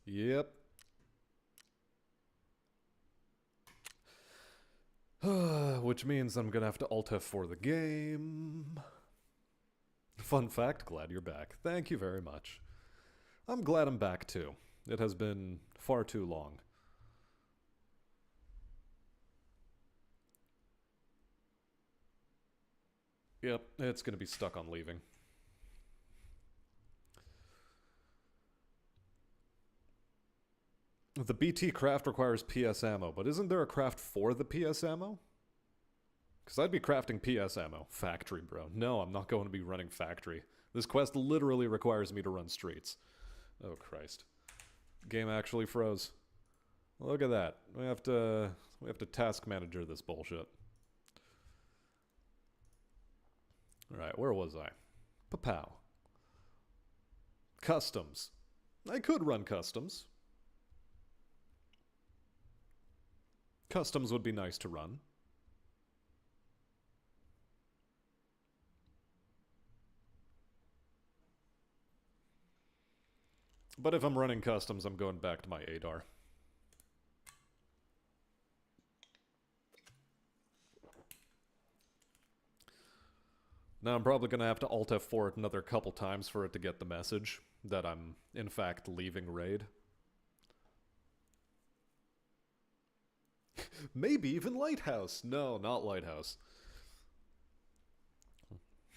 Yep. Which means I'm gonna have to Alt F4 the game. Fun fact, glad you're back. Thank you very much. I'm glad I'm back too. It has been far too long. Yep, it's gonna be stuck on leaving. The BT craft requires PS ammo, but isn't there a craft for the PS ammo? Because I'd be crafting PS ammo. Factory, bro. No, I'm not going to be running factory. This quest literally requires me to run streets. Oh, Christ. Game actually froze. Look at that. We have to task manager this bullshit. Alright, where was I? Papow. Customs. I could run customs. Customs would be nice to run. But if I'm running customs, I'm going back to my ADAR. Now I'm probably going to have to Alt F4 it another couple times for it to get the message that I'm, in fact, leaving raid. Maybe even Lighthouse. No, not Lighthouse.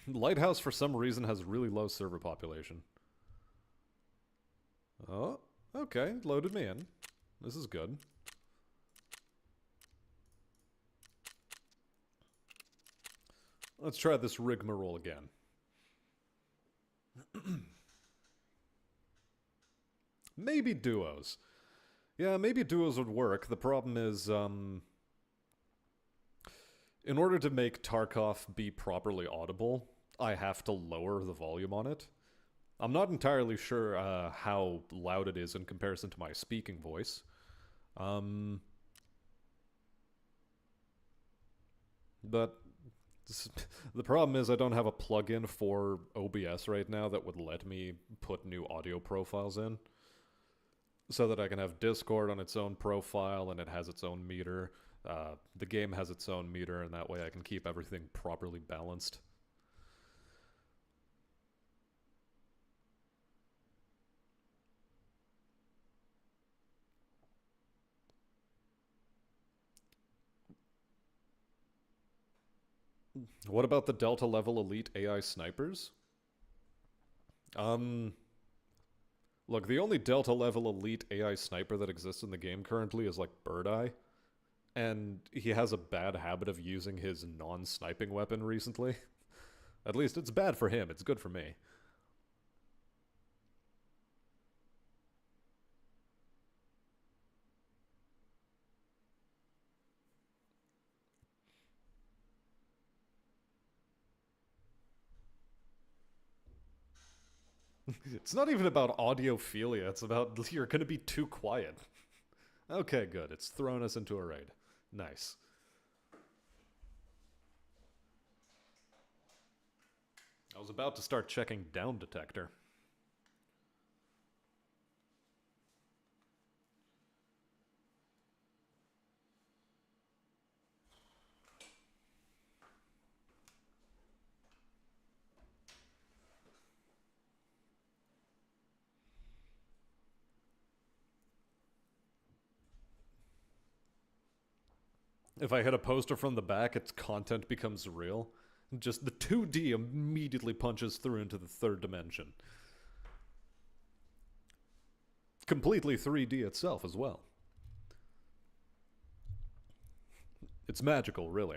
Lighthouse, for some reason, has really low server population. Oh, okay. Loaded me in. This is good. Let's try this rigmarole again. Maybe duos. Yeah, maybe duos would work. The problem is, in order to make Tarkov be properly audible, I have to lower the volume on it. I'm not entirely sure how loud it is in comparison to my speaking voice. But the problem is I don't have a plugin for OBS right now that would let me put new audio profiles in. So that I can have Discord on its own profile and it has its own meter. The game has its own meter, and that way I can keep everything properly balanced. What about the Delta level elite AI snipers? Look, the only Delta level elite AI sniper that exists in the game currently is like Bird Eye. And he has a bad habit of using his non-sniping weapon recently. At least it's bad for him, it's good for me. It's not even about audiophilia, it's about you're gonna be too quiet. Okay, good. It's thrown us into a raid. Nice. I was about to start checking down detector. If I hit a poster from the back, its content becomes real. Just the 2D immediately punches through into the third dimension. Completely 3D itself as well. It's magical, really.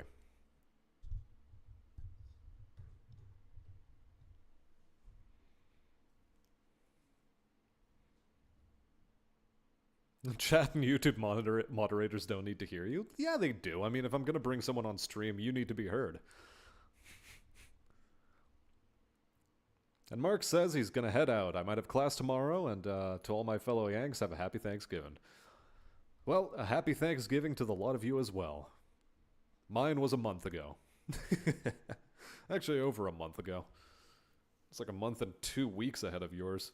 Chat and YouTube moderators don't need to hear you. Yeah, they do. I mean, if I'm going to bring someone on stream, you need to be heard. And Mark says he's going to head out. I might have class tomorrow, and to all my fellow Yanks, have a happy Thanksgiving. Well, a happy Thanksgiving to the lot of you as well. Mine was a month ago. Actually, over a month ago. It's like a month and 2 weeks ahead of yours.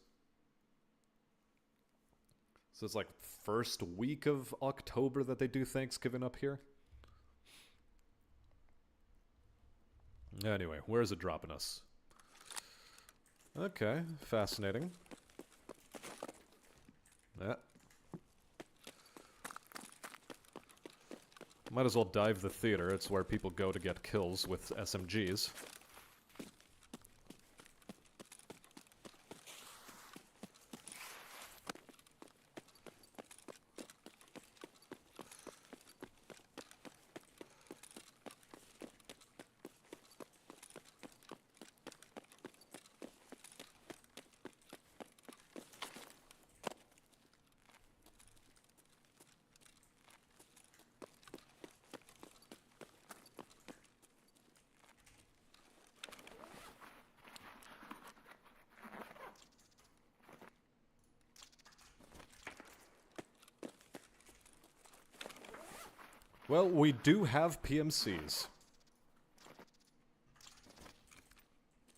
So it's like first week of October that they do Thanksgiving up here. Anyway, where is it dropping us? Okay, fascinating. Yeah. Might as well dive the theater. It's where people go to get kills with SMGs. Well, we do have PMCs.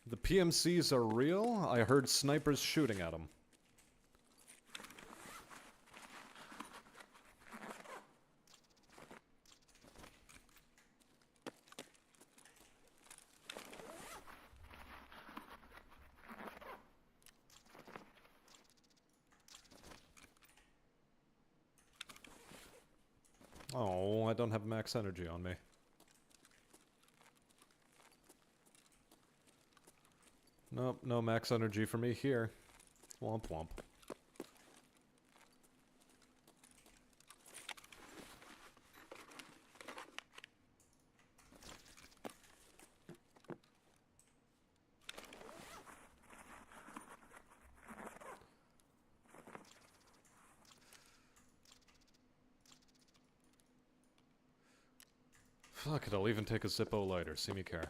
The PMCs are real. I heard snipers shooting at them. Oh, I don't have max energy on me. Nope, no max energy for me here. Womp womp. Fuck it, I'll even take a Zippo lighter. See me care.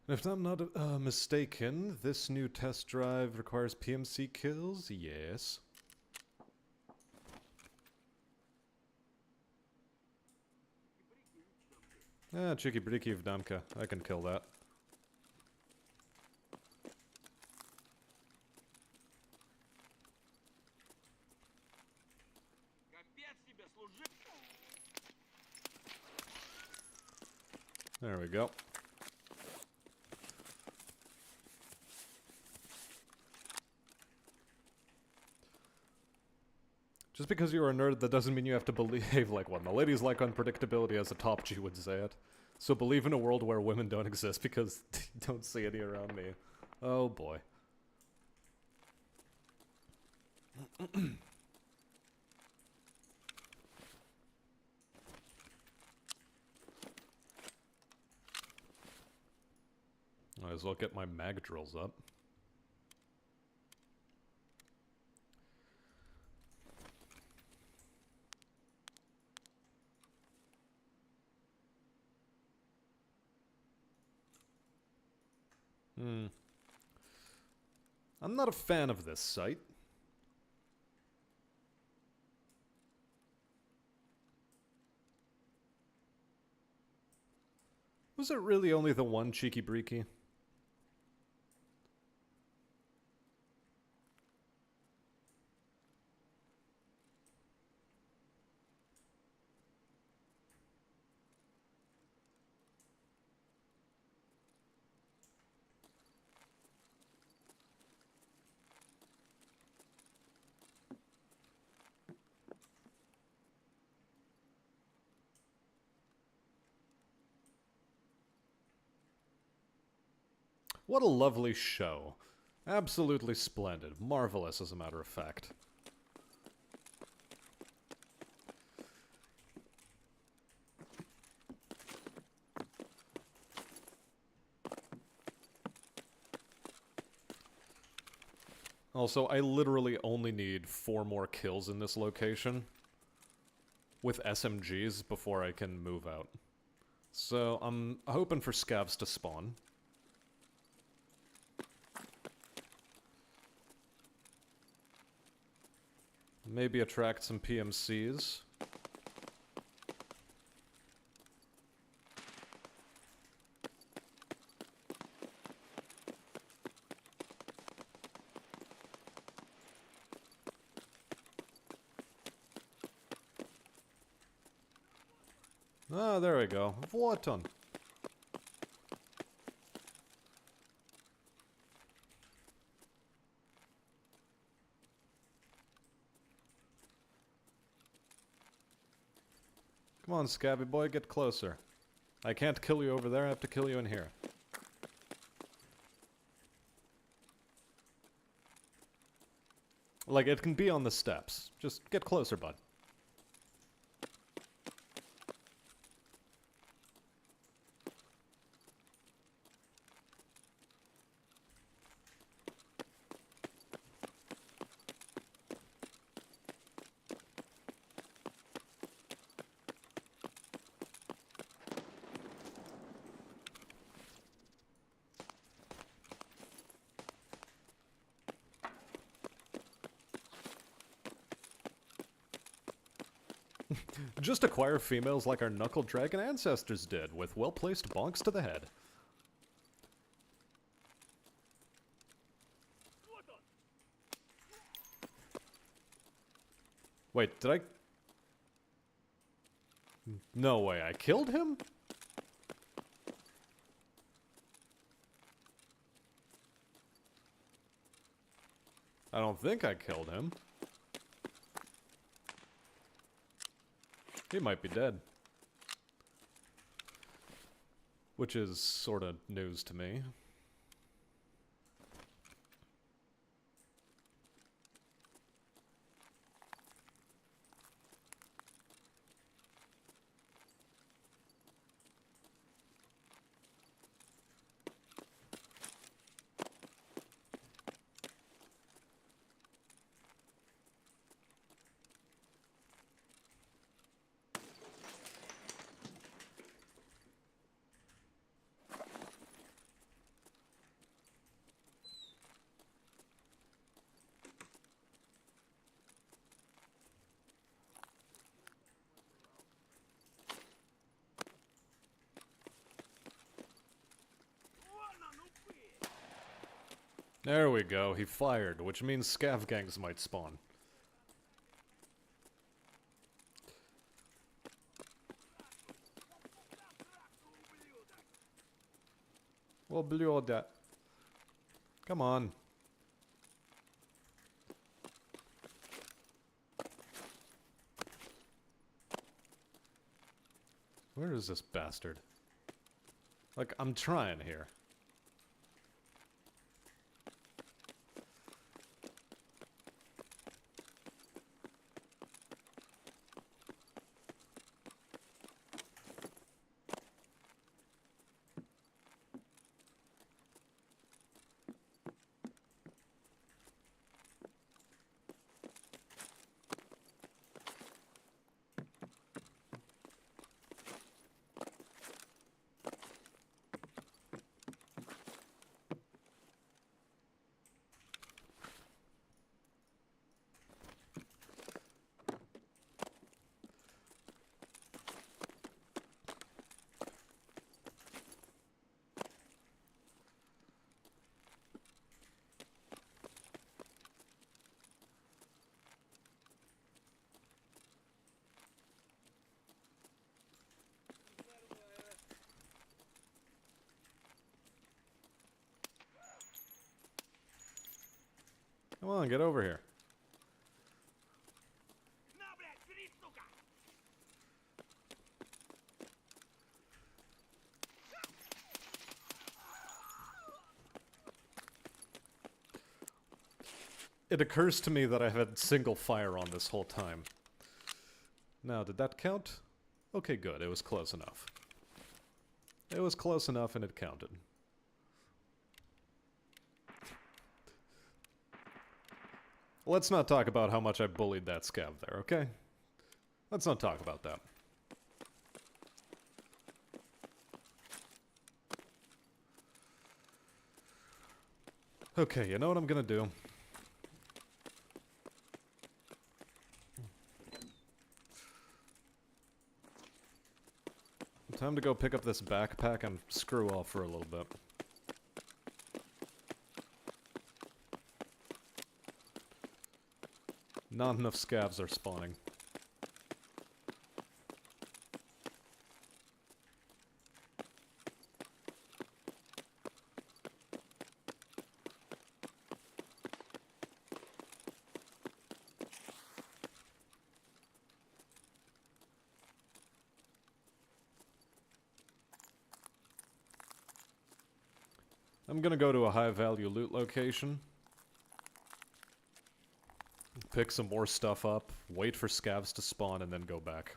If I'm not mistaken, this new test drive requires PMC kills? Yes. Ah, Cheeky Breaky of Damka. I can kill that. There we go. Just because you're a nerd, that doesn't mean you have to behave like one. The ladies like unpredictability, as a top G would say it. So believe in a world where women don't exist, because you don't see any around me. Oh boy. Might as well get my mag drills up. I'm not a fan of this site. Was it really only the one cheeky breaky? What a lovely show. Absolutely splendid. Marvelous, as a matter of fact. Also, I literally only need 4 more kills in this location with SMGs before I can move out. So, I'm hoping for scavs to spawn. Maybe attract some PMCs. Ah, there we go. Wharton. Come on, Scabby boy, get closer. I can't kill you over there, I have to kill you in here. Like, it can be on the steps. Just get closer, bud. Just acquire females like our knuckle dragon ancestors did, with well-placed bonks to the head. Wait, did I... No way, I killed him? I don't think I killed him. He might be dead. Which is sorta news to me. There we go, he fired, which means scav gangs might spawn. Well, blew that. Come on. Where is this bastard? Like, I'm trying here. on, get over here. It occurs to me that I've had single fire on this whole time. Now, did that count? Okay, good. It was close enough. It was close enough and it counted. Let's not talk about how much I bullied that scav there, okay? Let's not talk about that. Okay, you know what I'm gonna do? Time to go pick up this backpack and screw off for a little bit. Not enough scavs are spawning. I'm gonna go to a high-value loot location. Pick some more stuff up, wait for scavs to spawn, and then go back.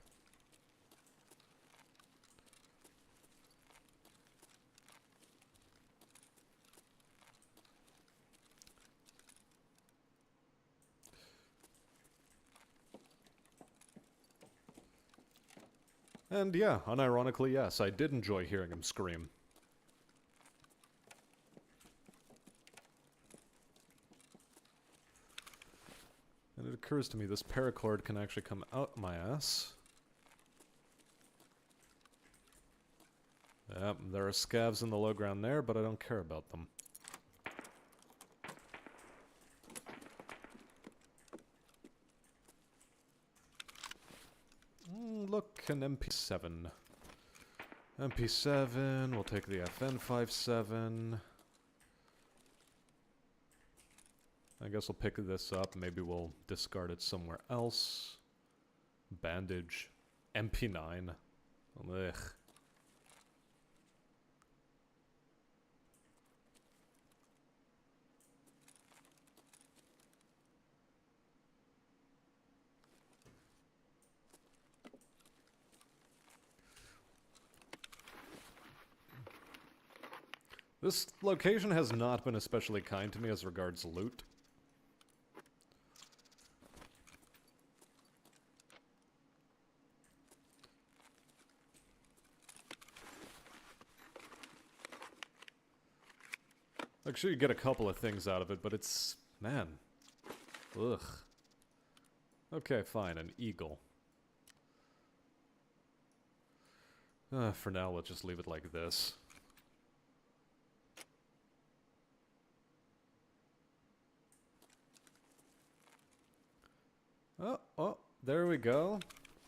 And yeah, unironically, yes, I did enjoy hearing him scream. And it occurs to me this paracord can actually come out my ass. Yep, there are scavs in the low ground there, but I don't care about them. Look, an MP7. MP7, we'll take the FN57. I guess we'll pick this up, maybe we'll discard it somewhere else. Bandage. MP9. Ugh. This location has not been especially kind to me as regards loot. Like, sure, you get a couple of things out of it, but it's... man. Ugh. Okay, fine, an eagle. For now, let's just leave it like this. Oh, there we go.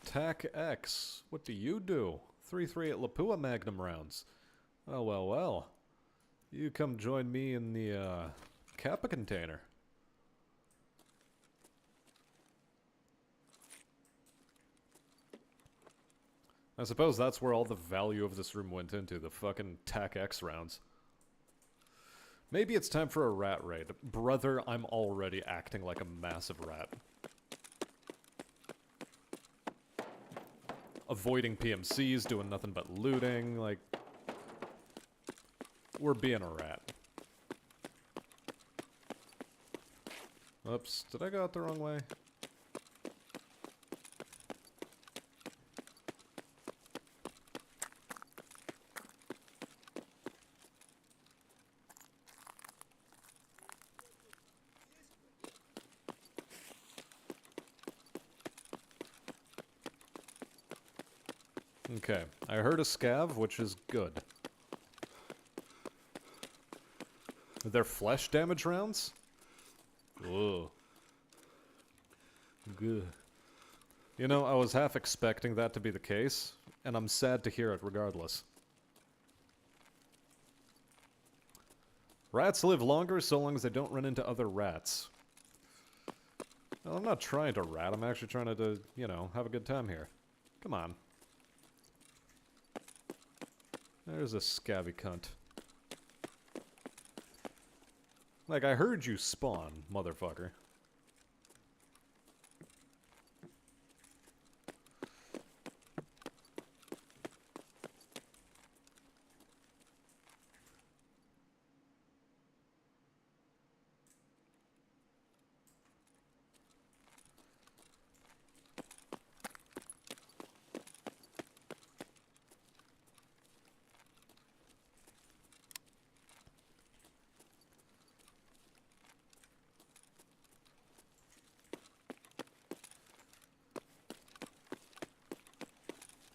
TAC X. What do you do? 338 Lapua Magnum rounds. Well, well, well. You come join me in the, Kappa container. I suppose that's where all the value of this room went into, the fucking TAC X rounds. Maybe it's time for a rat raid. Brother, I'm already acting like a massive rat. Avoiding PMCs, doing nothing but looting, like... we're being a rat. Oops, did I go out the wrong way? Okay, I heard a scav, which is good. They're flesh damage rounds? Ugh. Good. You know, I was half expecting that to be the case, and I'm sad to hear it regardless. Rats live longer so long as they don't run into other rats. Well, I'm not trying to rat, I'm actually trying to, you know, have a good time here. Come on. There's a scabby cunt. Like, I heard you spawn, motherfucker.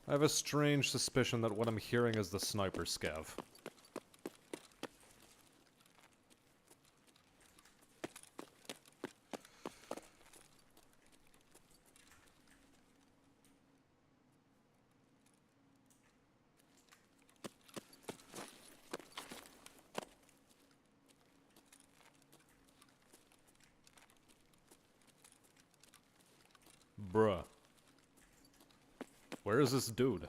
I have a strange suspicion that what I'm hearing is the sniper scav. Bruh. Where is this dude?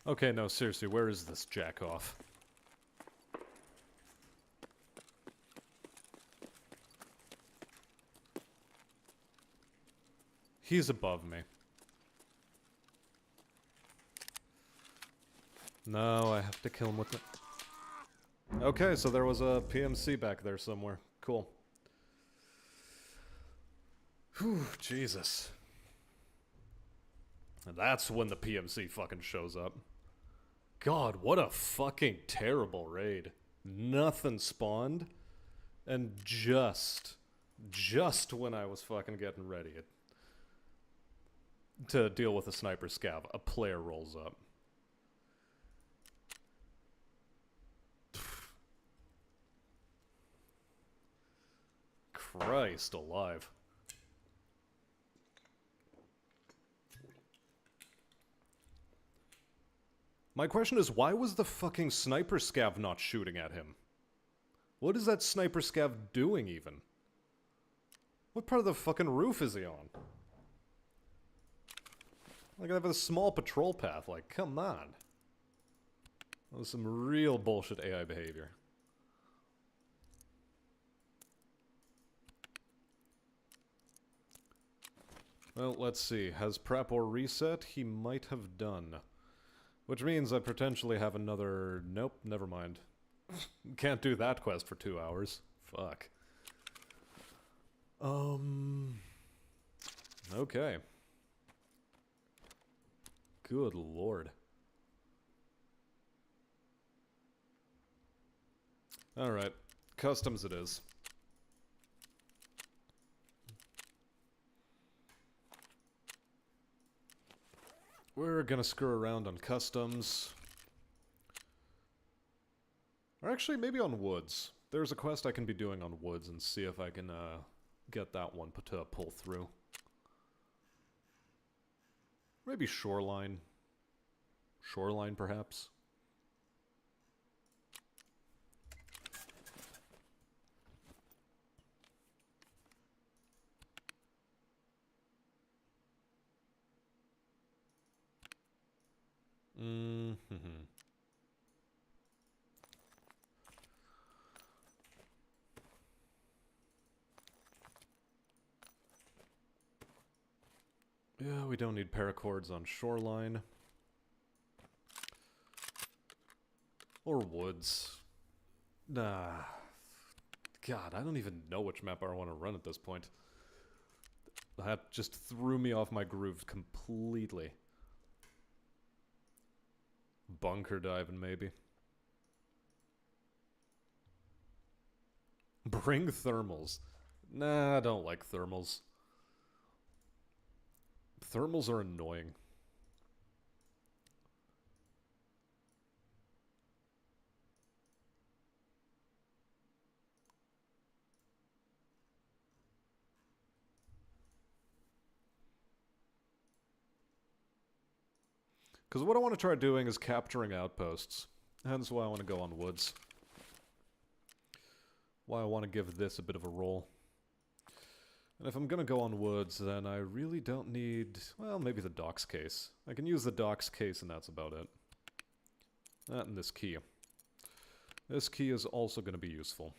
Okay, no, seriously, where is this jack-off? He's above me. No, I have to kill him with it. Okay, so there was a PMC back there somewhere. Cool. Whew, Jesus. And that's when the PMC fucking shows up. God, what a fucking terrible raid. Nothing spawned. And just when I was fucking getting ready to deal with a sniper scav, a player rolls up. Christ alive. My question is, why was the fucking sniper scav not shooting at him? What is that sniper scav doing, even? What part of the fucking roof is he on? Like, I have a small patrol path, like, come on. That was some real bullshit AI behavior. Well, let's see. Has Prapor reset? He might have done. Which means I potentially have another... Nope, never mind. Can't do that quest for 2 hours. Fuck. Okay. Good lord. Alright. Customs it is. We're gonna screw around on customs. Or actually, maybe on woods. There's a quest I can be doing on woods and see if I can get that one to pull through. Maybe shoreline. Shoreline, perhaps? Mm-hmm. Yeah, we don't need paracords on shoreline. Or woods. Nah. God, I don't even know which map I want to run at this point. That just threw me off my groove completely. Bunker diving, maybe. Bring thermals. Nah, I don't like thermals. Thermals are annoying. Because what I want to try doing is capturing outposts. Hence why I want to go on woods. Why I want to give this a bit of a roll. And if I'm going to go on woods, then I really don't need... Well, maybe the docks case. I can use the docks case and that's about it. That and this key. This key is also going to be useful.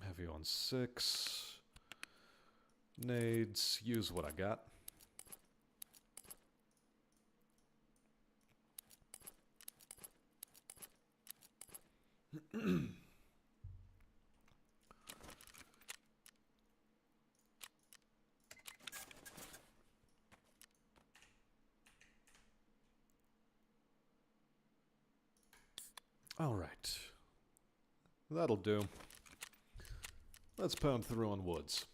Heavy on 6. Nades. Use what I got. Alright. That'll do. Let's pound through on woods.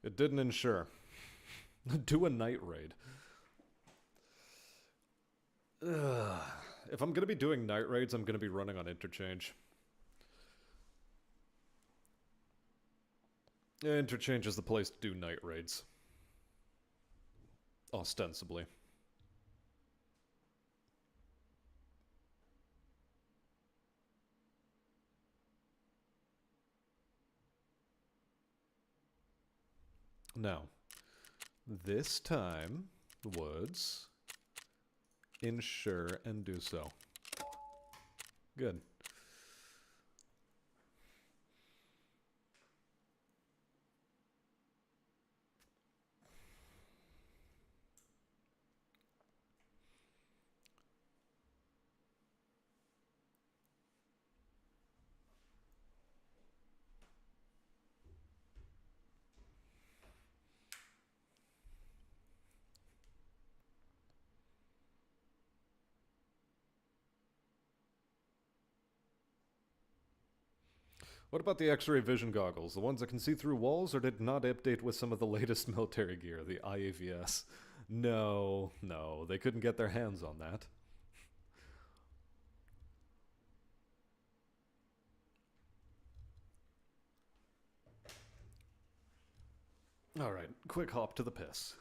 It didn't ensure. Do a night raid. Ugh. If I'm gonna be doing night raids, I'm gonna be running on interchange. Yeah, interchange is the place to do night raids. Ostensibly. Now, this time, woods, ensure and do so. Good. What about the X-ray vision goggles? The ones that can see through walls, or did not update with some of the latest military gear, the IAVS? No, no, they couldn't get their hands on that. Alright, quick hop to the piss.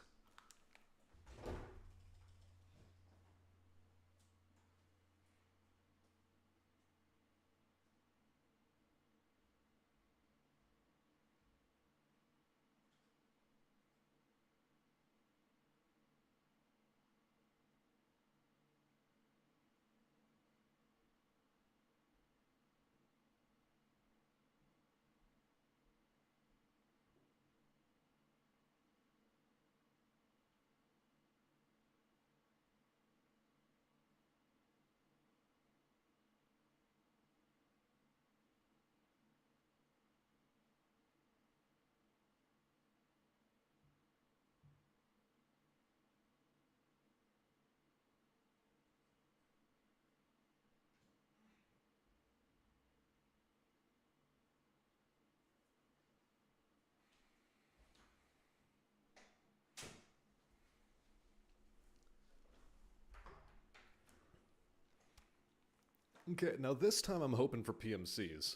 Okay, now this time I'm hoping for PMCs.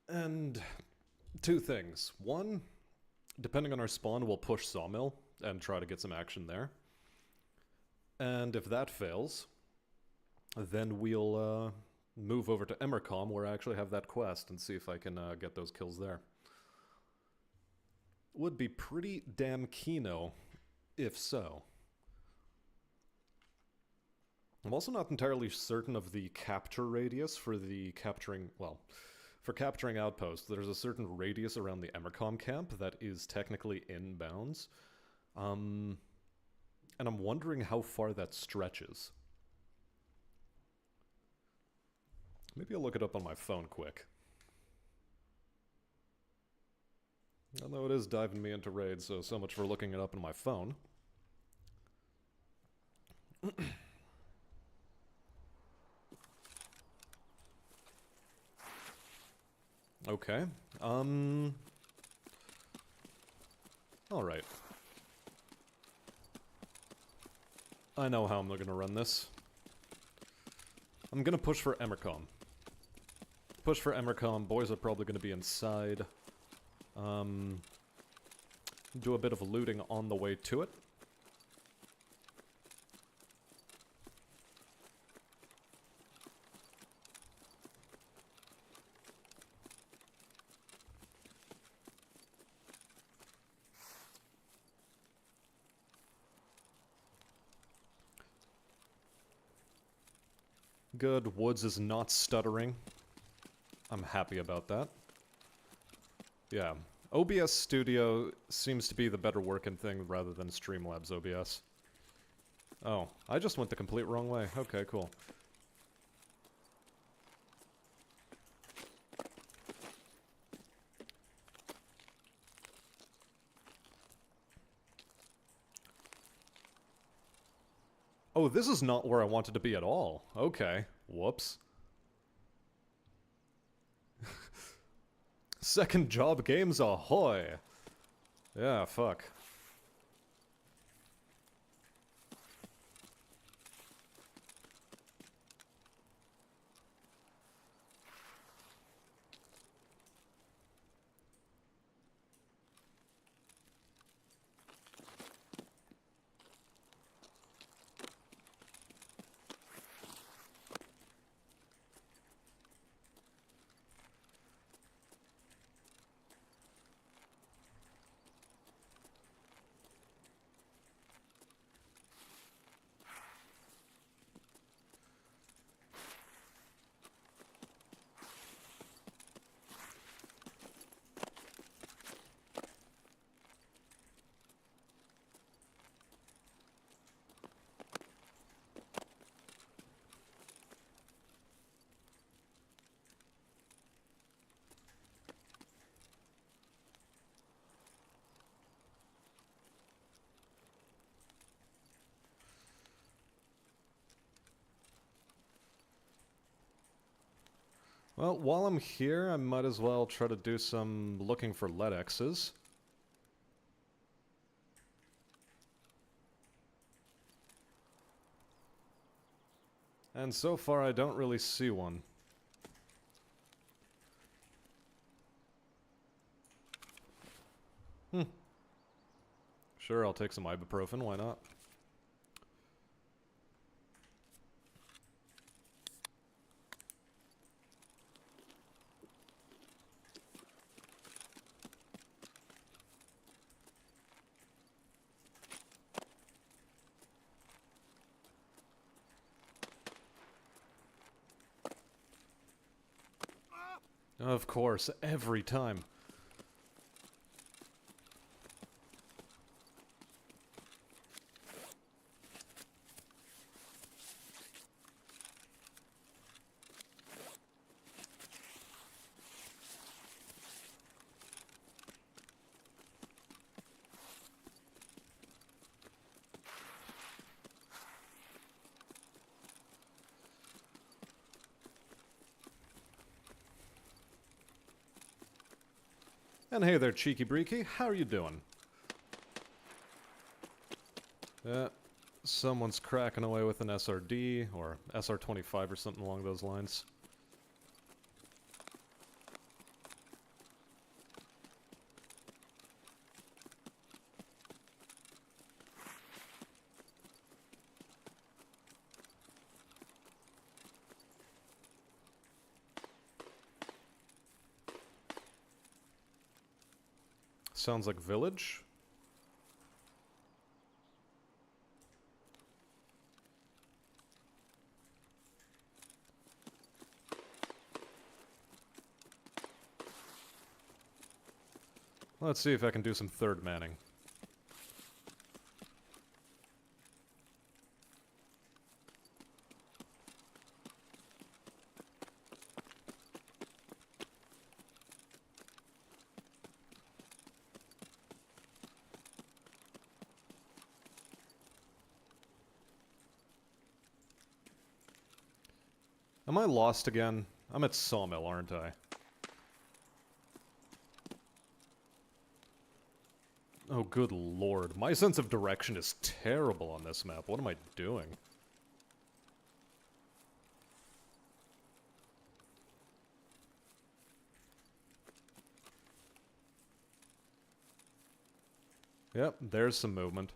And two things. One, depending on our spawn, we'll push Sawmill and try to get some action there. And if that fails, then we'll move over to Emercom, where I actually have that quest, and see if I can get those kills there. Would be pretty damn keno, if so. I'm also not entirely certain of the capture radius for the capturing, well, for capturing outposts. There's a certain radius around the Emercom camp that is technically in bounds. And I'm wondering how far that stretches. Maybe I'll look it up on my phone quick. Although it is diving me into raids, so much for looking it up on my phone. Okay. Alright. I know how I'm gonna run this. I'm gonna push for Emercom. Push for Emercom. Boys are probably gonna be inside. Do a bit of looting on the way to it. Good. Woods is not stuttering. I'm happy about that. Yeah. OBS Studio seems to be the better working thing rather than Streamlabs OBS. Oh, I just went the complete wrong way. Okay, cool. Oh, this is not where I wanted to be at all. Okay. Whoops. Second job games ahoy! Yeah, fuck. Well, while I'm here, I might as well try to do some looking for lead X's. And so far, I don't really see one. Sure, I'll take some ibuprofen, why not? Of course, every time. And hey there, Cheeky Breeky, how are you doing? Someone's cracking away with an SRD, or SR-25 or something along those lines. Sounds like village. Let's see if I can do some third manning. Am I lost again? I'm at Sawmill, aren't I? Oh, good lord. My sense of direction is terrible on this map. What am I doing? Yep, there's some movement.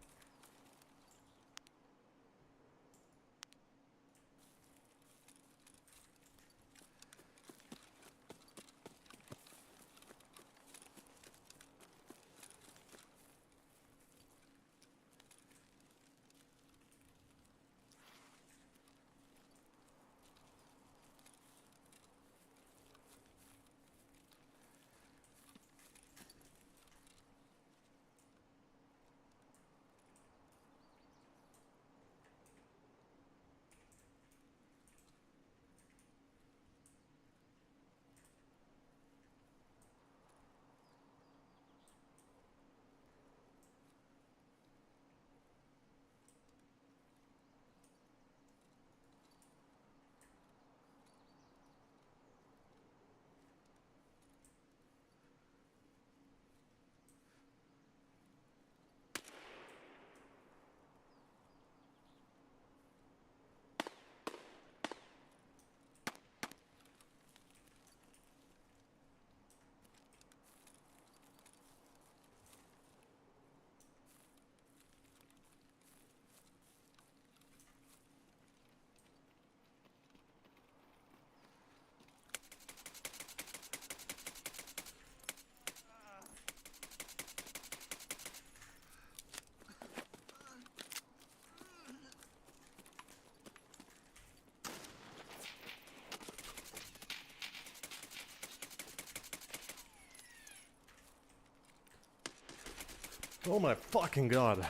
Oh my fucking god.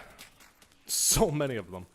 So many of them.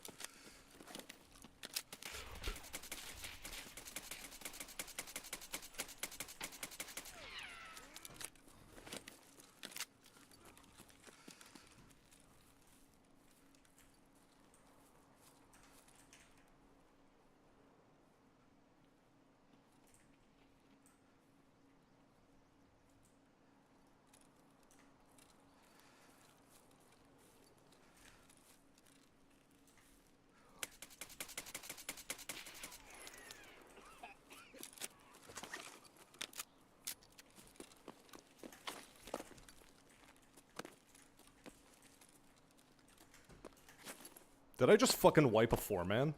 Did I just fucking wipe a 4-man?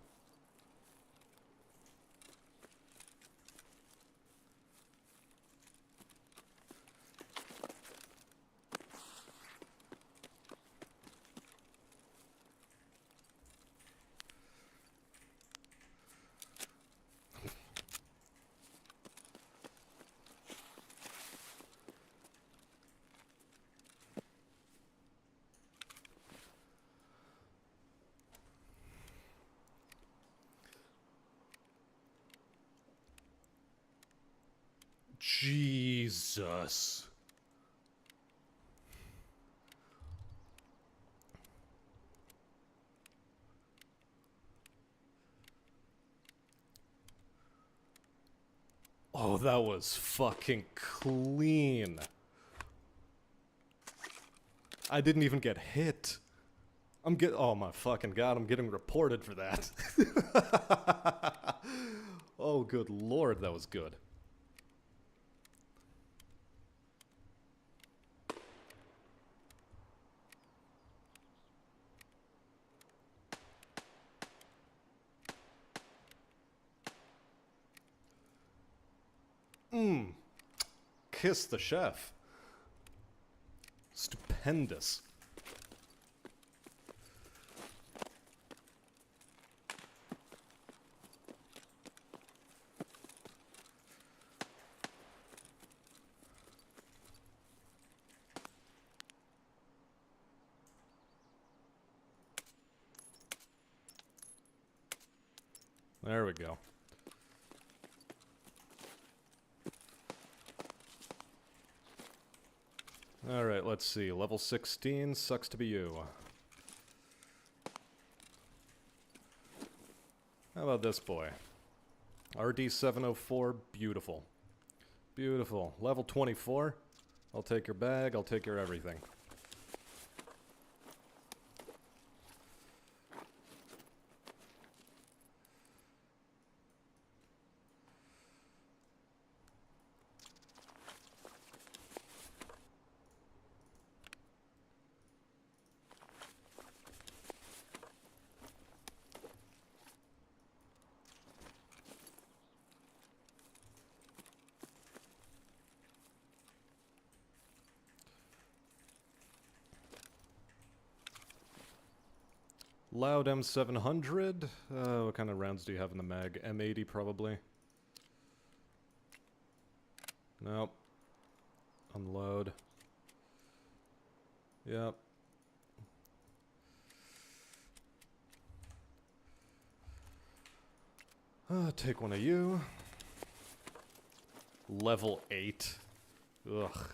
Jesus. Oh, that was fucking clean. I didn't even get hit. Oh my fucking god, I'm getting reported for that. Oh, good lord, that was good. Kiss the chef. Stupendous. There we go. Alright, let's see. Level 16, sucks to be you. How about this boy? RD704, beautiful. Beautiful. Level 24. I'll take your bag, I'll take your everything. Loud M700. What kind of rounds do you have in the mag? M80 probably. Nope. Unload. Yep. Take one of you. Level 8. Ugh.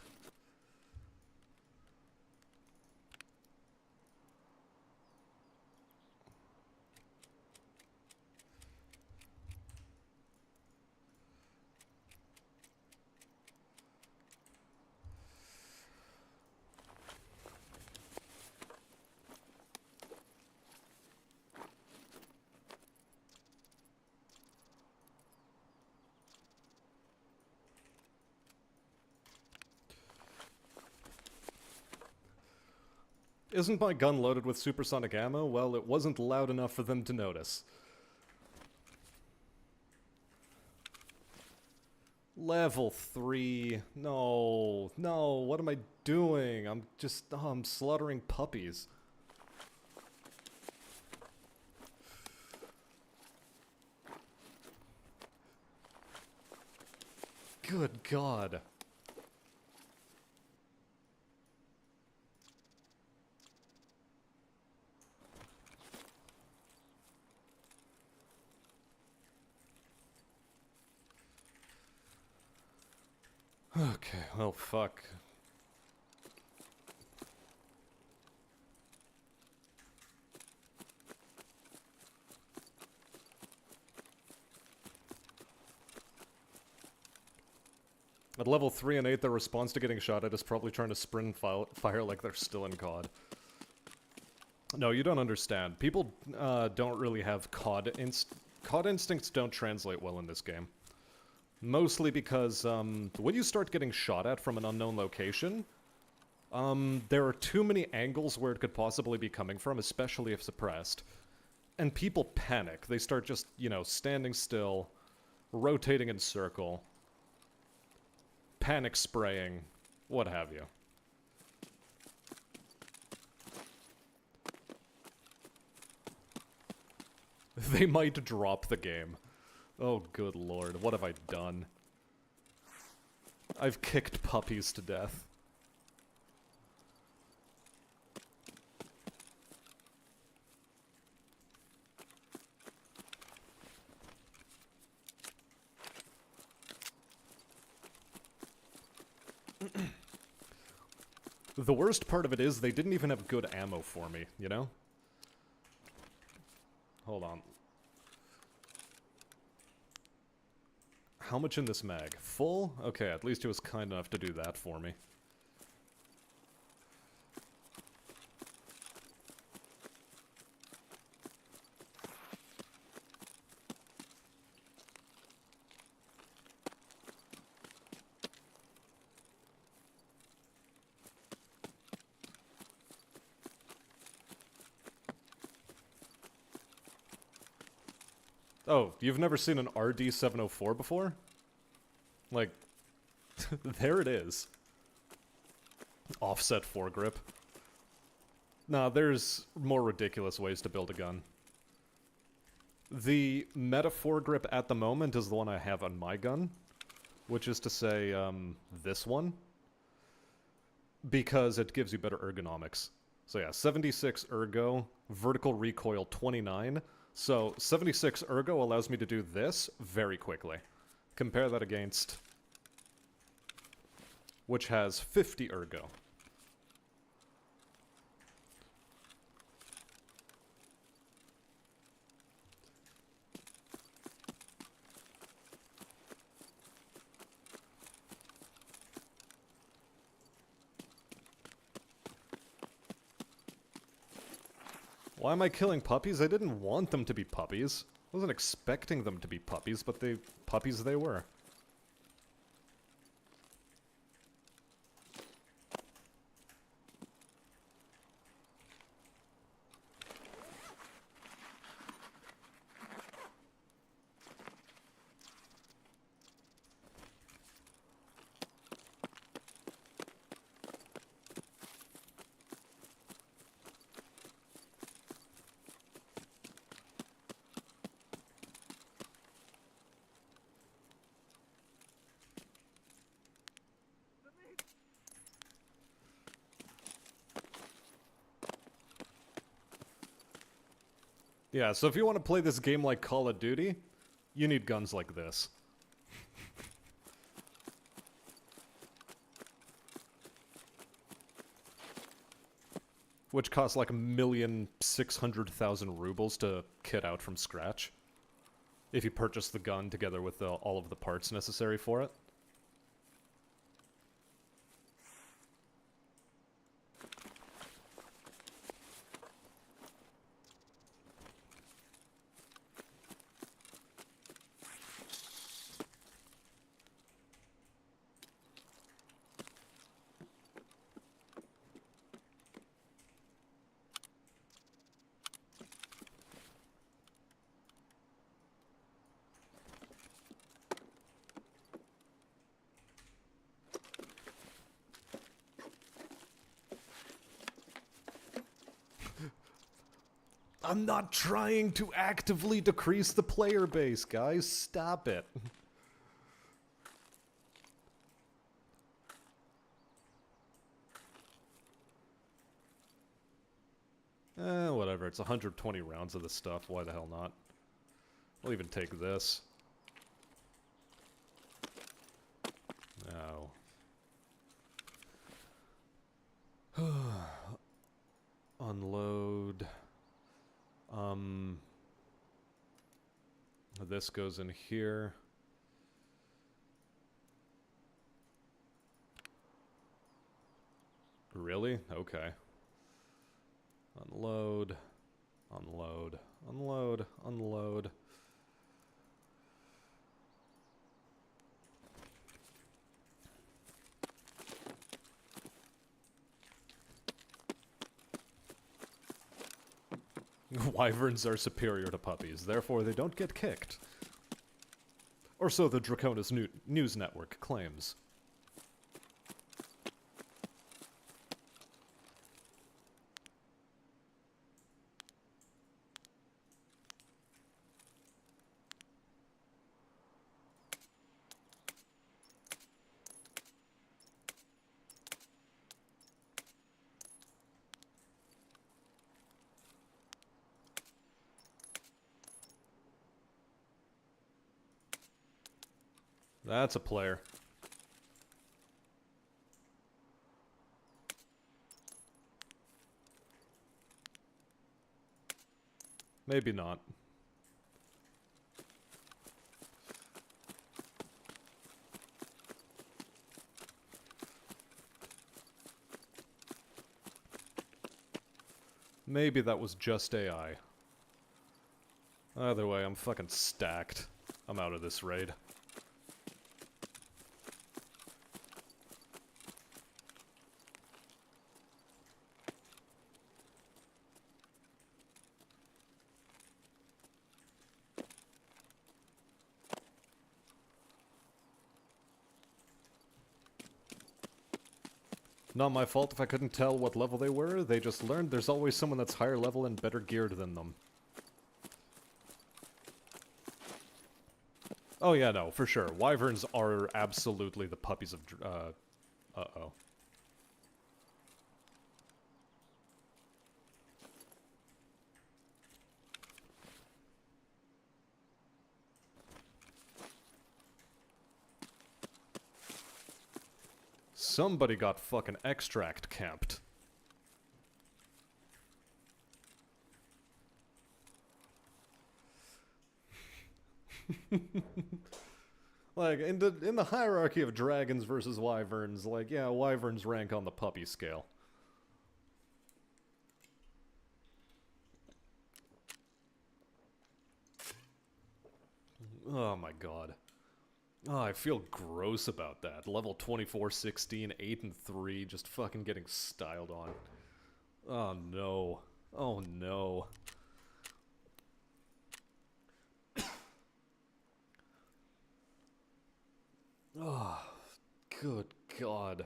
Isn't my gun loaded with supersonic ammo? Well, it wasn't loud enough for them to notice. Level 3. No, no, what am I doing? I'm just, I'm slaughtering puppies. Good God. Okay, well, fuck. At level 3 and 8, their response to getting shot at is probably trying to sprint fire like they're still in COD. No, you don't understand. People don't really have COD instincts don't translate well in this game. Mostly because, when you start getting shot at from an unknown location, there are too many angles where it could possibly be coming from, especially if suppressed. And people panic. They start just, you know, standing still, rotating in circle, panic spraying, what have you. They might drop the game. Oh, good lord, what have I done? I've kicked puppies to death. The worst part of it is they didn't even have good ammo for me, you know? Hold on. How much in this mag? Full? Okay, at least he was kind enough to do that for me. Oh, you've never seen an RD-704 before? Like, there it is. Offset foregrip. Nah, there's more ridiculous ways to build a gun. The meta foregrip at the moment is the one I have on my gun, which is to say, this one, because it gives you better ergonomics. So yeah, 76 ergo, vertical recoil 29, so 76 ergo allows me to do this very quickly. Compare that against, which has 50 ergo. Why am I killing puppies? I didn't want them to be puppies. I wasn't expecting them to be puppies, but puppies they were. Yeah, so if you want to play this game like Call of Duty, you need guns like this. Which cost like 1,600,000 rubles to kit out from scratch. If you purchase the gun together with all of the parts necessary for it. I'm not trying to actively decrease the player base, guys. Stop it. Whatever. It's 120 rounds of this stuff. Why the hell not? I'll even take this. No. Unload. This goes in here. Really? Okay. Unload. Unload. Unload. Unload. Wyverns are superior to puppies, therefore they don't get kicked. Or so the Draconis News Network claims. That's a player. Maybe not. Maybe that was just AI. Either way, I'm fucking stacked. I'm out of this raid. Not my fault if I couldn't tell what level they were. They just learned there's always someone that's higher level and better geared than them. Oh yeah, no, for sure. Wyverns are absolutely the puppies of... uh-oh. Somebody got fucking extract camped. Like, in the hierarchy of dragons versus wyverns, like, yeah, wyverns rank on the puppy scale. Oh my god. Oh, I feel gross about that. Level 24, 16, 8, and 3, just fucking getting styled on. Oh no. Oh no. Oh, good god.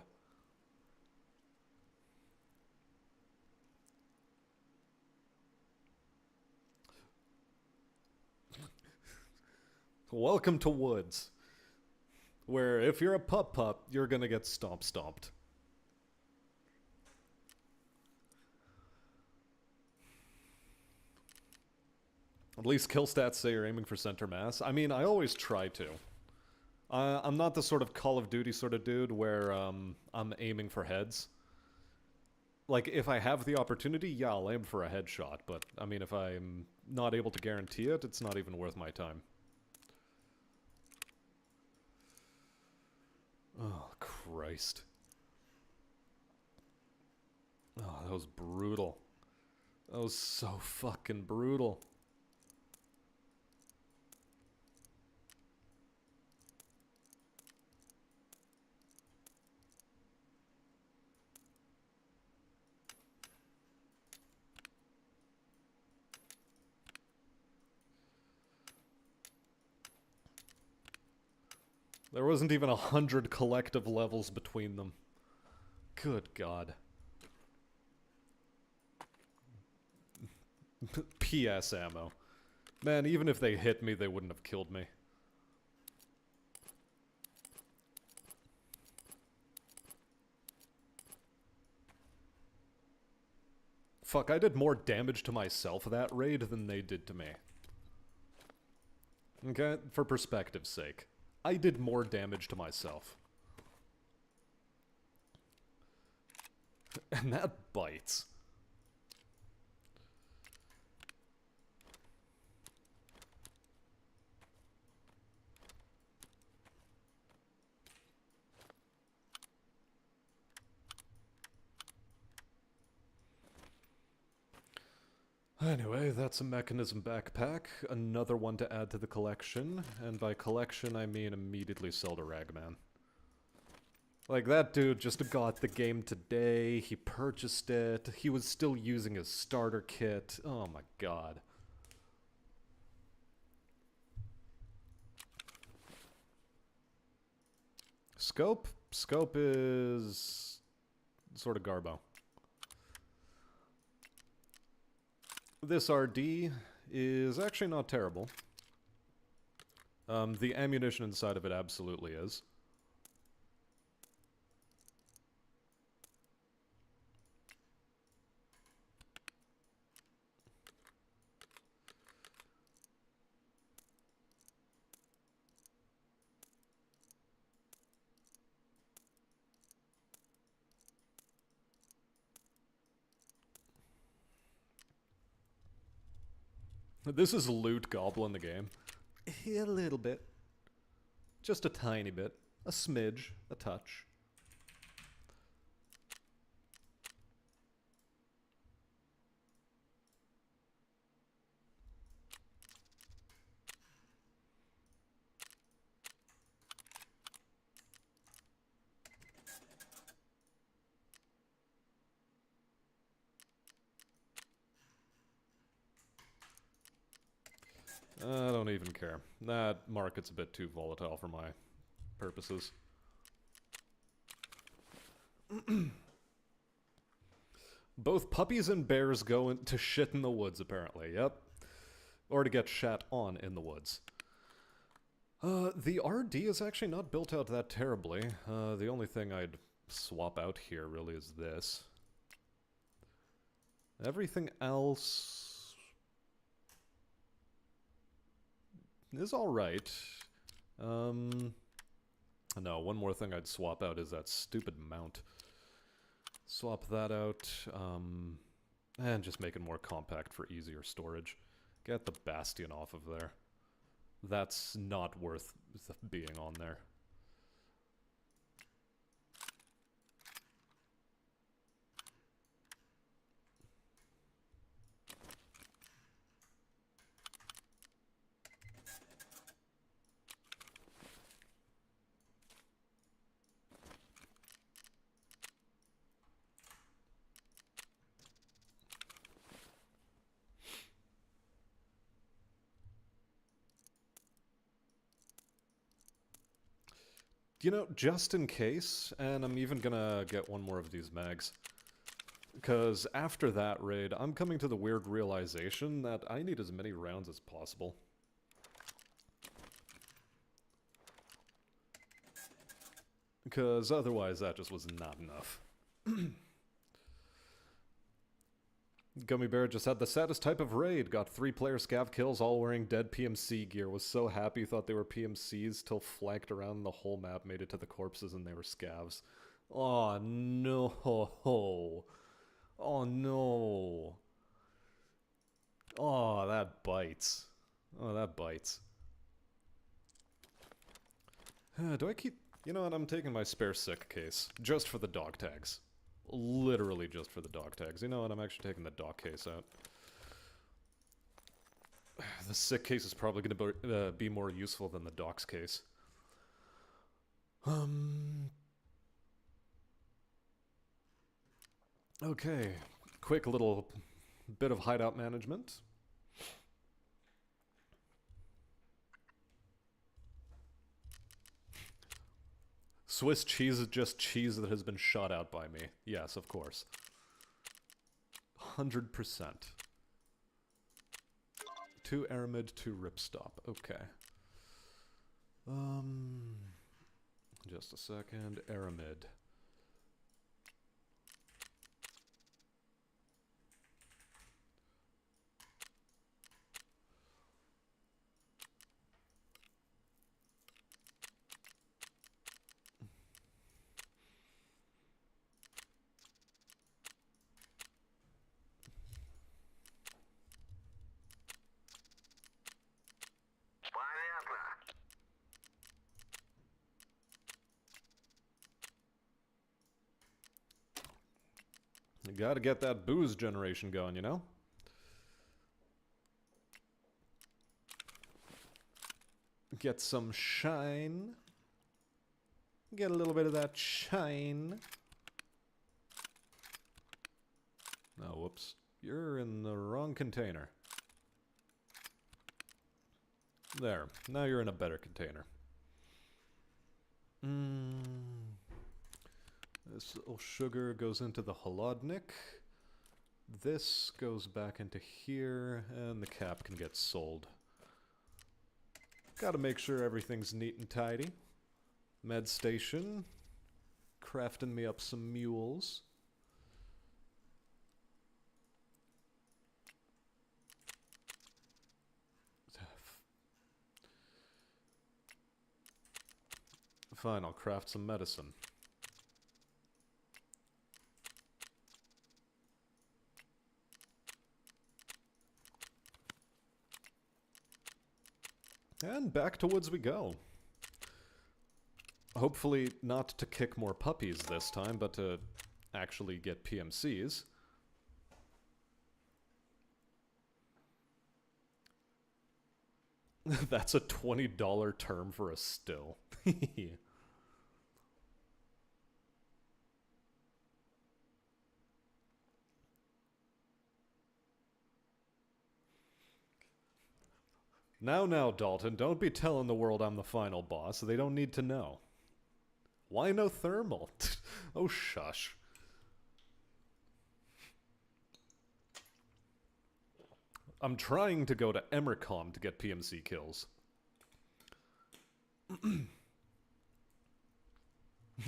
Welcome to Woods. Where if you're a pup, you're gonna get stomped. At least kill stats say you're aiming for center mass. I mean, I always try to. I'm not the sort of Call of Duty sort of dude where I'm aiming for heads. Like, if I have the opportunity, yeah, I'll aim for a headshot, but, I mean, if I'm not able to guarantee it, it's not even worth my time. Oh, Christ. Oh, that was brutal. That was so fucking brutal. There wasn't even 100 collective levels between them. Good God. PS ammo. Man, even if they hit me, they wouldn't have killed me. Fuck, I did more damage to myself that raid than they did to me. Okay, for perspective's sake. I did more damage to myself. And that bites. Anyway, that's a mechanism backpack, another one to add to the collection, and by collection I mean immediately sell to Ragman. Like, that dude just got the game today, he purchased it, he was still using his starter kit, oh my god. Scope? Scope is... sort of garbo. This RD is actually not terrible. The ammunition inside of it absolutely is. This is loot goblin the game. A little bit. Just a tiny bit. A smidge. A touch. I don't even care. That market's a bit too volatile for my purposes. Both puppies and bears go to shit in the woods, apparently. Yep. Or to get shat on in the woods. The RD is actually not built out that terribly. The only thing I'd swap out here really is this. Everything else is alright. No, one more thing I'd swap out is that stupid mount. Swap that out, and just make it more compact for easier storage. Get the Bastion off of there. That's not worth being on there. You know, just in case, and I'm even gonna get one more of these mags, because after that raid, I'm coming to the weird realization that I need as many rounds as possible. Because otherwise that just was not enough. Gummy Bear just had the saddest type of raid. Got 3-player scav kills all wearing dead PMC gear. Was so happy, thought they were PMCs till flanked around the whole map, made it to the corpses and they were scavs. Oh no. Oh no. Oh, that bites. Oh, that bites. Do I keep... You know what, I'm taking my spare sick case. Just for the dog tags. Literally just for the dog tags. You know what, I'm actually taking the dog case out. The sick case is probably going to be more useful than the doc's case. Okay. Quick little bit of hideout management. Swiss cheese is just cheese that has been shot out by me. Yes, of course. 100%. 2 Aramid, 2 Ripstop. Okay. Just a second. Aramid. You gotta get that booze generation going, you know? Get some shine. Get a little bit of that shine. Oh, whoops. You're in the wrong container. There. Now you're in a better container. This little sugar goes into the Holodnik. This goes back into here, and the cap can get sold. Gotta make sure everything's neat and tidy. Med station. Crafting me up some mules. Fine, I'll craft some medicine. And back to woods we go. Hopefully not to kick more puppies this time, but to actually get PMCs. That's a $20 term for a still. Now, Dalton, don't be telling the world I'm the final boss. They don't need to know. Why no thermal? Oh, shush. I'm trying to go to Emercom to get PMC kills.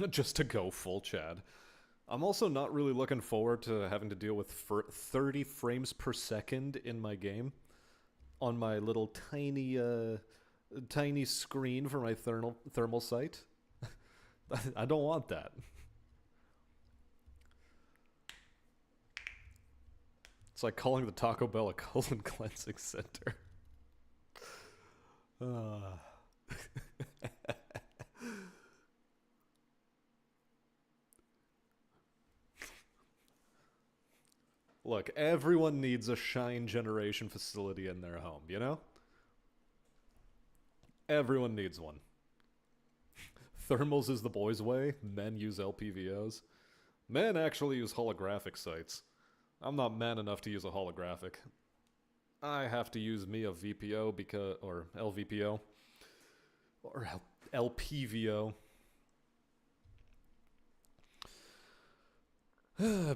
Just to go full Chad. I'm also not really looking forward to having to deal with 30 frames per second in my game on my little tiny screen for my thermal sight. I don't want that. It's like calling the Taco Bell a colon cleansing center. Look, everyone needs a Shine generation facility in their home, you know? Everyone needs one. Thermals is the boys' way. Men use LPVOs. Men actually use holographic sights. I'm not man enough to use a holographic. I have to use me a VPO or LVPO. Or LPVO.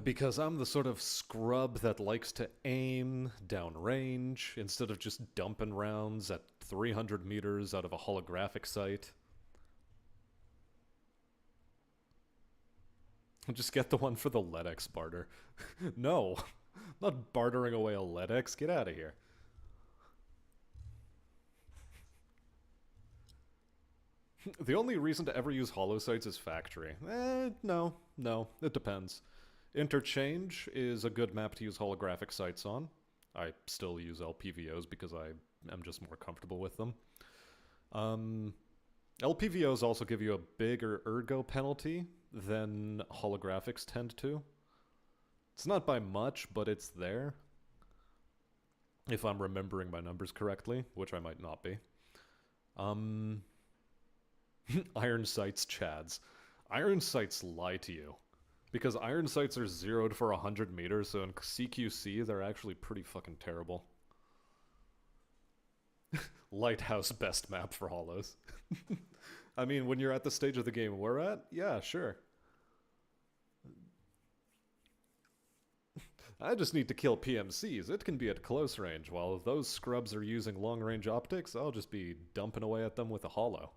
Because I'm the sort of scrub that likes to aim downrange instead of just dumping rounds at 300 meters out of a holographic sight. Just get the one for the LEDX barter. No, I'm not bartering away a LEDX. Get out of here. The only reason to ever use holo sights is factory. No, it depends. Interchange is a good map to use holographic sights on. I still use LPVOs because I am just more comfortable with them. LPVOs also give you a bigger ergo penalty than holographics tend to. It's not by much, but it's there. If I'm remembering my numbers correctly, which I might not be. Iron sights chads. Iron sights lie to you. Because iron sights are zeroed for 100 meters, so in CQC they're actually pretty fucking terrible. Lighthouse best map for holos. I mean, when you're at the stage of the game we're at, yeah, sure. I just need to kill PMCs. It can be at close range, while if those scrubs are using long-range optics, I'll just be dumping away at them with a holo.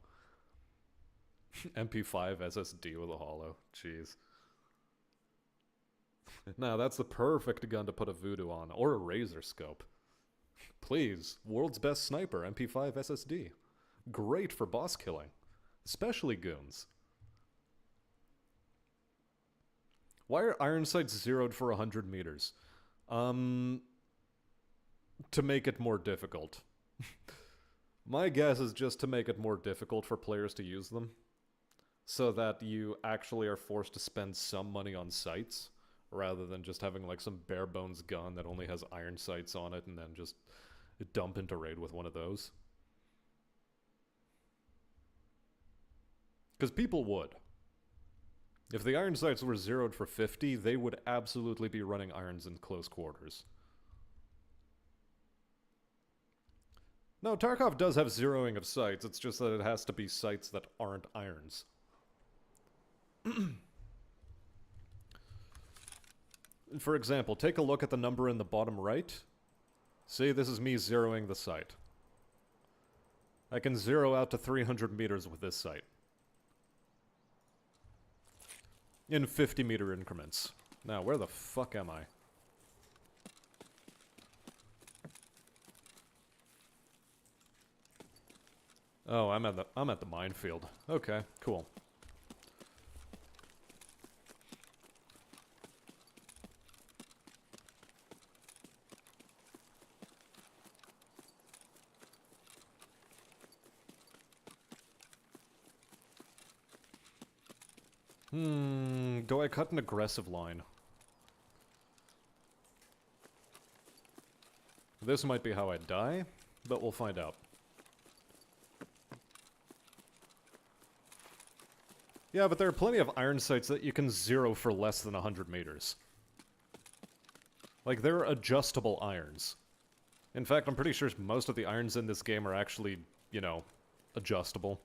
MP5 SSD with a holo. Jeez. Now, that's the perfect gun to put a voodoo on, or a razor scope. Please, world's best sniper, MP5 SSD. Great for boss killing, especially goons. Why are iron sights zeroed for 100 meters? To make it more difficult. My guess is just to make it more difficult for players to use them, so that you actually are forced to spend some money on sights, rather than just having like some bare bones gun that only has iron sights on it and then just dump into raid with one of those. Because people would. If the iron sights were zeroed for 50, they would absolutely be running irons in close quarters. No, Tarkov does have zeroing of sights, it's just that it has to be sights that aren't irons. For example, take a look at the number in the bottom right. See, this is me zeroing the sight. I can zero out to 300 meters with this sight. In 50 meter increments. Now, where the fuck am I? Oh, I'm at the minefield. Okay, cool. Do I cut an aggressive line? This might be how I die, but we'll find out. Yeah, but there are plenty of iron sights that you can zero for less than 100 meters. Like, they're adjustable irons. In fact, I'm pretty sure most of the irons in this game are actually, you know, adjustable.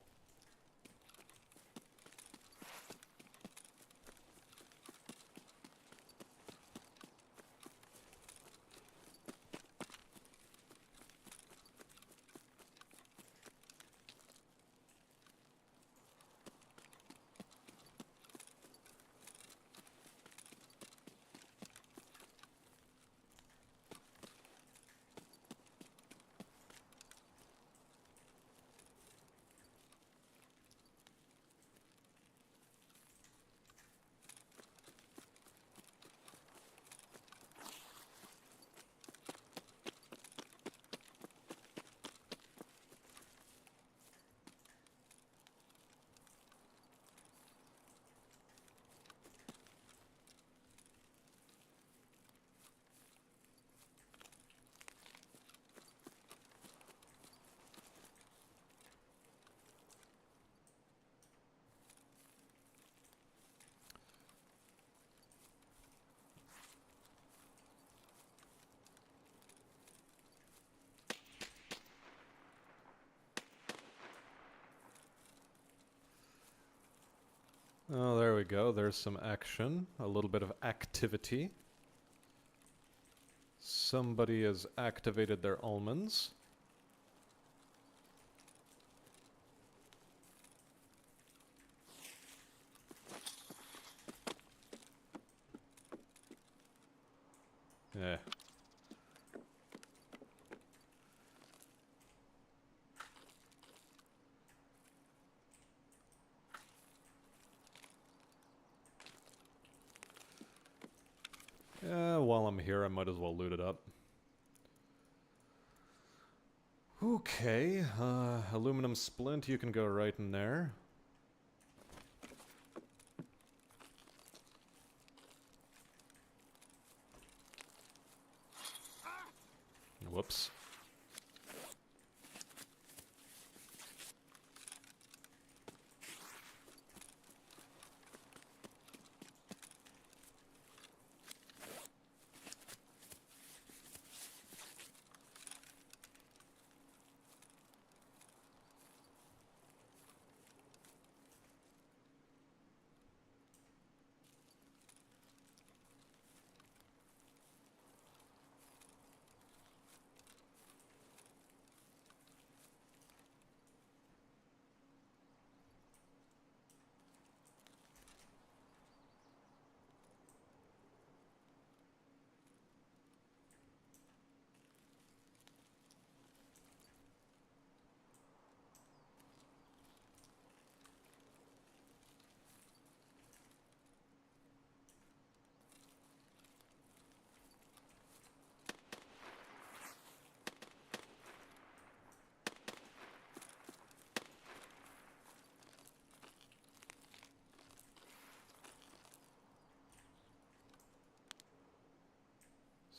we go. There's some action. A little bit of activity. Somebody has activated their almonds. Yeah. Yeah, while I'm here, I might as well loot it up. Okay, aluminum splint, you can go right in there. Whoops.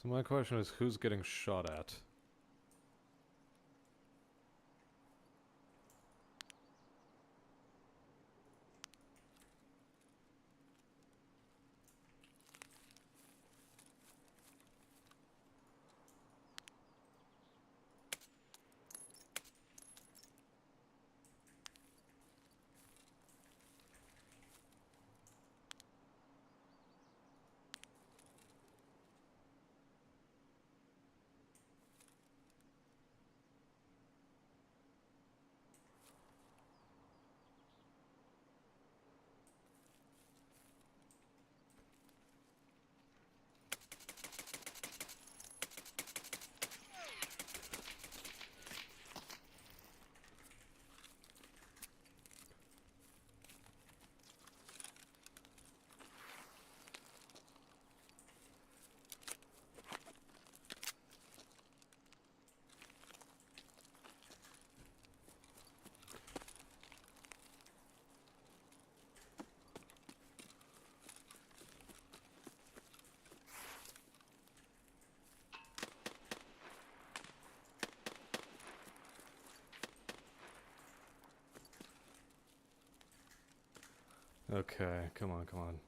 So my question is, who's getting shot at? Okay, come on, come on.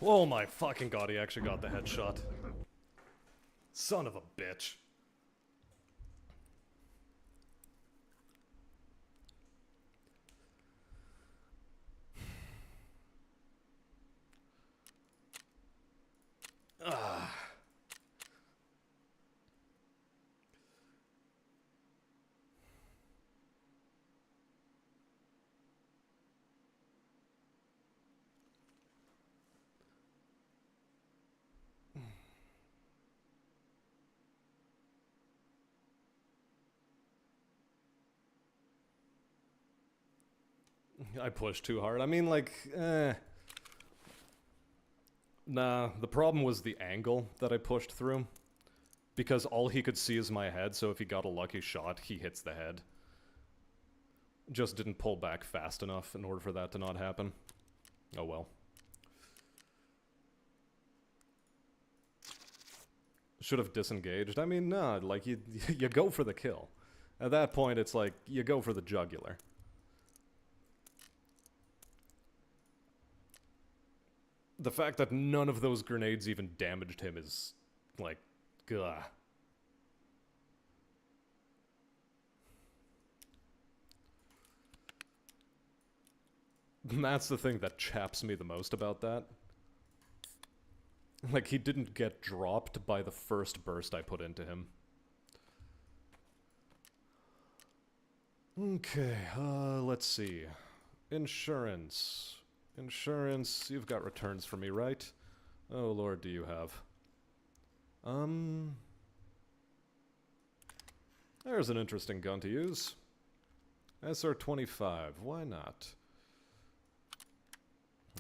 Oh my fucking god, he actually got the headshot. Son of a bitch. Ah. I pushed too hard. I mean, like, Nah, the problem was the angle that I pushed through. Because all he could see is my head, so if he got a lucky shot, he hits the head. Just didn't pull back fast enough in order for that to not happen. Oh well. Should have disengaged. I mean, nah, like, you go for the kill. At that point, it's like, you go for the jugular. The fact that none of those grenades even damaged him is, like, gah. That's the thing that chaps me the most about that. Like, he didn't get dropped by the first burst I put into him. Okay, let's see. Insurance. Insurance, you've got returns for me, right? Oh lord, do you have. There's an interesting gun to use. SR-25, why not?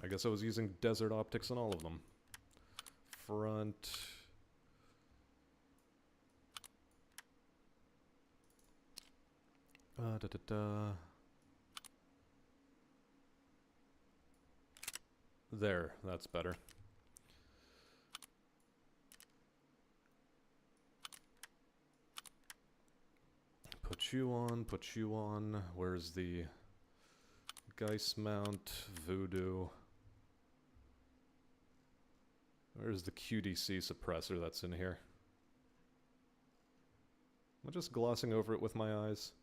I guess I was using desert optics on all of them. Front... There, that's better. Put you on. Where's the Geist mount? Voodoo. Where's the QDC suppressor that's in here? Am I just glossing over it with my eyes?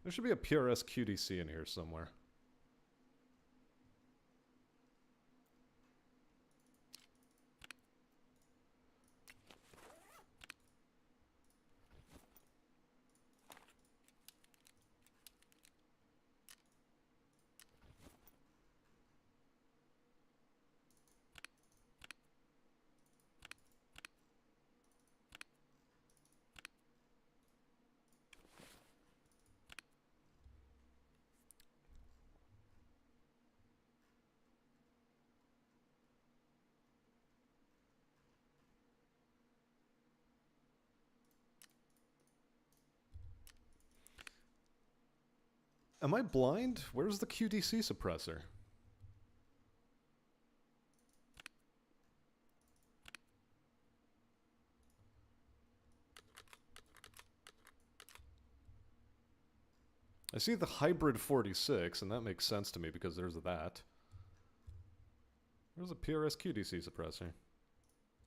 There should be a PRS QDC in here somewhere. Am I blind? Where's the QDC suppressor? I see the hybrid 46, and that makes sense to me because there's that. Where's the PRS QDC suppressor?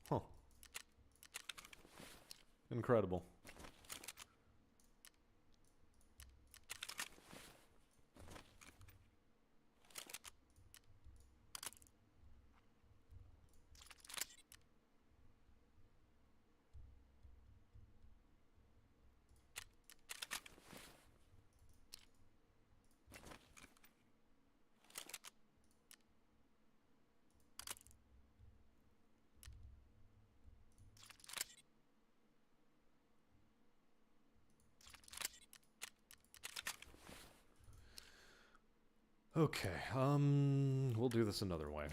Huh. Incredible. Okay, we'll do this another way.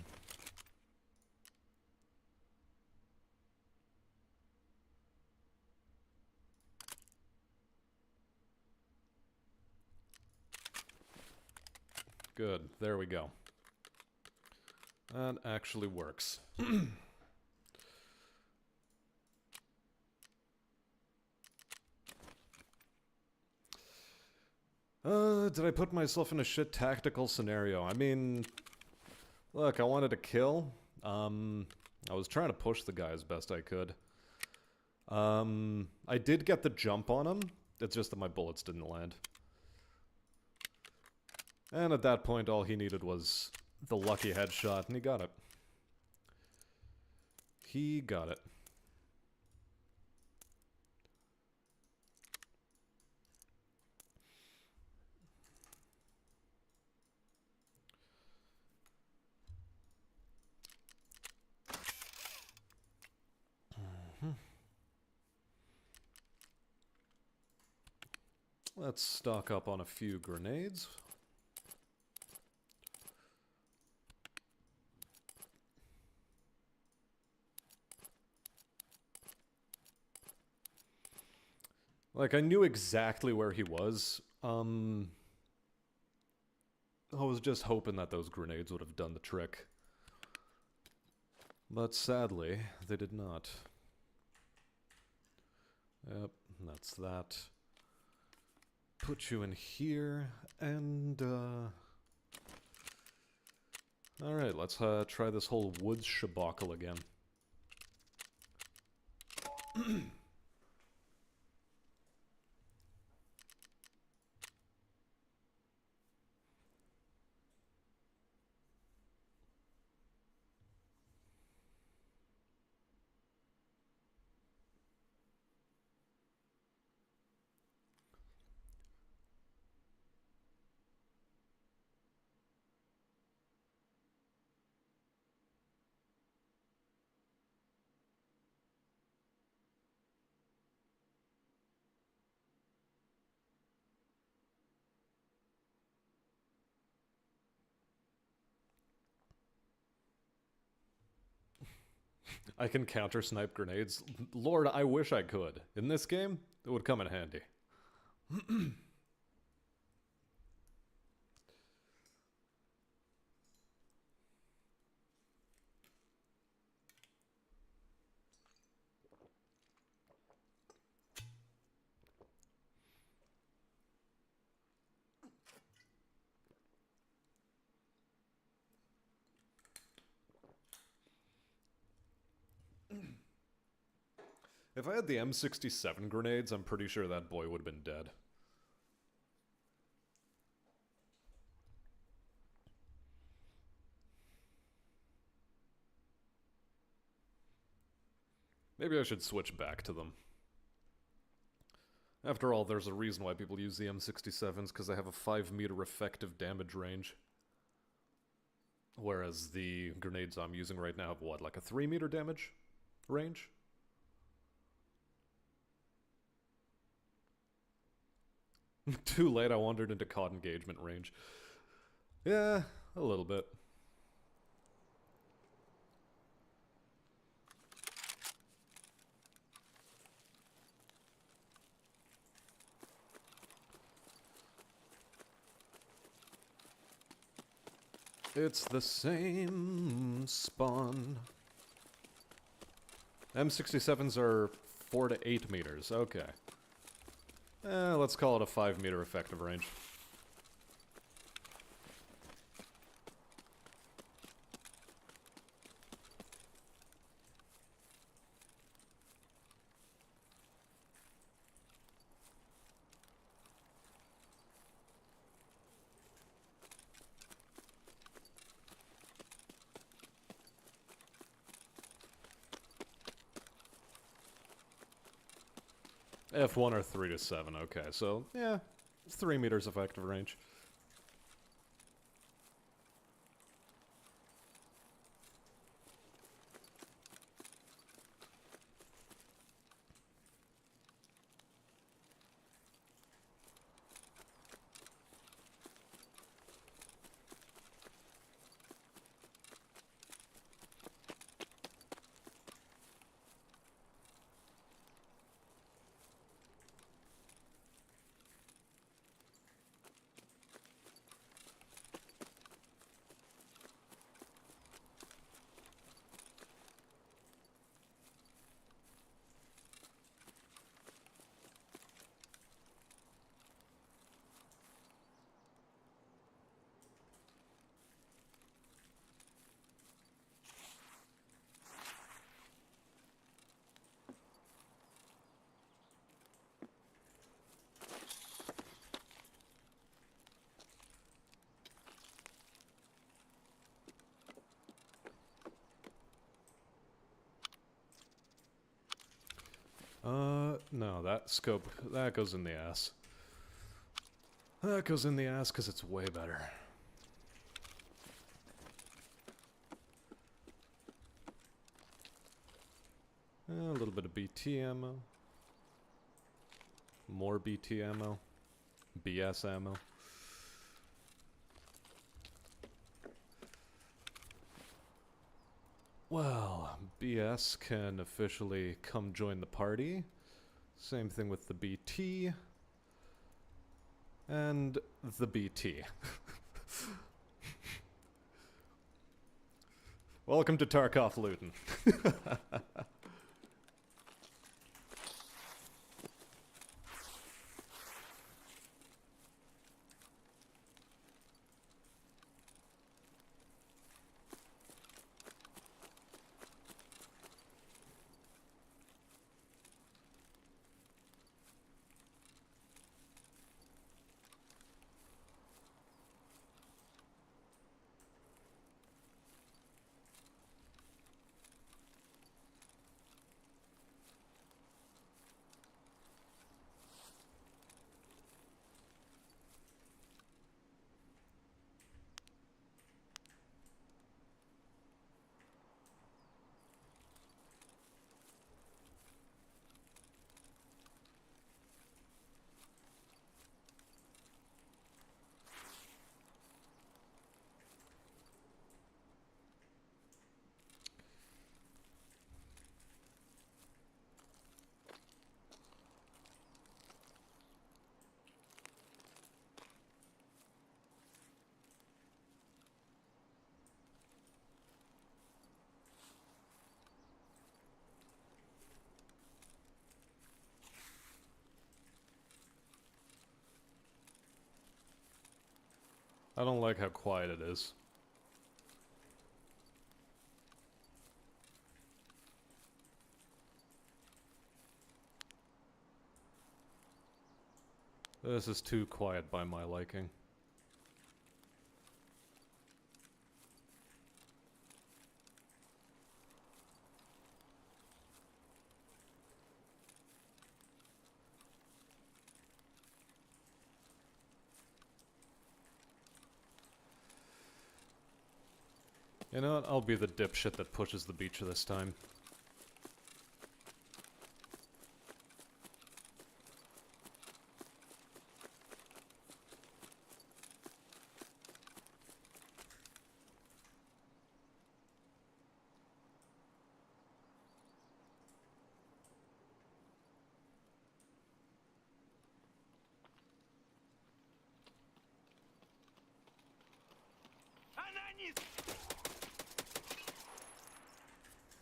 Good, there we go. That actually works. Did I put myself in a shit tactical scenario? I mean, look, I wanted to kill. I was trying to push the guy as best I could. I did get the jump on him. It's just that my bullets didn't land. And at that point, all he needed was the lucky headshot, and he got it. He got it. Let's stock up on a few grenades. Like, I knew exactly where he was. I was just hoping that those grenades would have done the trick. But sadly, they did not. Yep, that's that. Put you in here, and, alright, let's, try this whole woods shabacle again. I can counter-snipe grenades. Lord, I wish I could. In this game, it would come in handy. If I had the M67 grenades, I'm pretty sure that boy would have been dead. Maybe I should switch back to them. After all, there's a reason why people use the M67s, because they have a 5-meter effective damage range. Whereas the grenades I'm using right now have, what, like a 3-meter damage range? Too late, I wandered into COD engagement range. Yeah, a little bit. It's the same spawn. M67s are 4 to 8 meters, okay. Let's call it a 5-meter effective range. F1 or 3 to 7, okay, so, yeah, 3 meters effective range. No, that scope, that goes in the ass. That goes in the ass because it's way better. A little bit of BT ammo. More BT ammo. BS ammo. Well, BS can officially come join the party. Same thing with the BT. And the BT. Welcome to Tarkov Luton. I don't like how quiet it is. This is too quiet by my liking. You know what? I'll be the dipshit that pushes the beach this time.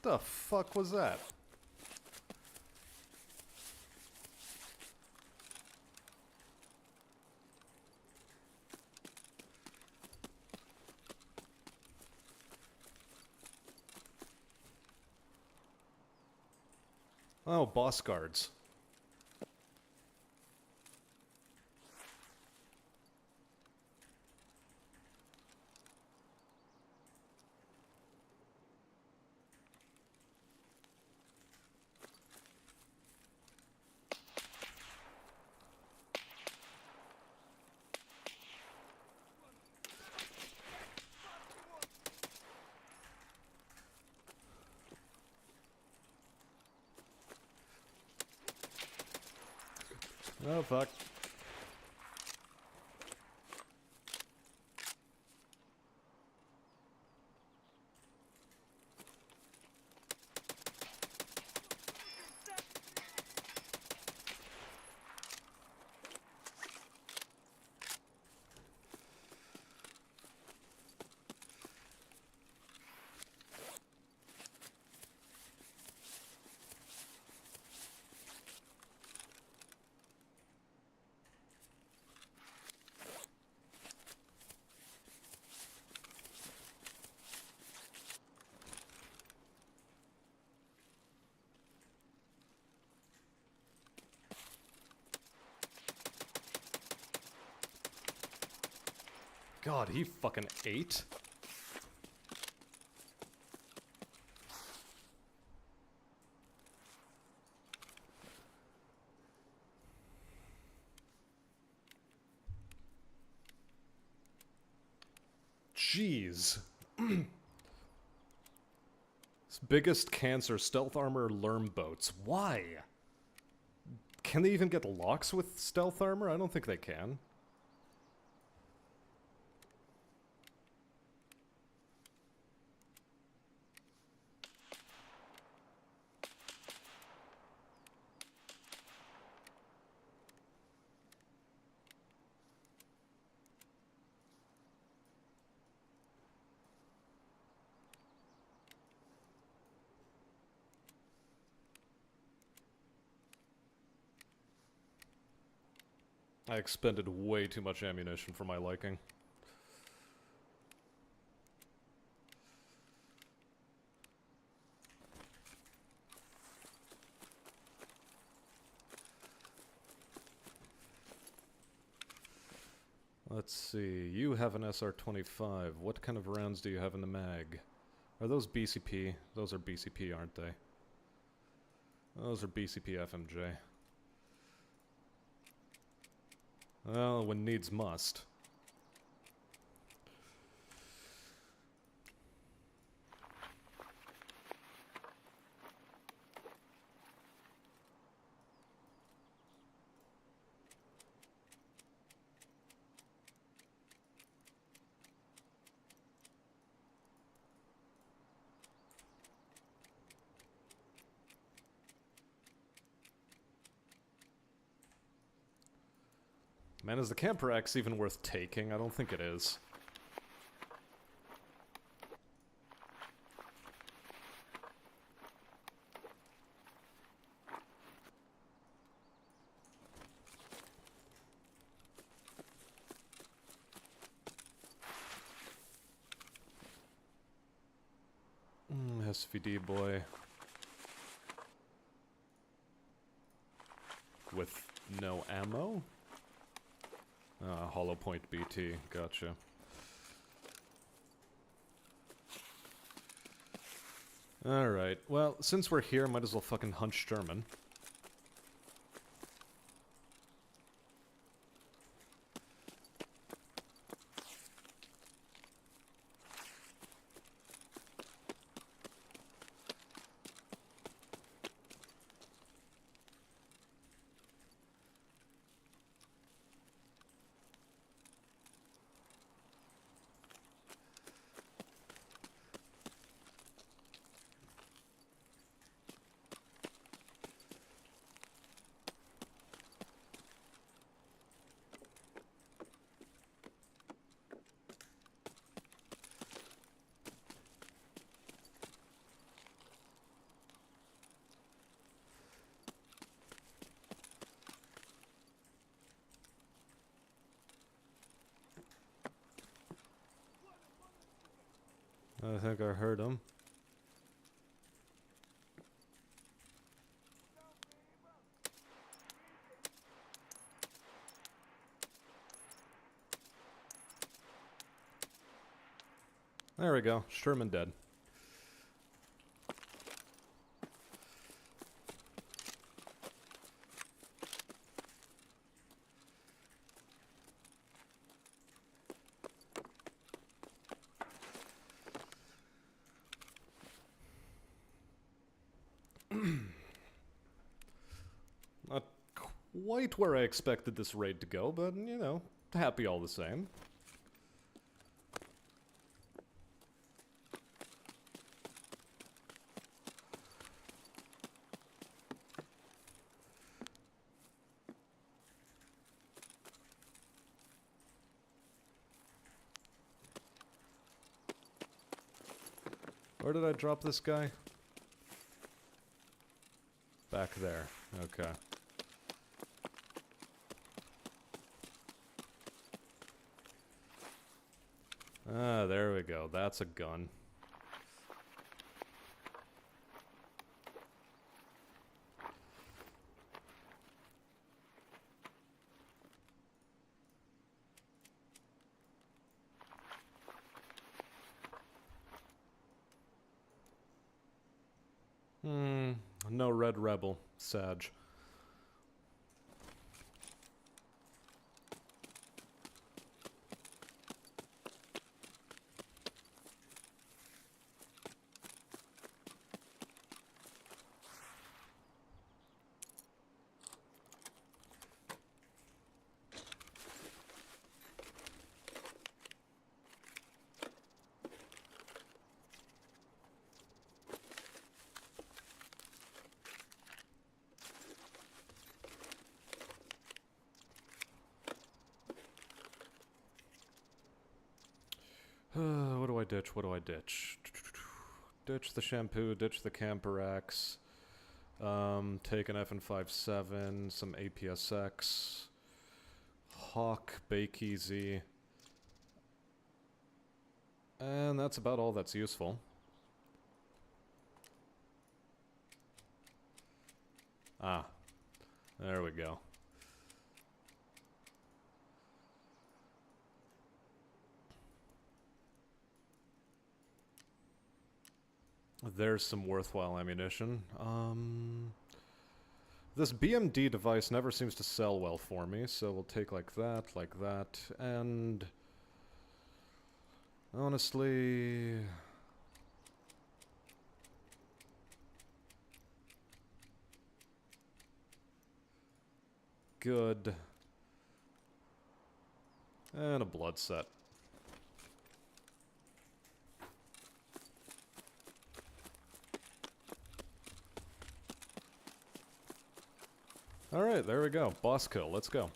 The fuck was that? Oh, boss guards. Oh, fuck. God, he fucking ate. Jeez. Biggest cancer, stealth armor, lerm boats. Why? Can they even get locks with stealth armor? I don't think they can. I expended way too much ammunition for my liking. Let's see, you have an SR-25. What kind of rounds do you have in the mag? Are those BCP? Those are BCP, aren't they? Those are BCP FMJ. Well, when needs must. Man, is the Camper X even worth taking? I don't think it is. SVD boy. With no ammo? Hollow point BT, gotcha. Alright, well, since we're here, might as well fucking hunch German. I think I heard him. There we go. Sherman dead. Not quite where I expected this raid to go, but, you know, happy all the same. Where did I drop this guy? Back there. Okay. Ah, there we go. That's a gun. No red rebel. Sag. ditch? What do I ditch? Ditch the shampoo, ditch the camper axe. Take an FN57, some APSX. Hawk, Bake Easy. And that's about all that's useful. Ah. There we go. There's some worthwhile ammunition. This BMD device never seems to sell well for me, so we'll take like that, and... honestly... good. And a blood set. Alright, there we go. Boss kill, let's go.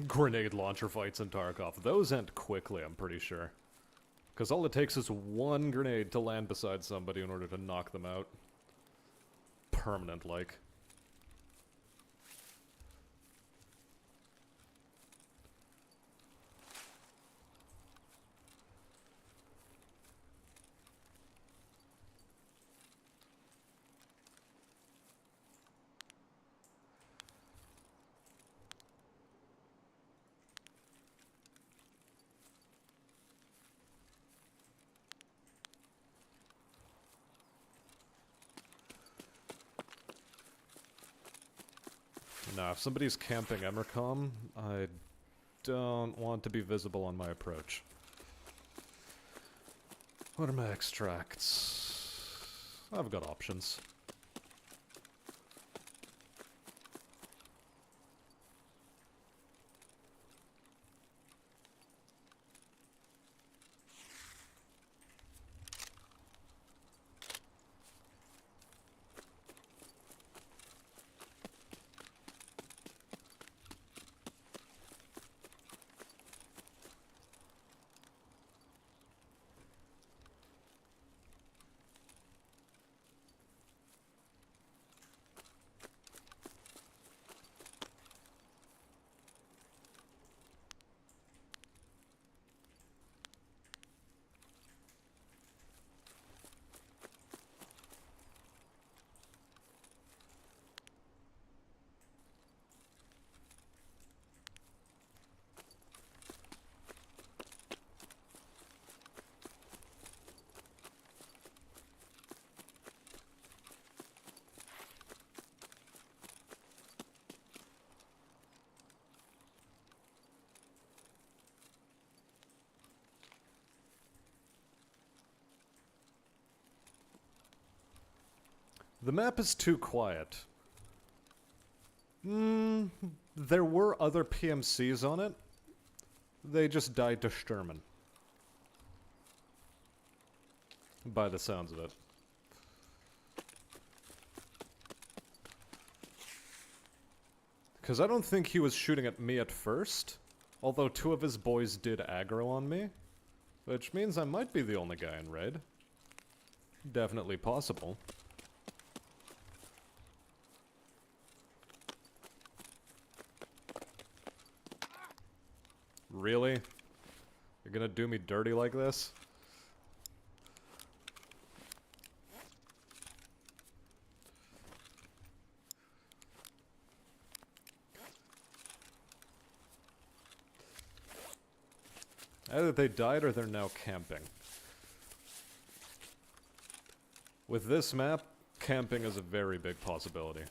Grenade launcher fights in Tarkov. Those end quickly, I'm pretty sure. Because all it takes is one grenade to land beside somebody in order to knock them out. Permanent-like. Now, if somebody's camping Emercom, I don't want to be visible on my approach. What are my extracts? I've got options. The map is too quiet. There were other PMCs on it. They just died to Sturman. By the sounds of it. Because I don't think he was shooting at me at first. Although two of his boys did aggro on me. Which means I might be the only guy in raid. Definitely possible. Really? You're gonna do me dirty like this? Either they died or they're now camping. With this map, camping is a very big possibility.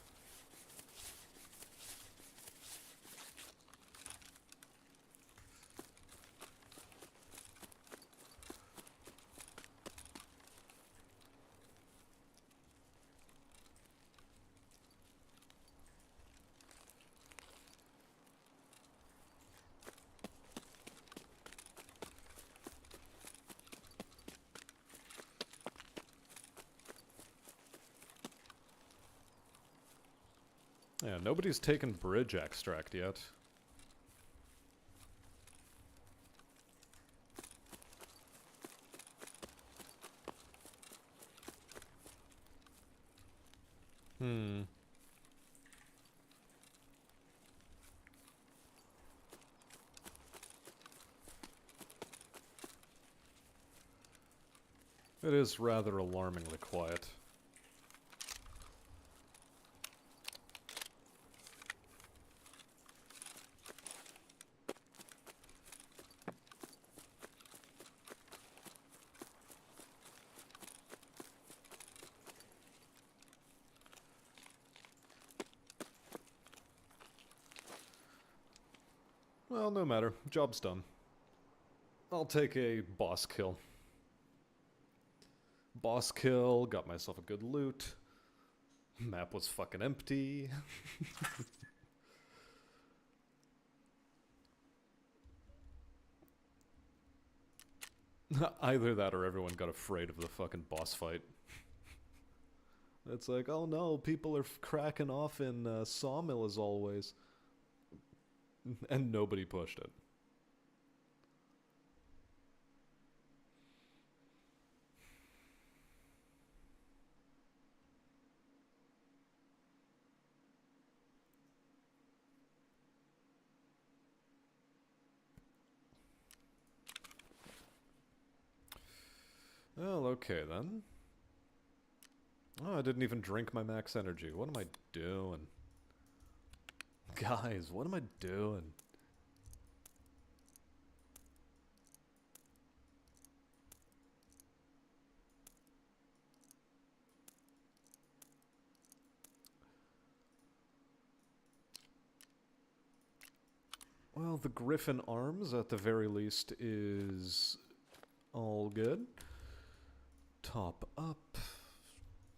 Yeah, nobody's taken bridge extract yet. It is rather alarmingly quiet. Well, no matter. Job's done. I'll take a boss kill. Boss kill, got myself a good loot. Map was fucking empty. Either that or everyone got afraid of the fucking boss fight. It's like, oh no, people are cracking off in Sawmill as always. And nobody pushed it. Well, okay then. Oh, I didn't even drink my max energy. What am I doing? Guys, what am I doing? Well, the Griffin Arms, at the very least, is all good. Top up.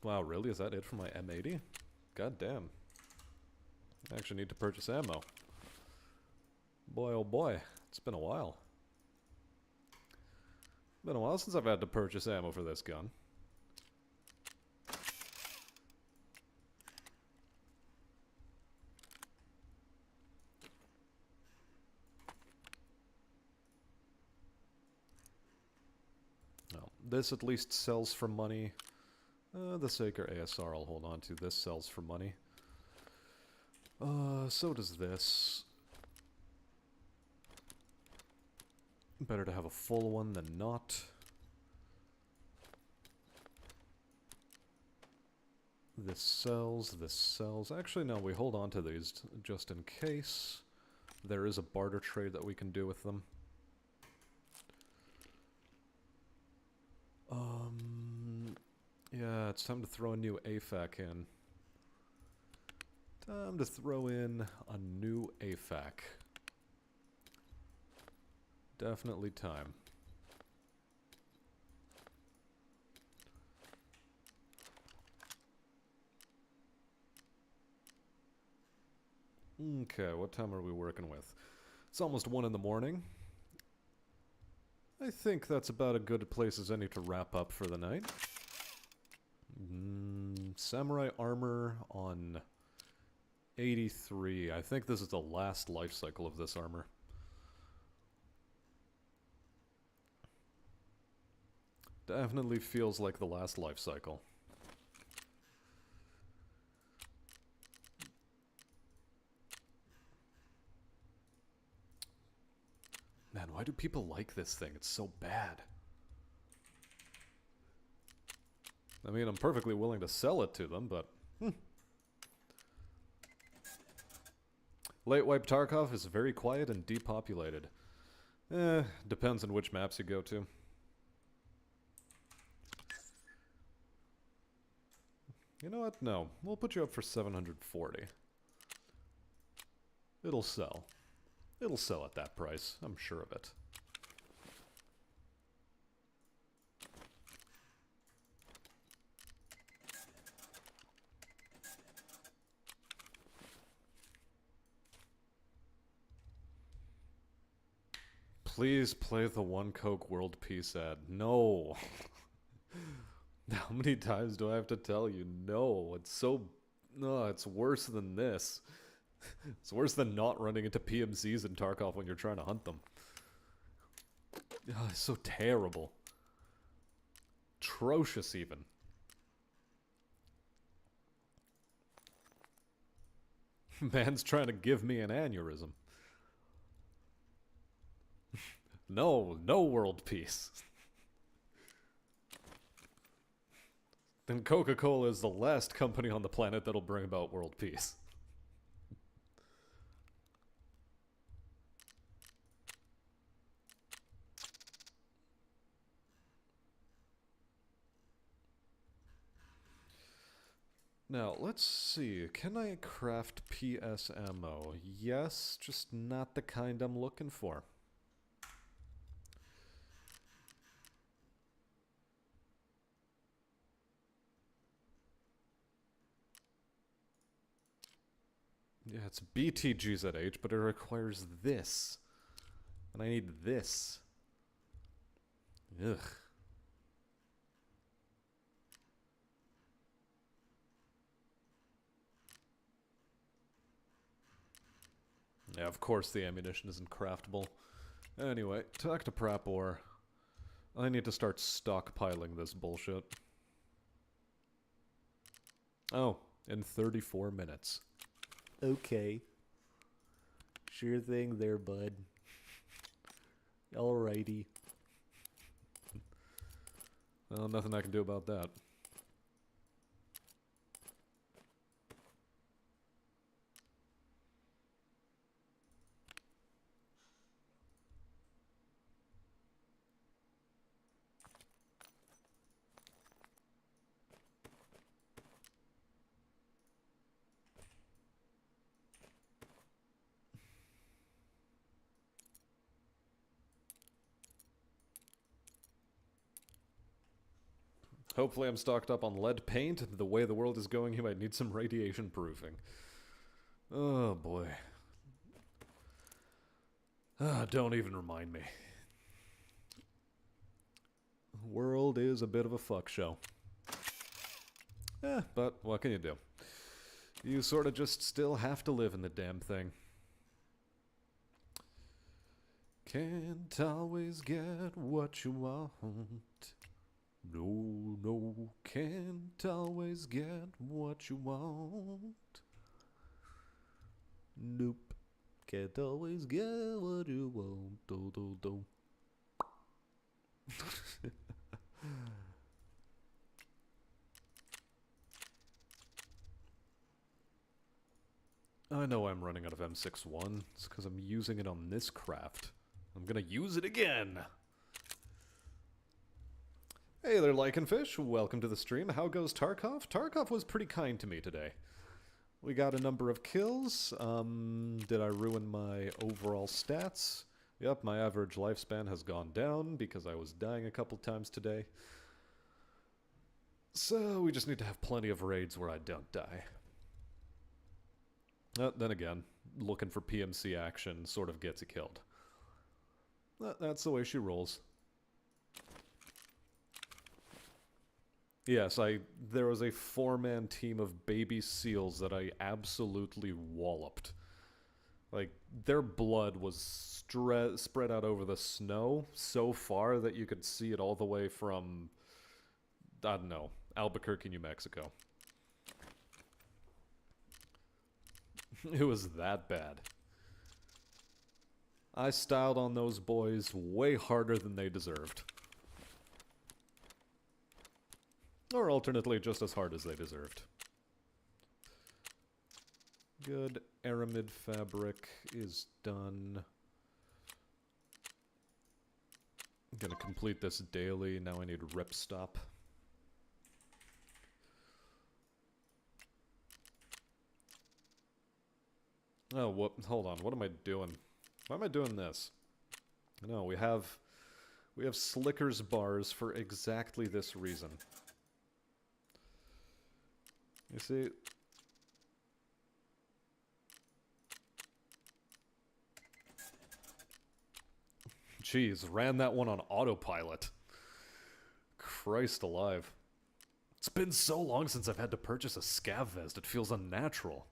Wow, really? Is that it for my M80? God damn. I actually need to purchase ammo. Boy, oh boy. It's been a while. Been a while since I've had to purchase ammo for this gun. Well, this at least sells for money. The Saker ASR I'll hold on to. This sells for money. So does this. Better to have a full one than not. This sells, this sells. Actually, no, we hold on to these just in case. There is a barter trade that we can do with them. Yeah, it's time to throw a new AFAC in. Time to throw in a new AFAC. Definitely time. Okay, what time are we working with? It's almost 1 in the morning. I think that's about a good place as any to wrap up for the night. Samurai armor on 83. I think this is the last life cycle of this armor. Definitely feels like the last life cycle. Man, why do people like this thing? It's so bad. I mean, I'm perfectly willing to sell it to them, but... Late Wipe Tarkov is very quiet and depopulated. Depends on which maps you go to. You know what? No. We'll put you up for 740. It'll sell. It'll sell at that price. I'm sure of it. Please play the One Coke World Peace ad. No. How many times do I have to tell you? No. It's so No, it's worse than this. It's worse than not running into PMCs in Tarkov when you're trying to hunt them. Oh, it's so terrible. Atrocious, even. Man's trying to give me an aneurysm. No world peace. Then Coca-Cola is the last company on the planet that'll bring about world peace. Now, let's see. Can I craft PS ammo? Yes, just not the kind I'm looking for. Yeah, it's BTGZH, but it requires this. And I need this. Ugh. Yeah, of course the ammunition isn't craftable. Anyway, talk to Prapor. I need to start stockpiling this bullshit. Oh, in 34 minutes. Okay. Sure thing there, bud. Alrighty. Well, nothing I can do about that. Hopefully I'm stocked up on lead paint. The way the world is going, you might need some radiation proofing. Oh boy. Don't even remind me. World is a bit of a fuck show. But what can you do? You sort of just still have to live in the damn thing. Can't always get what you want. No, can't always get what you want. Nope, can't always get what you want. Do. I know I'm running out of M61. It's because I'm using it on this craft. I'm gonna use it again! Hey there, Lycanfish. Welcome to the stream. How goes Tarkov? Tarkov was pretty kind to me today. We got a number of kills. Did I ruin my overall stats? Yep, my average lifespan has gone down because I was dying a couple times today. So we just need to have plenty of raids where I don't die. Then again, looking for PMC action sort of gets you killed. That's the way she rolls. Yes, there was a 4-man team of baby seals that I absolutely walloped. Like, their blood was spread out over the snow so far that you could see it all the way from, I don't know, Albuquerque, New Mexico. It was that bad. I styled on those boys way harder than they deserved. Or alternately, just as hard as they deserved. Good. Aramid fabric is done. I'm gonna complete this daily. Now I need ripstop. Oh, hold on. What am I doing? Why am I doing this? No, we have Slicker's bars for exactly this reason. You see? Jeez, ran that one on autopilot. Christ alive. It's been so long since I've had to purchase a scav vest, it feels unnatural.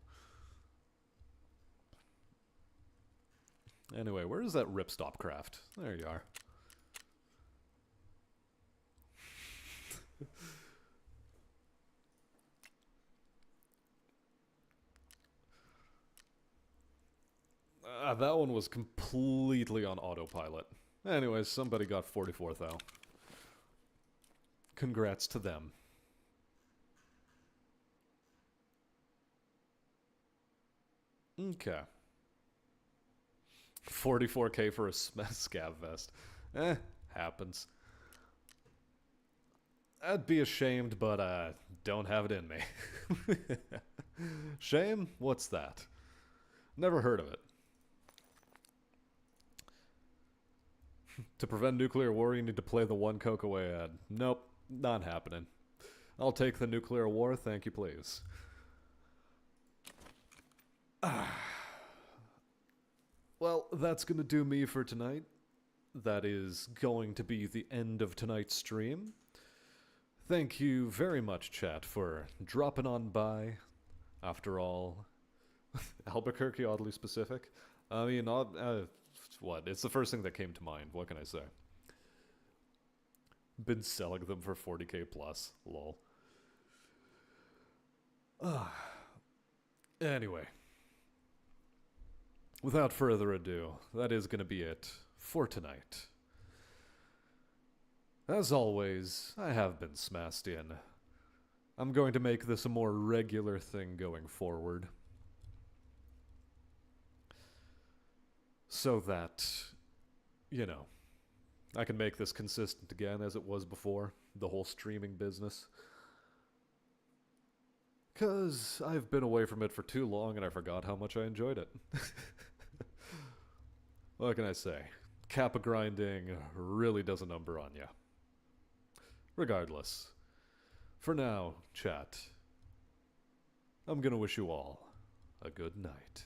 Anyway, where is that ripstop craft? There you are. That one was completely on autopilot. Anyways, somebody got 44,000. Congrats to them. Okay. 44k for a scav vest. Happens. I'd be ashamed, but don't have it in me. Shame? What's that? Never heard of it. To prevent nuclear war, you need to play the one coke away ad. Nope, not happening. I'll take the nuclear war, thank you please. Well, that's gonna do me for tonight. That is going to be the end of tonight's stream. Thank you very much, chat, for dropping on by. After all, Albuquerque, oddly specific. I mean, what? It's the first thing that came to mind. What can I say? Been selling them for 40k plus. Lol. Anyway. Without further ado, that is going to be it for tonight. As always, I have been smashed in. I'm going to make this a more regular thing going forward. So that, you know, I can make this consistent again as it was before, the whole streaming business. 'Cause I've been away from it for too long and I forgot how much I enjoyed it. What can I say? Kappa grinding really does a number on ya. Regardless, for now, chat, I'm gonna wish you all a good night.